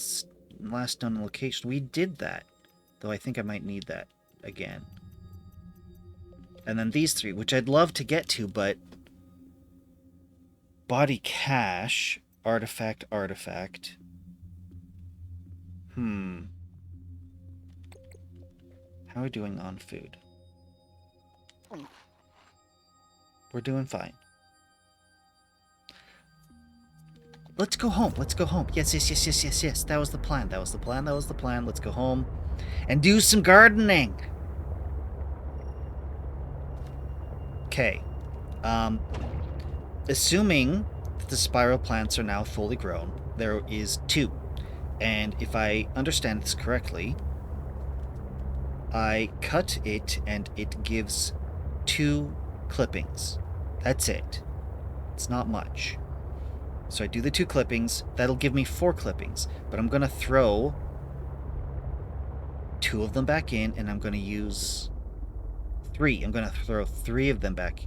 Last known location. We did that. Though I think I might need that again. And then these 3, which I'd love to get to, but... Body cache. Artifact, artifact. How are we doing on food? We're doing fine. Let's go home. Let's go home. Yes, yes, yes, yes, yes, yes. That was the plan. That was the plan. That was the plan. Let's go home and do some gardening. Okay. Assuming that the spiral plants are now fully grown, there is 2. And if I understand this correctly, I cut it and it gives 2 clippings. That's it. It's not much. So I do the 2 clippings. That'll give me 4 clippings. But I'm going to throw 2 of them back in, and I'm going to use 3. I'm going to throw 3 of them back.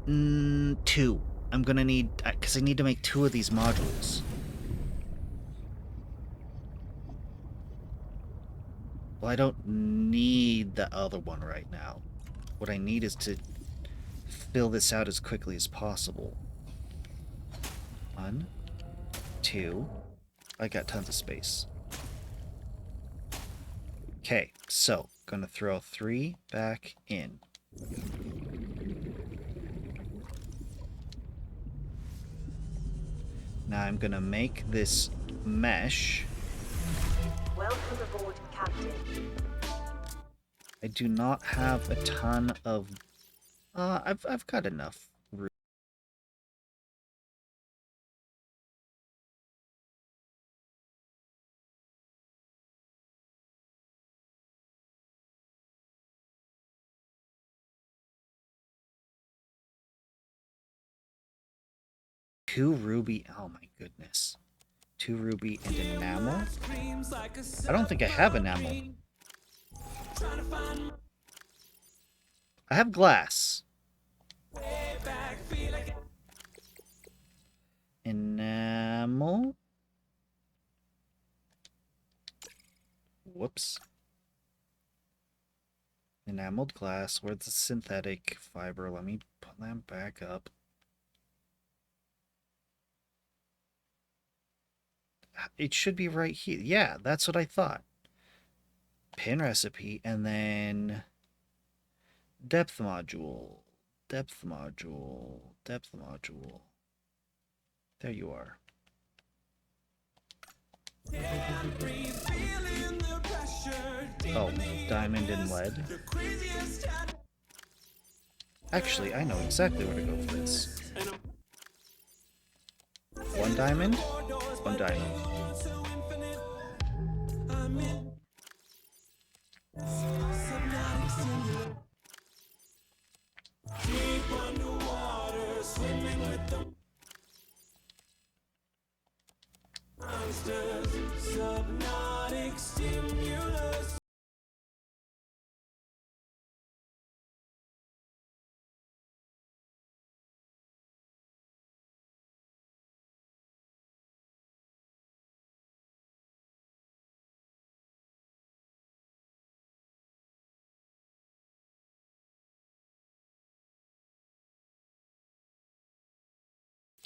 2. I'm going to need... because I need to make 2 of these modules. Well, I don't need the other one right now. What I need is to fill this out as quickly as possible. 1, 2. I got tons of space. Okay, so gonna throw 3 back in. Now I'm gonna make this mesh. Welcome aboard, Captain. I do not have a ton of... I've got enough room. Two ruby... Oh my goodness. 2 ruby and enamel? I don't think I have enamel. I have glass. Enamel? Whoops. Enameled glass. Where's the synthetic fiber? Let me put that back up. It should be right here. Yeah, that's what I thought. Pin recipe, and then depth module. Depth module. Depth module. There you are. Oh, diamond and lead. Actually, I know exactly where to go for this. 1 diamond, 1 diamond. Subnautic stimulus.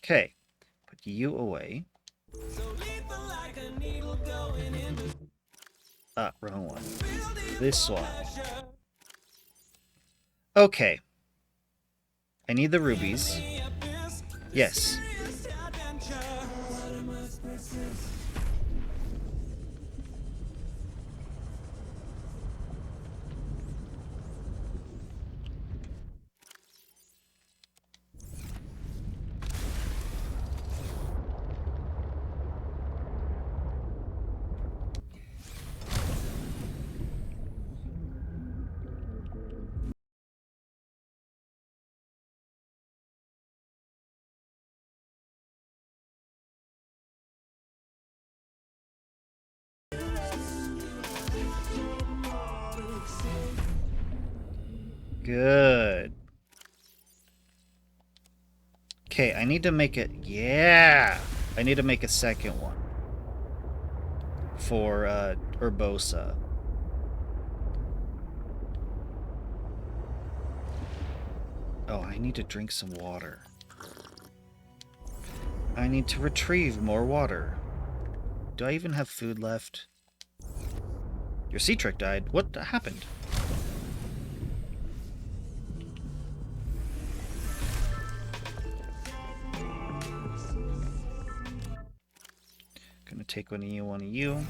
Okay, put you away. Ah, wrong one. This one. Okay. I need the rubies. Yes. Good. Okay, I need to make it... Yeah! I need to make a second one. For, Urbosa. Oh, I need to drink some water. I need to retrieve more water. Do I even have food left? Your sea trick died. What happened? Gonna take one of you, one of you.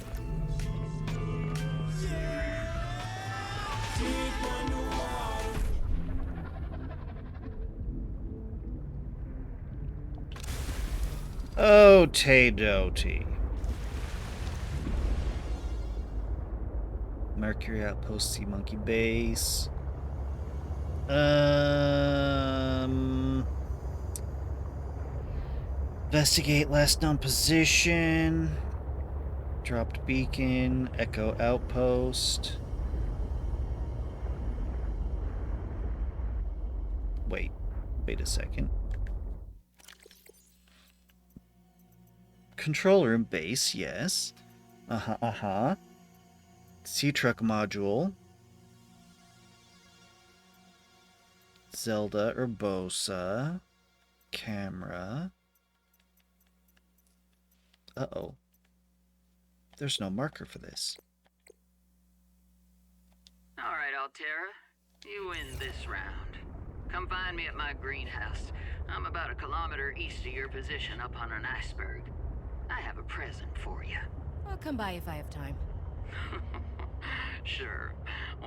Oh, Tay-Doty. Mercury Outpost, Sea Monkey Base. Investigate last known position. Dropped beacon. Echo Outpost. Wait a second. Control room base, yes. Sea truck module. Zelda Urbosa. Camera. Uh-oh. There's no marker for this. Alright, Altera. You win this round. Come find me at my greenhouse. I'm about a kilometer east of your position up on an iceberg. I have a present for you. I'll come by if I have time. Sure,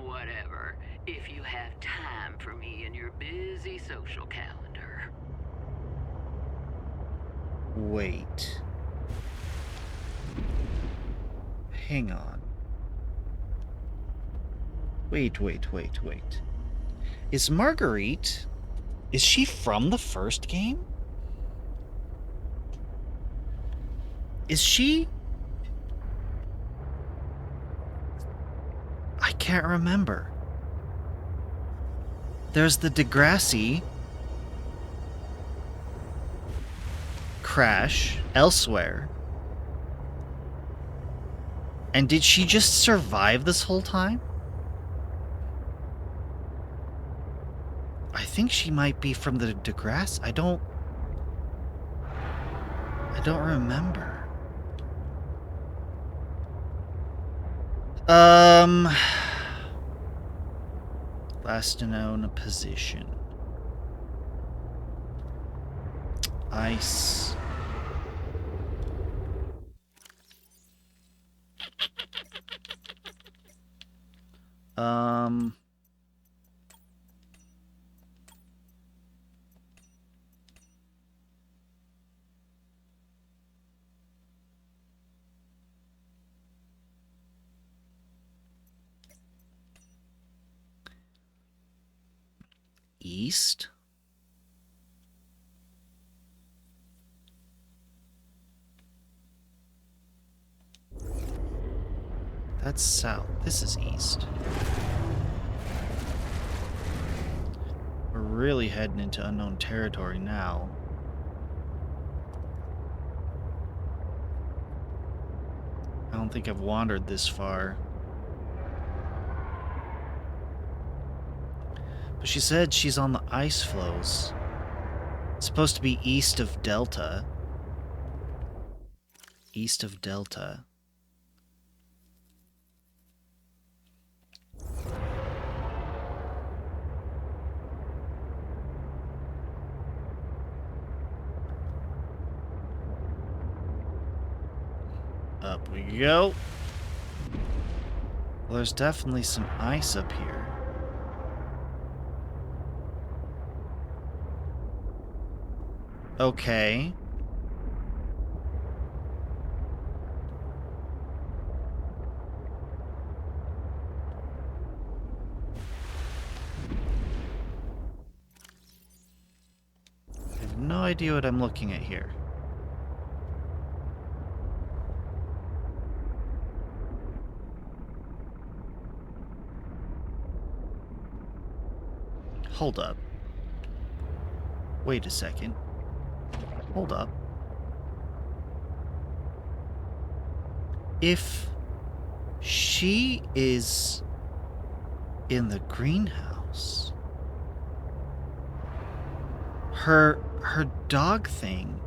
whatever. If you have time for me in your busy social calendar. Wait. Hang on. Wait. Is Marguerite... Is she from the first game? Is she... I can't remember. There's the Degrassi crash elsewhere. And did she just survive this whole time? I think she might be from the Degrassi. I don't remember. Last known position. Ice. East? That's south. This is east. We're really heading into unknown territory now. I don't think I've wandered this far. But she said she's on the ice floes. It's supposed to be east of Delta. East of Delta. Up we go. Well, there's definitely some ice up here. Okay. I have no idea what I'm looking at here. Hold up. Wait a second. Hold up. If she is in the greenhouse, her dog thing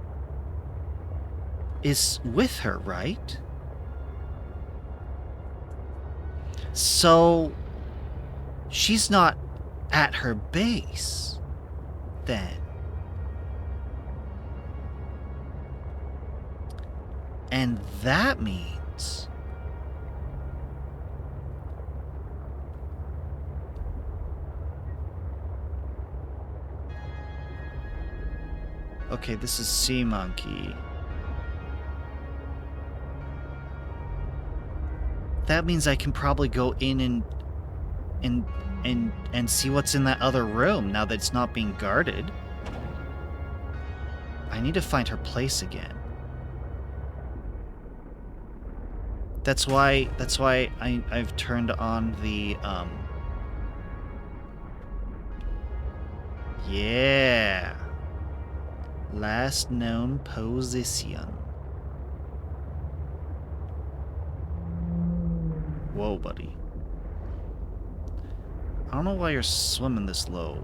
is with her, right? So she's not at her base then. And that means okay, this is Sea Monkey. That means I can probably go in and see what's in that other room now that it's not being guarded. I need to find her place again. That's why I've turned on the yeah. Last known position. Whoa, buddy. I don't know why you're swimming this low.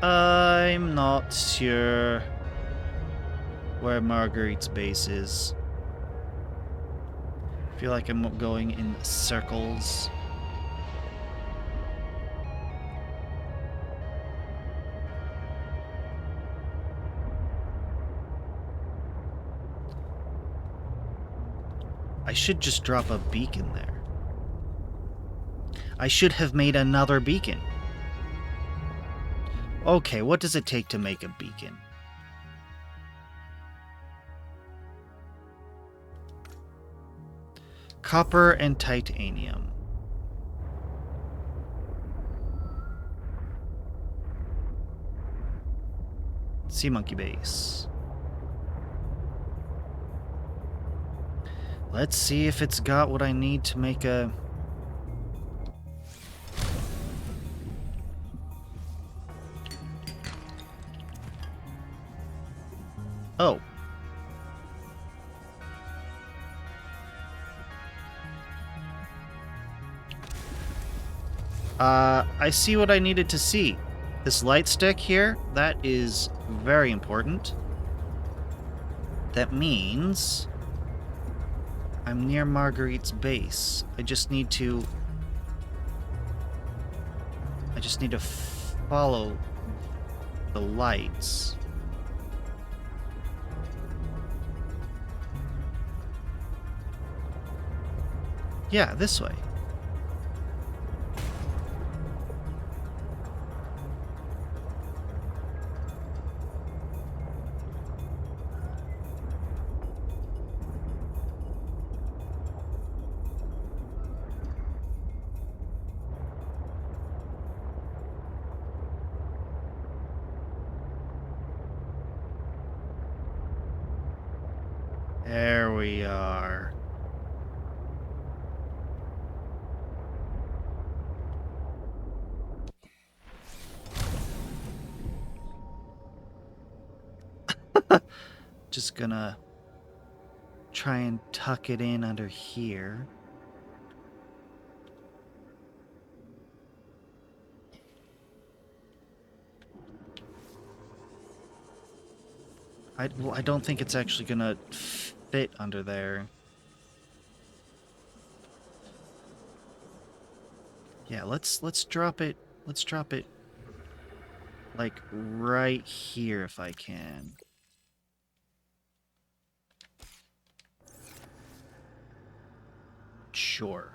I'm not sure where Marguerite's base is. I feel like I'm going in circles. I should just drop a beacon there. I should have made another beacon. Okay, what does it take to make a beacon? Copper and titanium. Sea Monkey base. Let's see if it's got what I need to make a... Oh. I see what I needed to see. This light stick here, that is very important. That means I'm near Marguerite's base. I just need to follow the lights. Yeah, this way. There we are. Just gonna try and tuck it in under here. Well, I don't think it's actually gonna fit under there. Yeah, let's drop it. Let's drop it like right here if I can. Sure.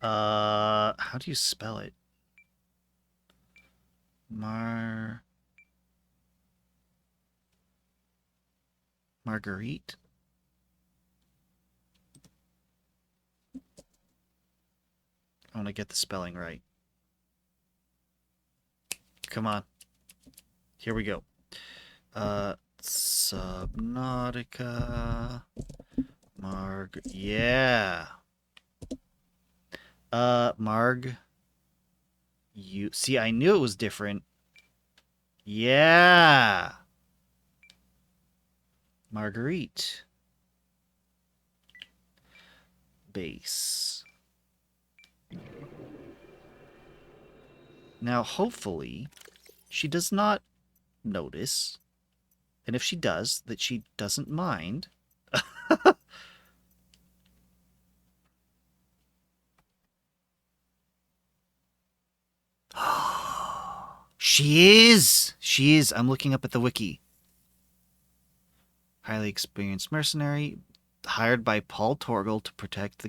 How do you spell it? Marguerite? I want to get the spelling right. Come on. Here we go. Subnautica. Yeah. Marg. You see, I knew it was different. Yeah. Marguerite. Base. Now, hopefully, she does not notice. And if she does, that she doesn't mind. She is! She is. I'm looking up at the wiki. Highly experienced mercenary, hired by Paul Torgal to protect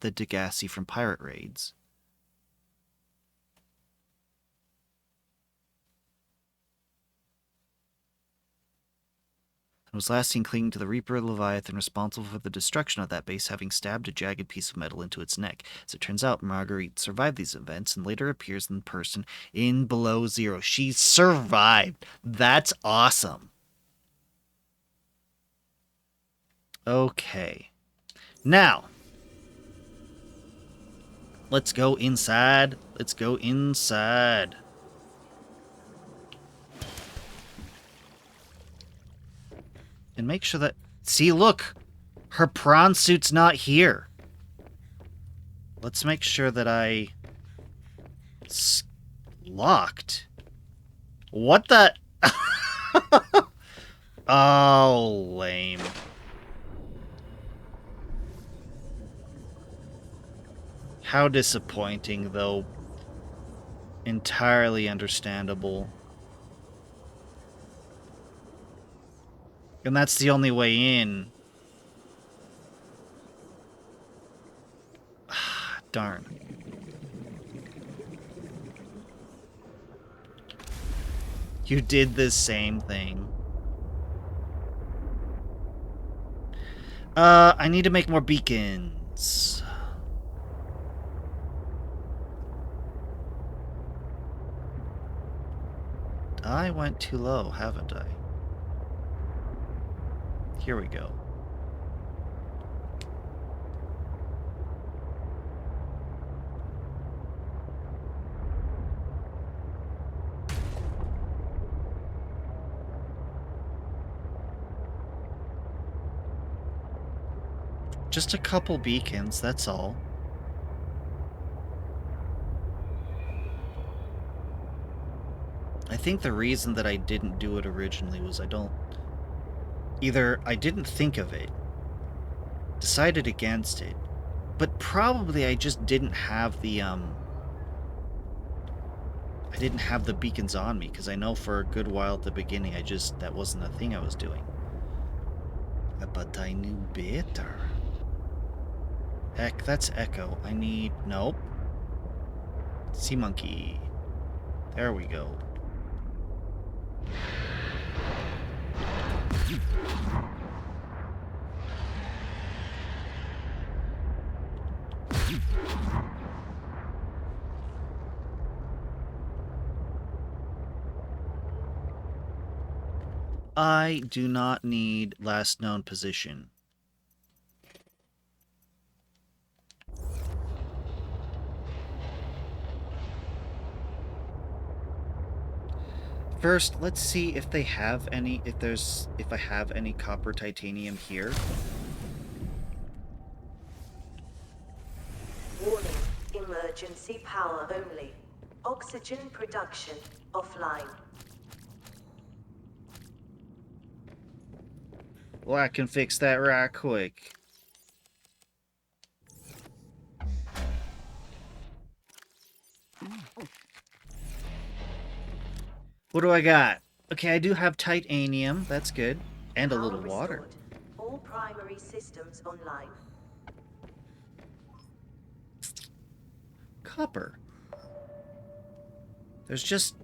the Degassi from pirate raids. And was last seen clinging to the Reaper Leviathan, responsible for the destruction of that base, having stabbed a jagged piece of metal into its neck. As it turns out, Marguerite survived these events and later appears in person in Below Zero. She survived. That's awesome. Okay. Now, let's go inside. Let's go inside. And make sure that... See, look! Her prawn suit's not here. Let's make sure that I... Locked? What the... Oh, lame. How disappointing, though. Entirely understandable. And that's the only way in. Darn. You did the same thing. I need to make more beacons. I went too low, haven't I? Here we go. Just a couple beacons, that's all. I think the reason that I didn't do it originally was either I didn't think of it, decided against it, but probably I just didn't have the beacons on me, because I know for a good while at the beginning that wasn't a thing I was doing. But I knew better. Heck, that's Echo. I need... Nope. Sea Monkey. There we go. I do not need last known position. First, let's see if they have any, if I have any copper titanium here. Warning, emergency power only. Oxygen production offline. Well, I can fix that right quick. What do I got? Okay, I do have titanium. That's good. And a little water. All primary systems online. Copper. There's just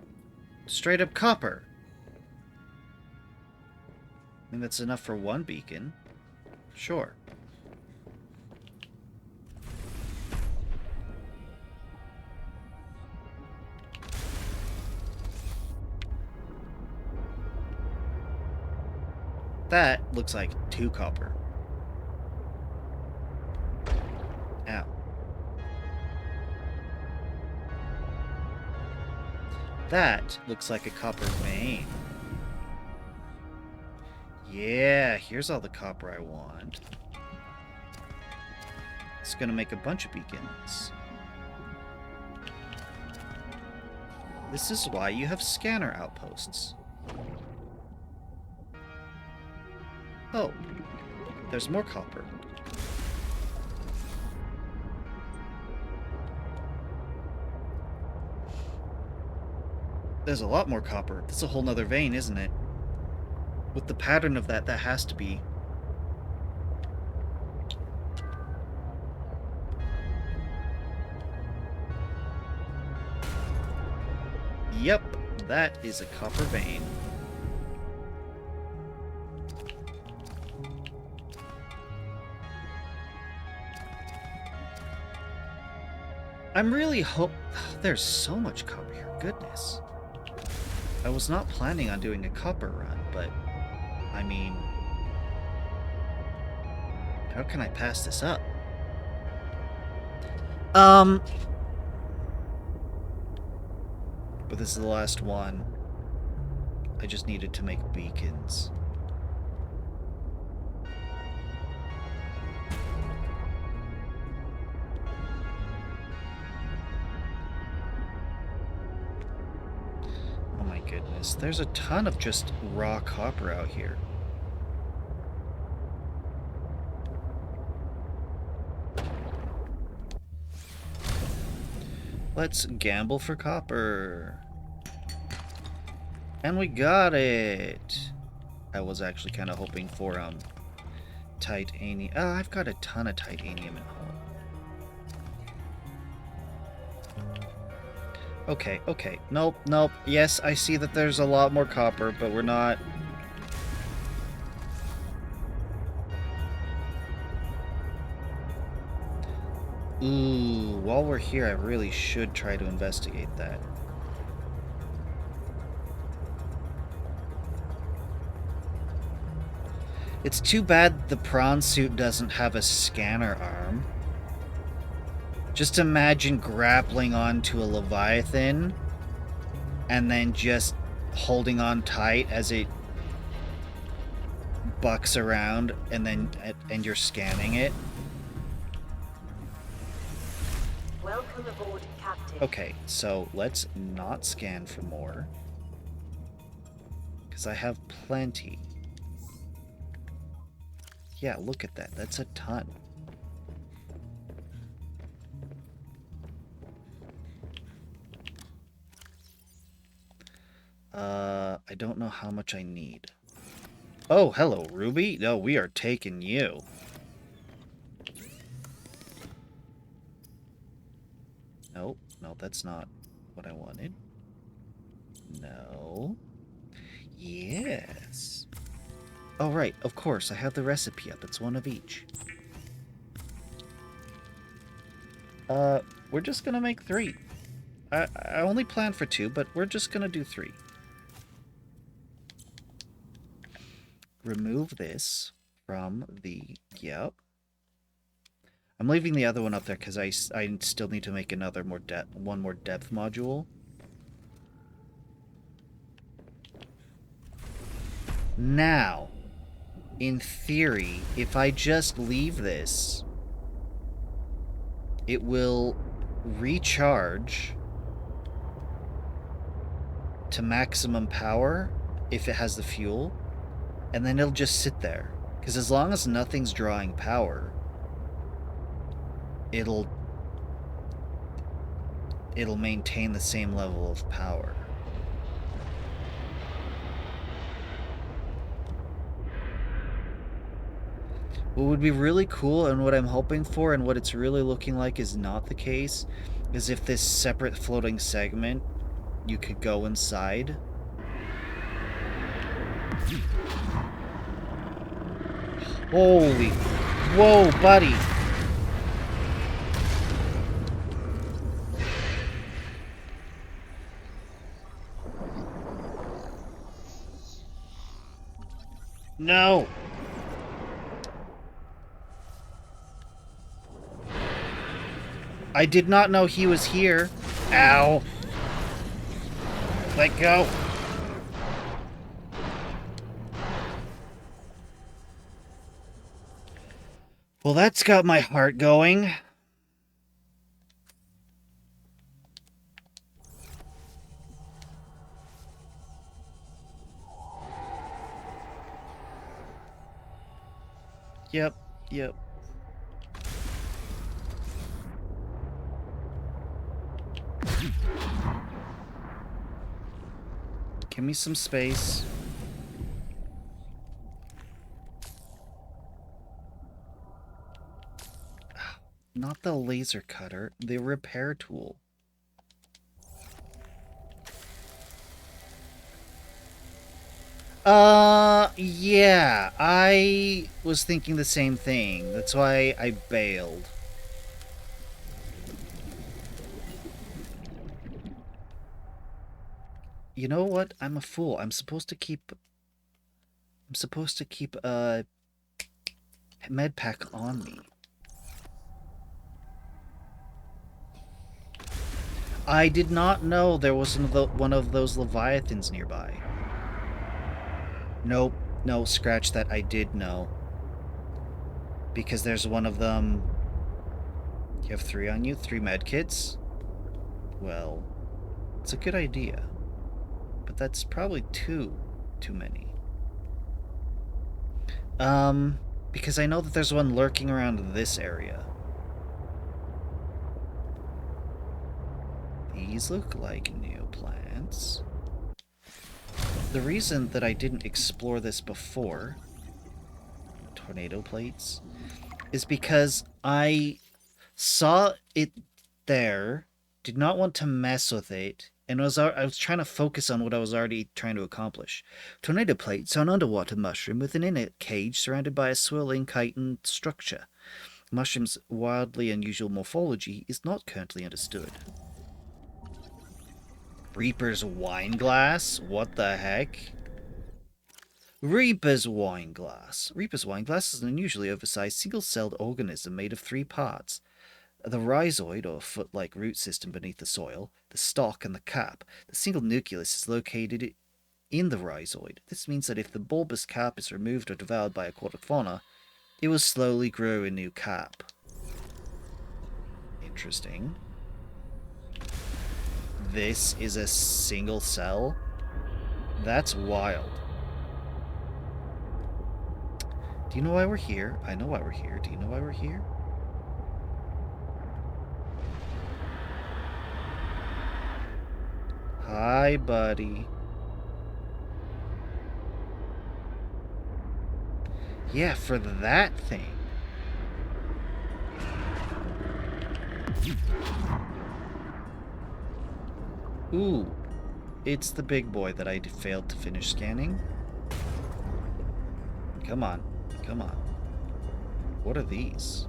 straight up copper. I mean, that's enough for one beacon. Sure. That looks like 2 copper. Ow. That looks like a copper vein. Yeah, here's all the copper I want. It's gonna make a bunch of beacons. This is why you have scanner outposts. Oh, there's more copper. There's a lot more copper. That's a whole nother vein, isn't it? With the pattern of that, that has to be. Yep, that is a copper vein. I'm really there's so much copper here. Goodness. I was not planning on doing a copper run, but I mean, how can I pass this up? But this is the last one. I just needed to make beacons. Oh my goodness, there's a ton of just raw copper out here. Let's gamble for copper. And we got it. I was actually kind of hoping for titanium. Oh, I've got a ton of titanium at home. Okay, okay. Nope, nope. Yes, I see that there's a lot more copper, but we're not... Ooh, while we're here, I really should try to investigate that. It's too bad the prawn suit doesn't have a scanner arm. Just imagine grappling onto a Leviathan and then just holding on tight as it bucks around and you're scanning it. Welcome aboard, Captain. Okay, so let's not scan for more. Because I have plenty. Yeah, look at that. That's a ton. I don't know how much I need. Oh, hello, Ruby. No, we are taking you. Nope. No, that's not what I wanted. No. Yes. Oh, right. Of course. I have the recipe up. It's one of each. We're just gonna make 3. I only planned for 2, but we're just gonna do 3. Remove this from the... Yep. I'm leaving the other one up there because I still need to make one more depth module. Now, in theory, if I just leave this, it will recharge to maximum power if it has the fuel, and then it'll just sit there. Because as long as nothing's drawing power, it'll maintain the same level of power. What would be really cool, and what I'm hoping for, and what it's really looking like is not the case, is if this separate floating segment, you could go inside. Holy... Whoa, buddy! No! I did not know he was here. Ow! Let go! Well, that's got my heart going. Yep, yep. Give me some space. Not the laser cutter, the repair tool. Yeah, I was thinking the same thing. That's why I bailed. You know what? I'm a fool. I'm supposed to keep a med pack on me. I did not know there was one of those leviathans nearby. Nope. No, scratch that. I did know. Because there's one of them. You have 3 on you? 3 medkits? Well, it's a good idea. But that's probably too many. Because I know that there's one lurking around this area. These look like new plants. The reason that I didn't explore this before, tornado plates, is because I saw it there, did not want to mess with it, and I was trying to focus on what I was already trying to accomplish. Tornado plates are an underwater mushroom with an inner cage surrounded by a swirling chitin structure. Mushroom's wildly unusual morphology is not currently understood. Reaper's wine glass? What the heck? Reaper's wine glass. Reaper's wine glass is an unusually oversized single-celled organism made of 3 parts. The rhizoid, or foot-like root system beneath the soil, the stalk, and the cap. The single nucleus is located in the rhizoid. This means that if the bulbous cap is removed or devoured by aquatic fauna, it will slowly grow a new cap. Interesting. This is a single cell? That's wild. Do you know why we're here? I know why we're here. Do you know why we're here? Hi, buddy. Yeah, for that thing. Ooh, it's the big boy that I failed to finish scanning. Come on, come on. What are these?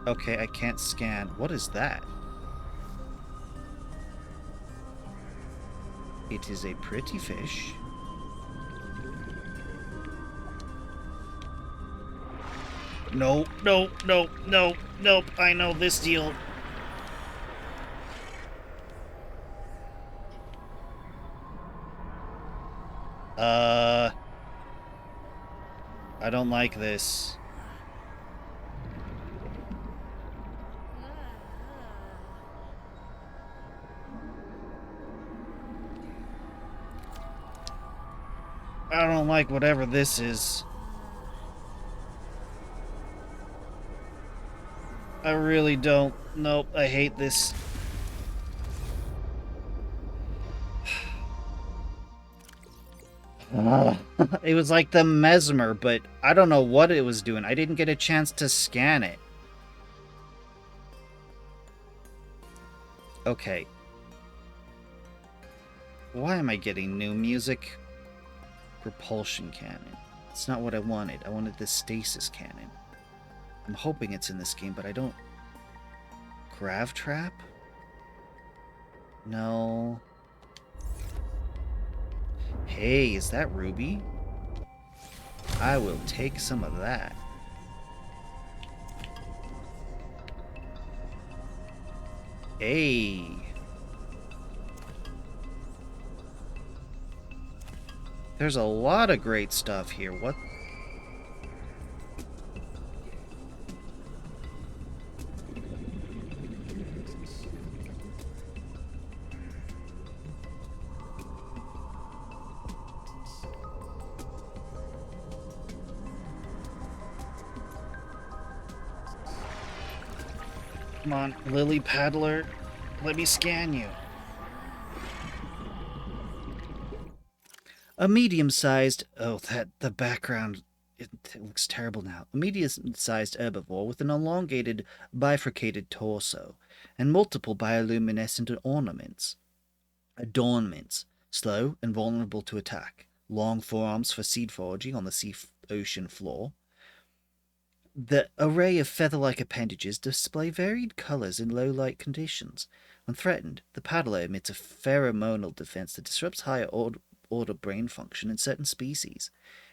Okay, I can't scan. What is that? It is a pretty fish. No, no, no, no, nope. I know this deal. I don't like this. I don't like whatever this is. I really don't. Nope, I hate this. It was like the mesmer, but I don't know what it was doing. I didn't get a chance to scan it. Okay. Why am I getting new music? Propulsion cannon. It's not what I wanted. I wanted this stasis cannon. I'm hoping it's in this game, but I don't... Grav trap? No. Hey, is that Ruby? I will take some of that. Hey. There's a lot of great stuff here. What? Come on, Lily Paddler. Let me scan you. A medium-sized... Oh, the background... It looks terrible now. A medium-sized herbivore with an elongated, bifurcated torso and multiple bioluminescent adornments. Slow and vulnerable to attack. Long forearms for seed foraging on the ocean floor. The array of feather-like appendages display varied colors in low-light conditions. When threatened, the paddler emits a pheromonal defense that disrupts higher order brain function in certain species.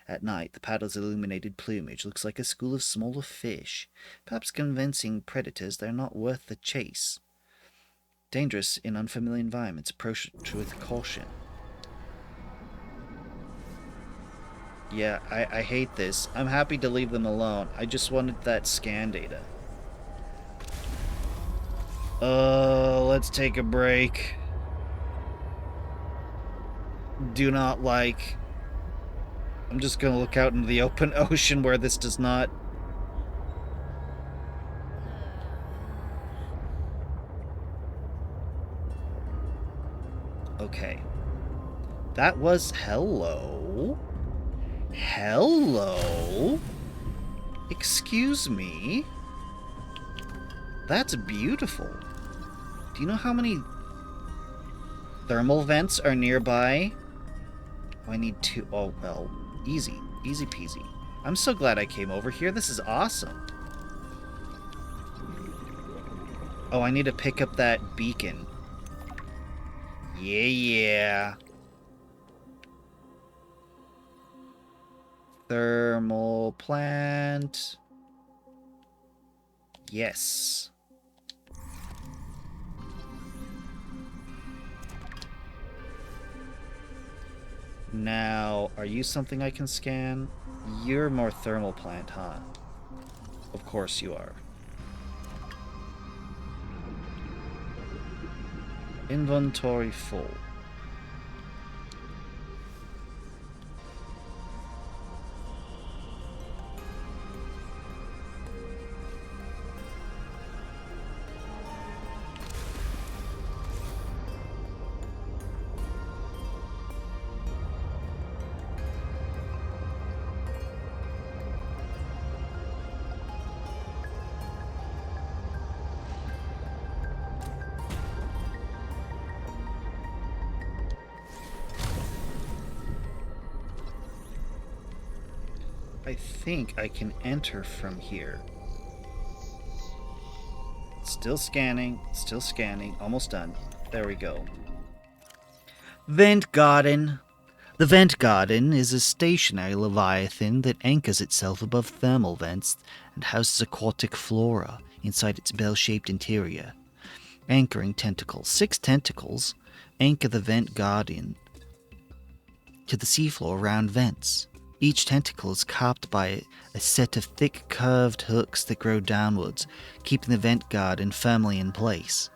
At night, the paddler's illuminated plumage looks like a school of smaller fish, perhaps convincing predators they're not worth the chase. Dangerous in unfamiliar environments, approach with caution. Yeah, I hate this. I'm happy to leave them alone. I just wanted that scan data. Let's take a break. Do not like... I'm just gonna look out into the open ocean where this does not... Okay. That was... Hello? Hello? Excuse me? That's beautiful. Do you know how many thermal vents are nearby? Oh, I need 2. Oh, well. Easy. Easy peasy. I'm so glad I came over here. This is awesome. Oh, I need to pick up that beacon. Yeah. Thermal plant. Yes. Now, are you something I can scan? You're more thermal plant, huh? Of course you are. Inventory full. I think I can enter from here. Still scanning, almost done. There we go. Vent Garden. The Vent Garden is a stationary leviathan that anchors itself above thermal vents and houses aquatic flora inside its bell-shaped interior. Anchoring tentacles. 6 tentacles anchor the Vent Garden to the seafloor around vents. Each tentacle is capped by a set of thick curved hooks that grow downwards, keeping the vent garden firmly in place.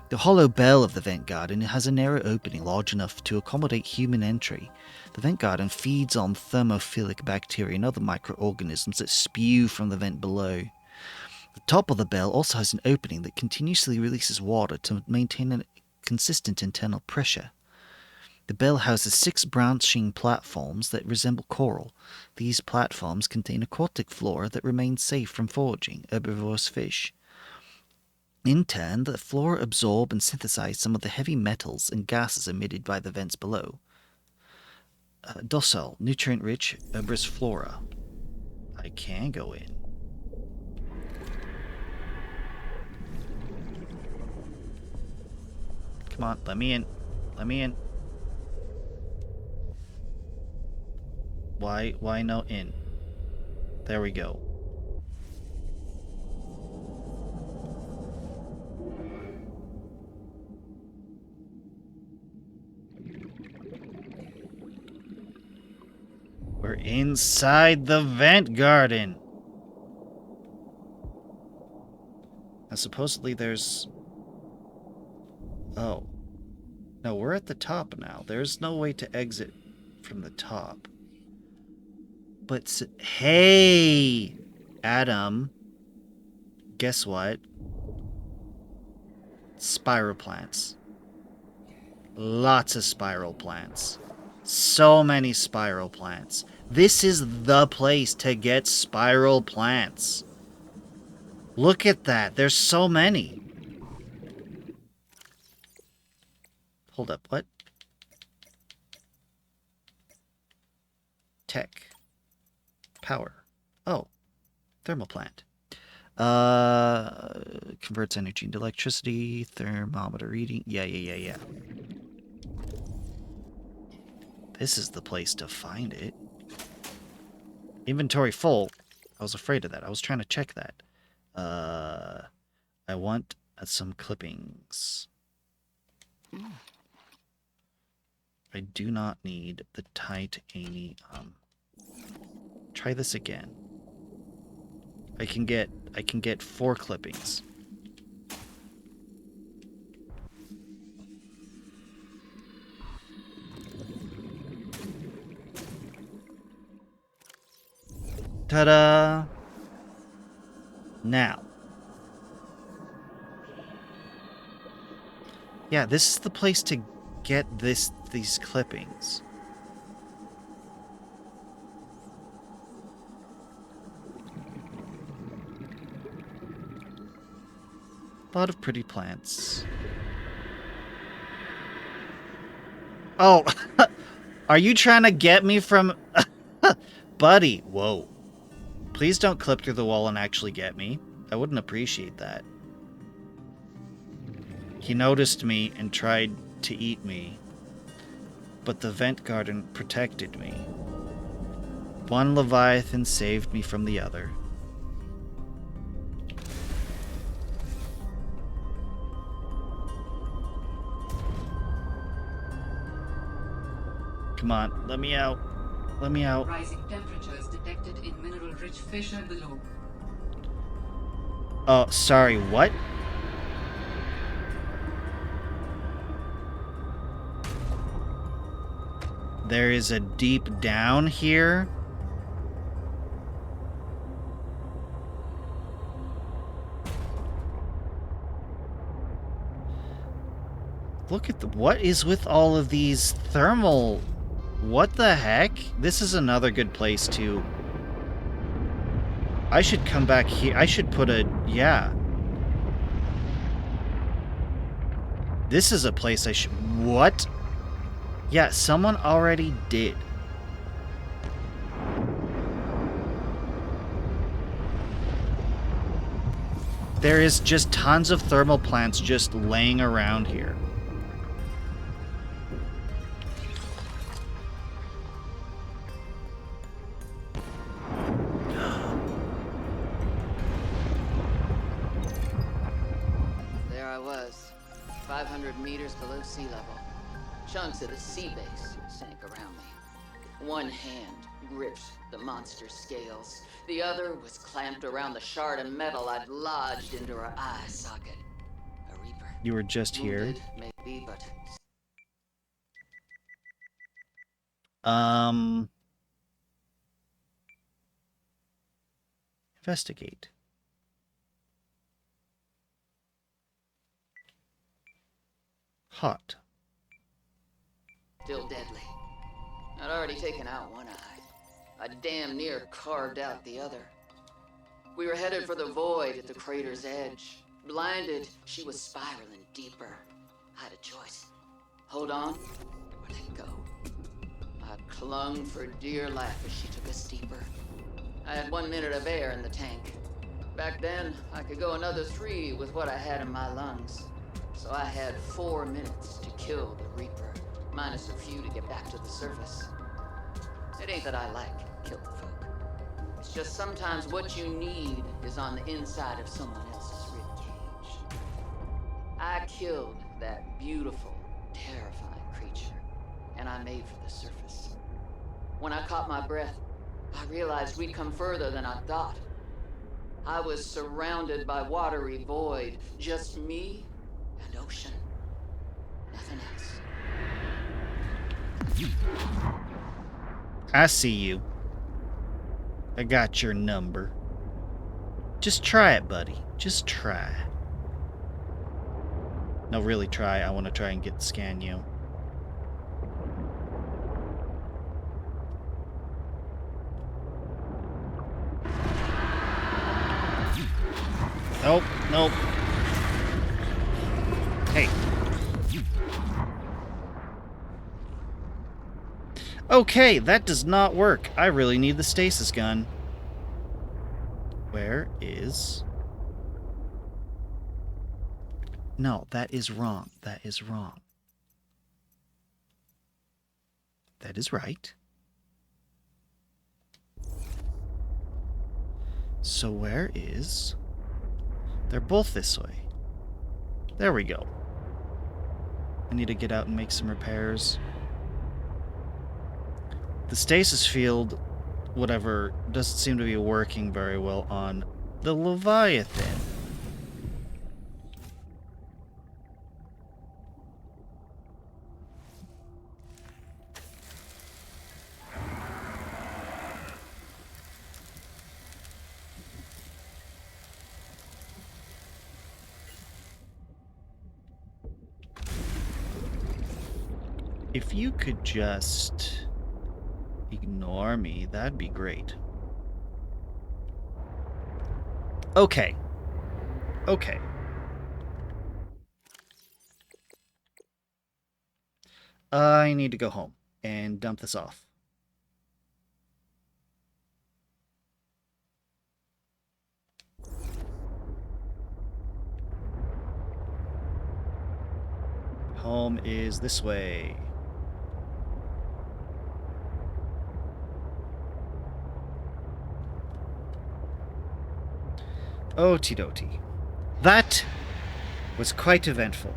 The hollow bell of the vent garden has a narrow opening large enough to accommodate human entry. The vent garden feeds on thermophilic bacteria and other microorganisms that spew from the vent below. The top of the bell also has an opening that continuously releases water to maintain a consistent internal pressure. The bell houses 6 branching platforms that resemble coral. These platforms contain aquatic flora that remains safe from foraging herbivorous fish. In turn, the flora absorb and synthesize some of the heavy metals and gases emitted by the vents below. docile, nutrient-rich, herbaceous flora. I can go in. Come on, let me in. Let me in. Why no in? There we go. We're inside the vent garden. And supposedly there's... Oh. No, we're at the top now. There's no way to exit from the top. But, hey! Adam. Guess what? Spiral plants. Lots of spiral plants. So many spiral plants. This is the place to get spiral plants. Look at that. There's so many. Hold up. What? Tech. Power. Oh. Thermal plant. Converts energy into electricity. Thermometer reading. Yeah. This is the place to find it. Inventory full. I was afraid of that. I was trying to check that. I want some clippings. I do not need the titanium. Try this again. I can get 4 clippings. Ta-da! Now. Yeah, this is the place to get these clippings. A lot of pretty plants. Oh, are you trying to get me from... Buddy, whoa. Please don't clip through the wall and actually get me. I wouldn't appreciate that. He noticed me and tried to eat me, but the vent garden protected me. One Leviathan saved me from the other. Come on, let me out. Let me out. Rising temperatures detected in mineral-rich fissure below. Oh, sorry, what? There is a deep down here? Look at what is with all of these thermal... What the heck? This is another good place to... I should come back here. I should put a... Yeah. This is a place I should... What? Yeah, someone already did. There is just tons of thermal plants just laying around here. There I was, 500 meters below sea level. Chunks of the sea base sank around me. One hand gripped the monster's scales. The other was clamped around the shard of metal I'd lodged into her eye socket. A reaper. You were just here. Wounded, maybe, but... Investigate. Hot. Still deadly. I'd already taken out one eye. I damn near carved out the other. We were headed for the void at the crater's edge. Blinded, she was spiraling deeper. I had a choice. Hold on, or let go. I clung for dear life as she took us deeper. I had 1 minute of air in the tank. Back then, I could go another 3 with what I had in my lungs. So I had 4 minutes to kill the Reaper, minus a few to get back to the surface. It ain't that I like killing folk. It's just sometimes what you need is on the inside of someone else's ribcage. I killed that beautiful, terrifying creature, and I made for the surface. When I caught my breath, I realized we'd come further than I thought. I was surrounded by watery void, just me and ocean. Nothing else. I see you. I got your number. Just try it, buddy. Just try. No, really try. I want to try and scan you. Nope, nope. Hey. Okay, that does not work. I really need the stasis gun. Where is... No, that is wrong. That is wrong. That is right. So where is... They're both this way. There we go. I need to get out and make some repairs. The stasis field, whatever, doesn't seem to be working very well on the Leviathan. If you could just ignore me, that'd be great. Okay. Okay. I need to go home and dump this off. Home is this way. Okie dokie. That was quite eventful.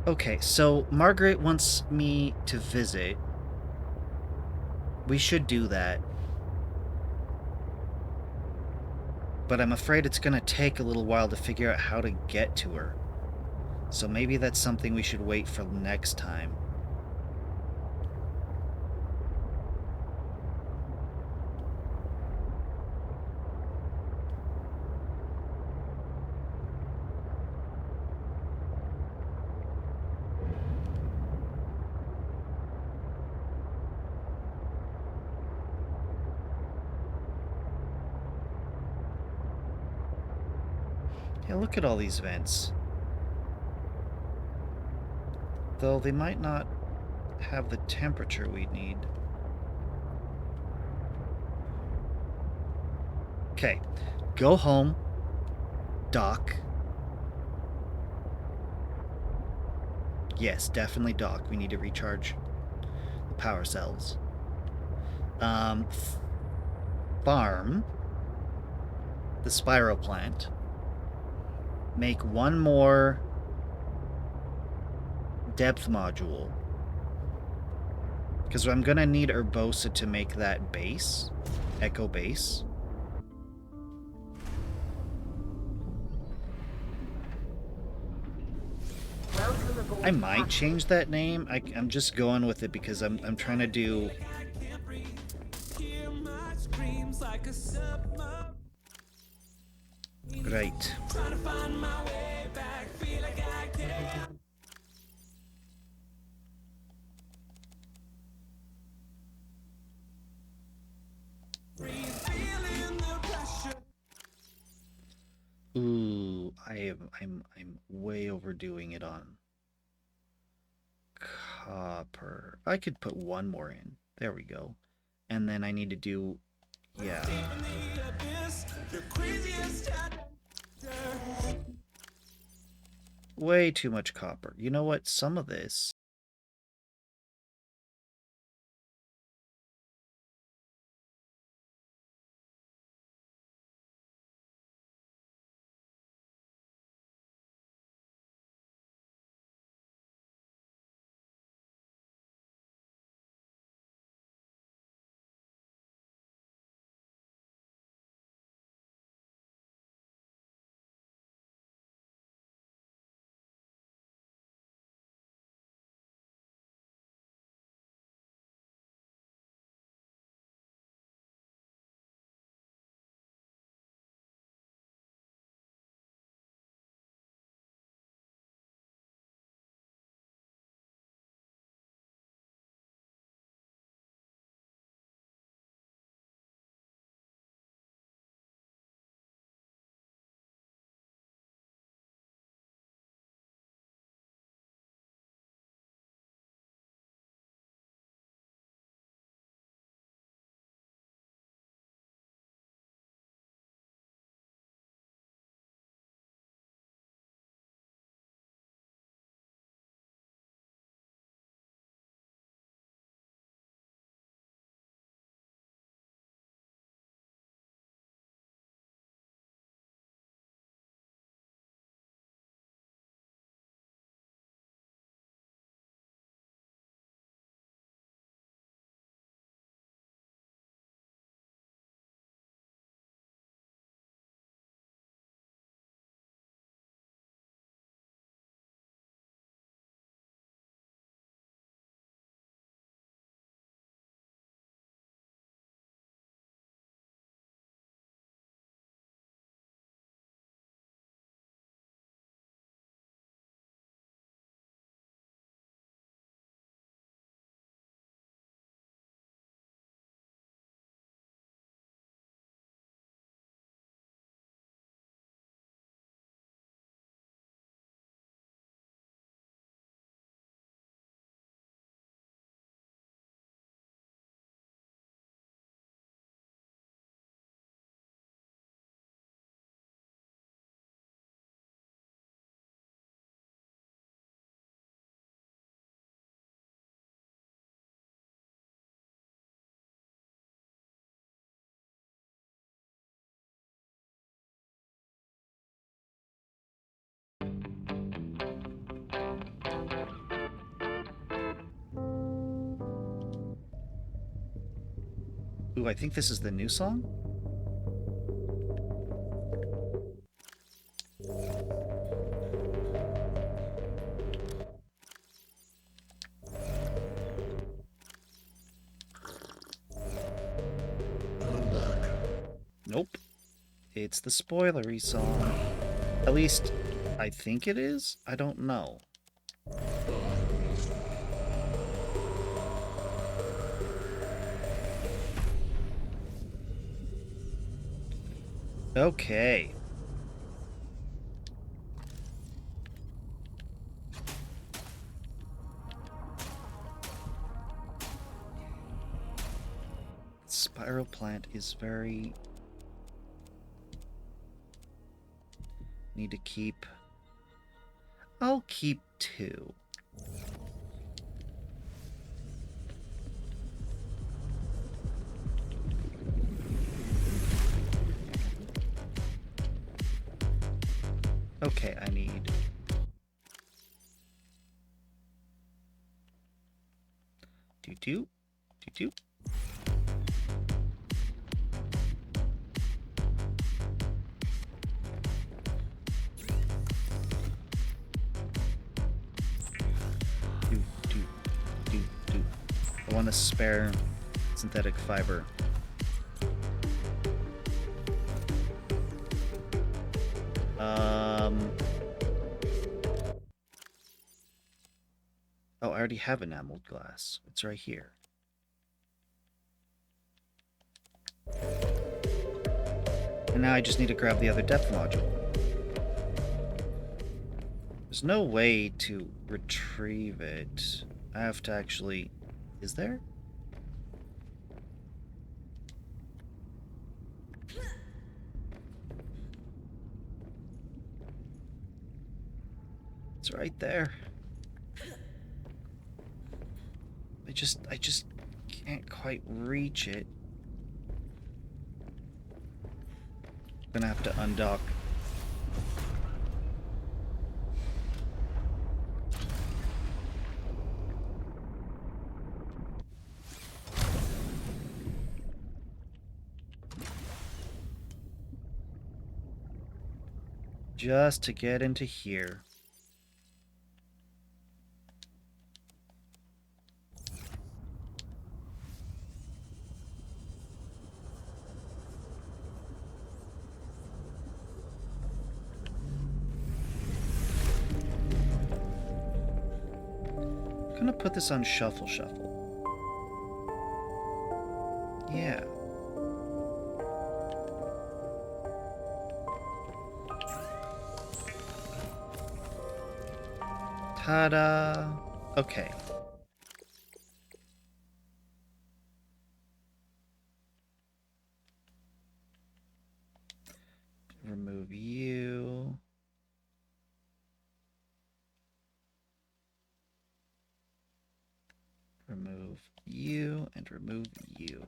Okay, so Margaret wants me to visit. We should do that. But I'm afraid it's going to take a little while to figure out how to get to her. So maybe that's something we should wait for next time. Yeah, look at all these vents. Though they might not have the temperature we need. Okay, go home, dock. Yes, definitely dock. We need to recharge the power cells. Farm the Spyro plant. Make one more depth module. Because I'm going to need Urbosa to make that base. Echo base. I might change that name. I'm just going with it because I'm trying to do. Right. Ooh, I'm way overdoing it on copper. I could put one more in. There we go. And then I need to do, yeah. Way too much copper. You know what? Some of this. Ooh, I think this is the new song. Nope. It's the spoilery song. At least, I think it is? I don't know. Okay. Spiral plant is very... Need to keep... I'll keep 2. Okay, I need... Do-do. Do-do. I want a spare synthetic fiber. Oh, I already have enameled glass. It's right here. And now I just need to grab the other depth module. There's no way to retrieve it. I have to actually... Is there? It's right there. I just can't quite reach it. I'm gonna have to undock. Just to get into here. I'm gonna put this on shuffle. Yeah. Ta-da! Okay. Remove you. Remove you and remove you.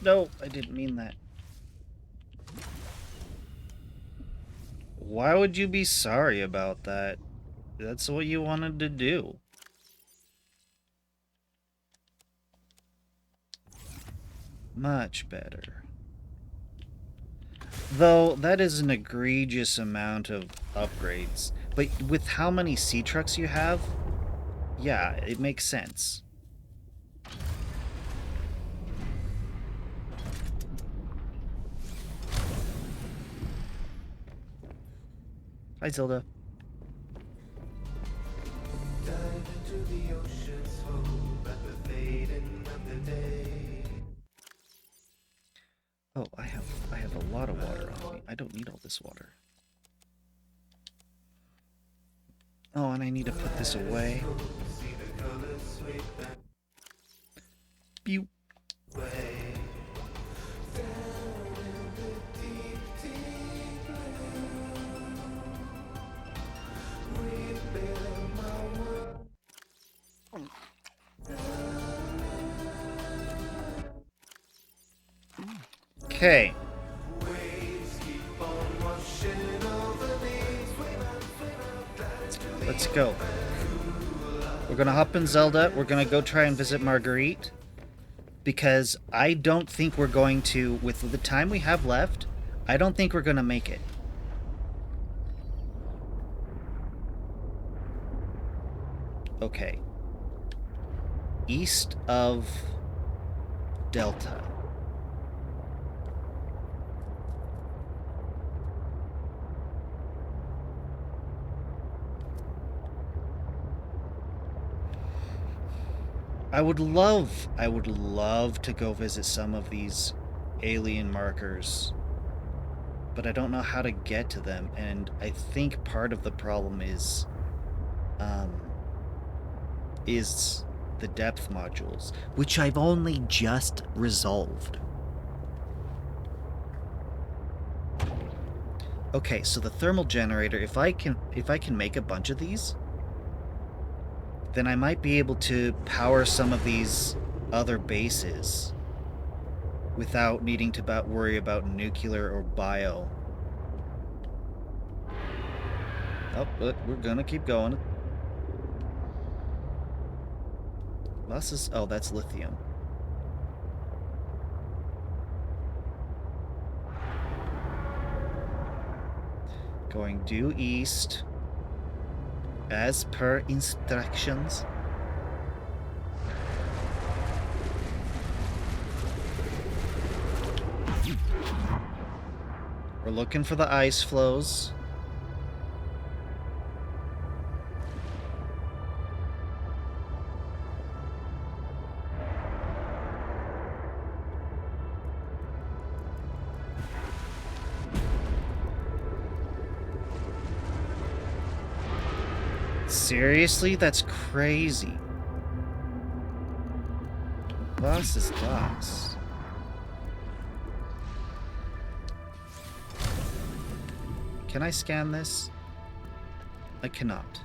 No, I didn't mean that. Why would you be sorry about that? That's what you wanted to do. Much better. Though, that is an egregious amount of upgrades. But with how many sea trucks you have, yeah, it makes sense. Hi, Zelda. Oh, I have a lot of water on me. I don't need all this water. Oh, and I need to put this away. Pew. Okay. Let's go. We're gonna hop in Zelda. We're gonna go try and visit Marguerite. Because I don't think we're going to, with the time we have left, I don't think we're gonna make it. Okay. East of Delta. I would love to go visit some of these alien markers, but I don't know how to get to them, and I think part of the problem is the depth modules, which I've only just resolved. Okay, so the thermal generator, if I can make a bunch of these, then I might be able to power some of these other bases without needing to worry about nuclear or bio. Oh, but we're gonna keep going. Buses? Oh, that's lithium. Going due east. As per instructions. We're looking for the ice flows. Seriously? That's crazy. Boss is boss. Can I scan this? I cannot.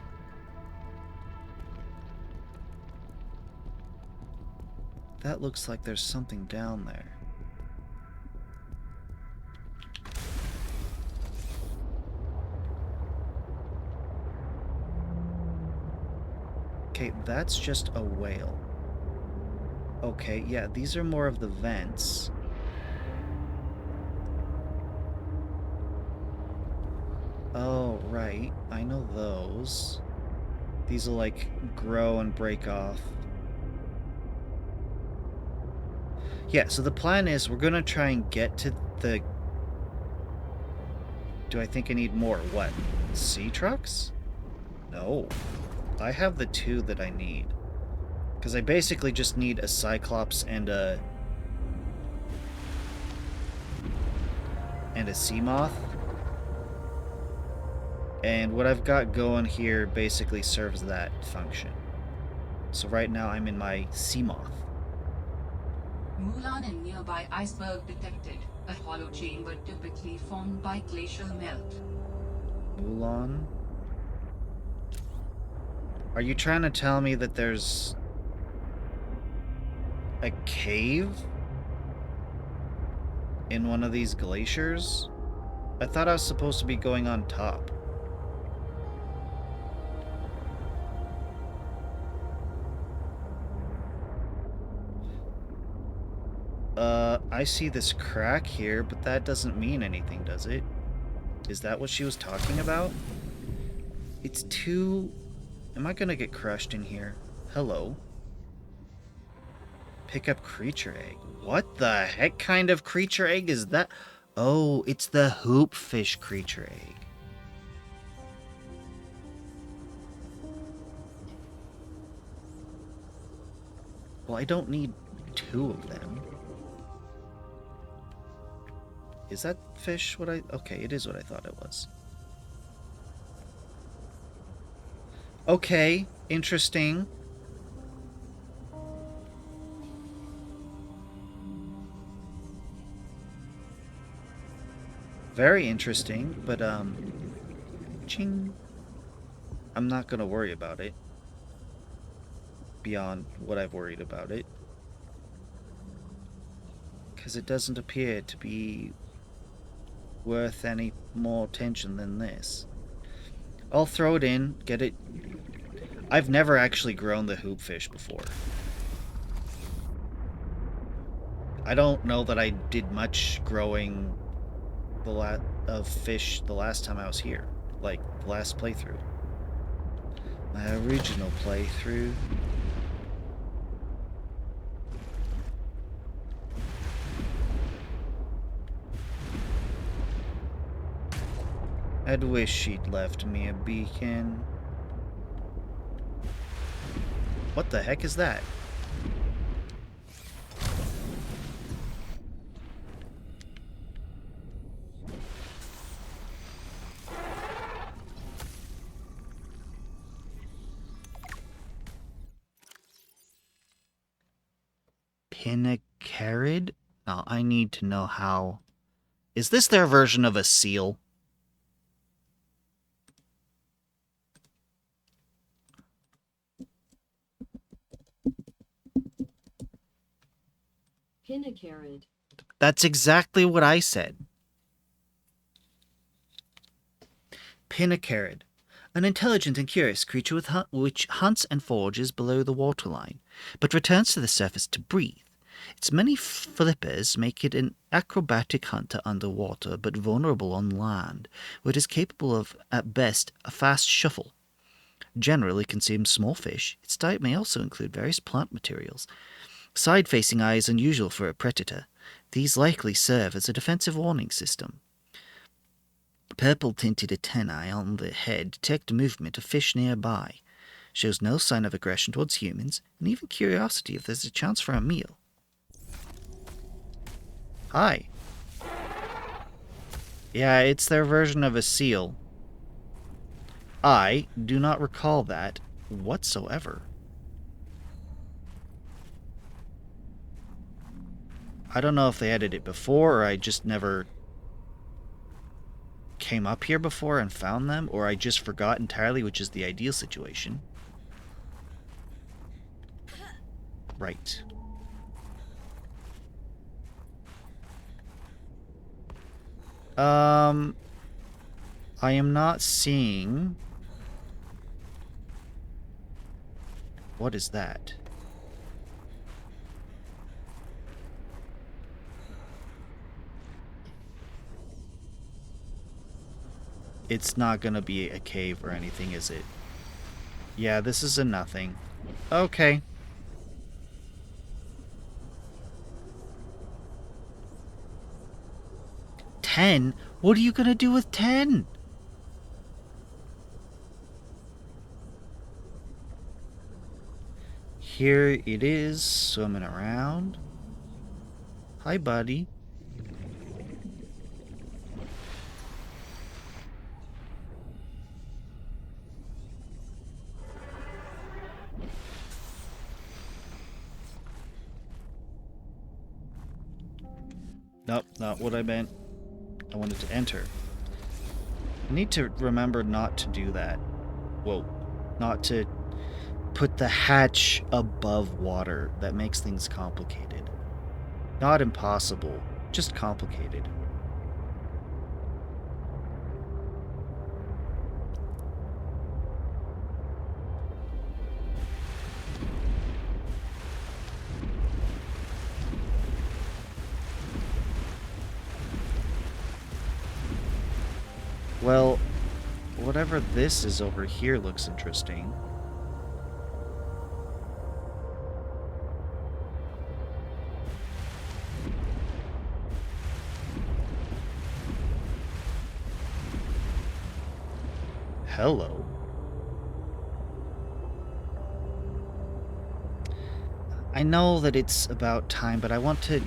That looks like there's something down there. Okay, that's just a whale. Okay, yeah, these are more of the vents. Oh, right. I know those. These will, like, grow and break off. Yeah, so the plan is we're gonna try and get to the... Do I think I need more? What? Sea trucks? No. I have the 2 that I need. Because I basically just need a Cyclops and a sea moth. And what I've got going here basically serves that function. So right now I'm in my sea moth. Mulan and nearby iceberg detected. A hollow chamber typically formed by glacial melt. Mulan? Are you trying to tell me that there's a cave in one of these glaciers? I thought I was supposed to be going on top. I see this crack here, but that doesn't mean anything, does it? Is that what she was talking about? It's too... Am I gonna get crushed in here? Hello. Pick up creature egg. What the heck kind of creature egg is that? Oh, it's the hoopfish creature egg. Well, I don't need 2 of them. Is that fish what I... Okay, it is what I thought it was. Okay, interesting. Very interesting, but, ching. I'm not gonna worry about it. Beyond what I've worried about it. Because it doesn't appear to be worth any more attention than this. I'll throw it in, get it... I've never actually grown the hoopfish before. I don't know that I did much growing of fish the last time I was here. Like, the last playthrough. My original playthrough. I'd wish she'd left me a beacon. What the heck is that? Pinacarid? Now I need to know how... Is this their version of a seal? Pinacarid. That's exactly what I said. Pinacarid. an intelligent and curious creature which hunts and forages below the waterline, but returns to the surface to breathe. Its many flippers make it an acrobatic hunter underwater, but vulnerable on land, where it is capable of, at best, a fast shuffle. Generally consumes small fish, its diet may also include various plant materials. Side-facing eye is unusual for a predator. These likely serve as a defensive warning system. Purple-tinted antennae on the head detect movement of fish nearby. Shows no sign of aggression towards humans, and even curiosity if there's a chance for a meal. Hi. Yeah, it's their version of a seal. I do not recall that whatsoever. I don't know if they added it before, or I just never came up here before and found them, or I just forgot entirely, which is the ideal situation. Right. I am not seeing... What is that? It's not gonna be a cave or anything, is it? Yeah, this is a nothing. Okay. $10? What are you gonna do with 10? Here it is, swimming around. Hi, buddy. Nope, not what I meant. I wanted to enter. I need to remember not to do that. Whoa. Not to put the hatch above water. That makes things complicated. Not impossible, just complicated. Well, whatever this is over here looks interesting. Hello. I know that it's about time, but I want to...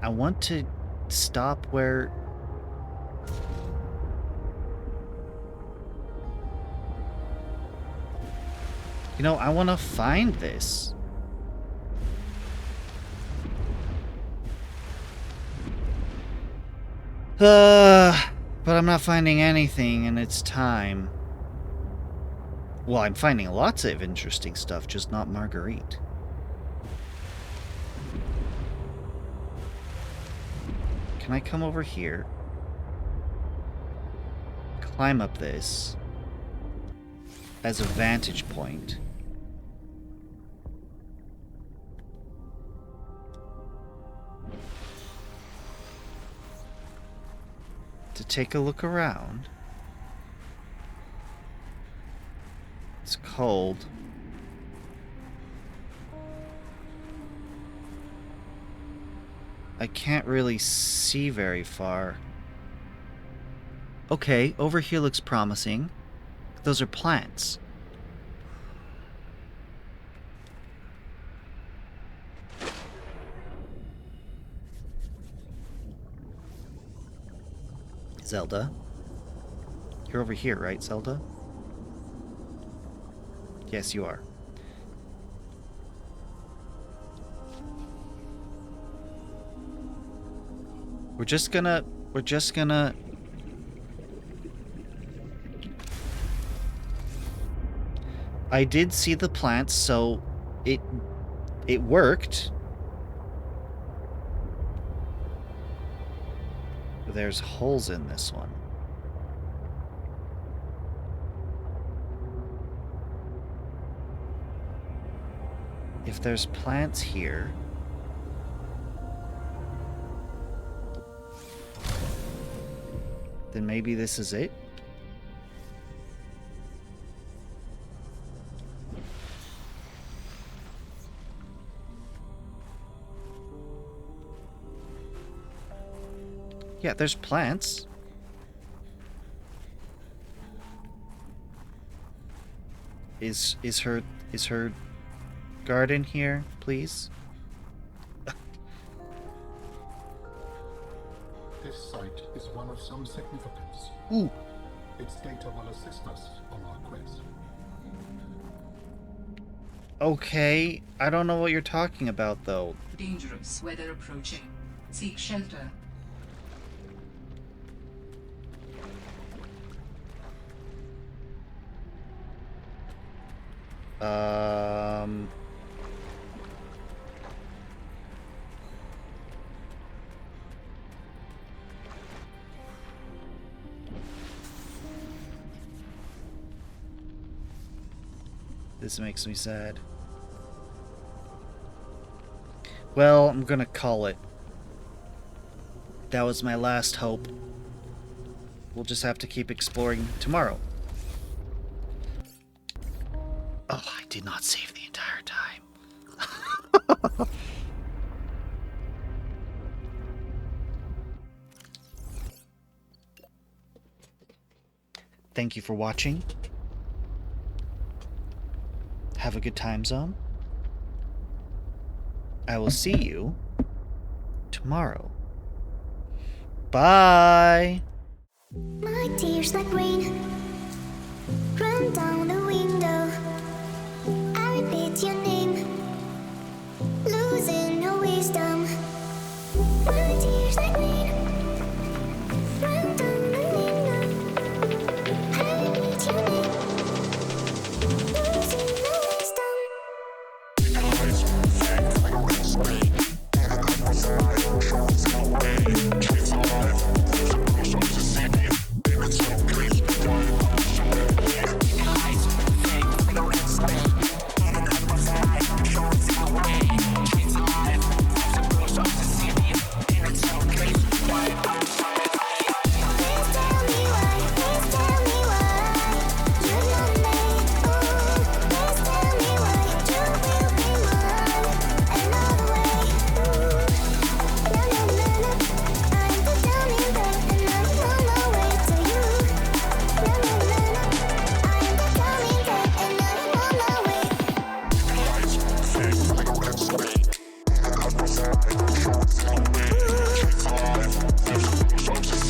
I want to stop where... You know, I want to find this. But I'm not finding anything, and it's time. Well, I'm finding lots of interesting stuff, just not Marguerite. Can I come over here? Climb up this as a vantage point. To take a look around. It's cold. I can't really see very far. Okay, over here looks promising. Those are plants. Zelda? You're over here, right, Zelda? Yes, you are. We're just gonna... I did see the plants, so it worked. there's holes in this one. If there's plants here... then maybe this is it? Yeah, there's plants. Is her garden here, please? This site is one of some significance. Ooh. Its data will assist us on our quest. Okay, I don't know what you're talking about, though. Dangerous weather approaching. Seek shelter. This makes me sad. Well, I'm gonna call it. That was my last hope. We'll just have to keep exploring tomorrow. Oh, I did not save the entire time. Thank you for watching. Have a good time zone. I will see you tomorrow. Bye! My tears like rain.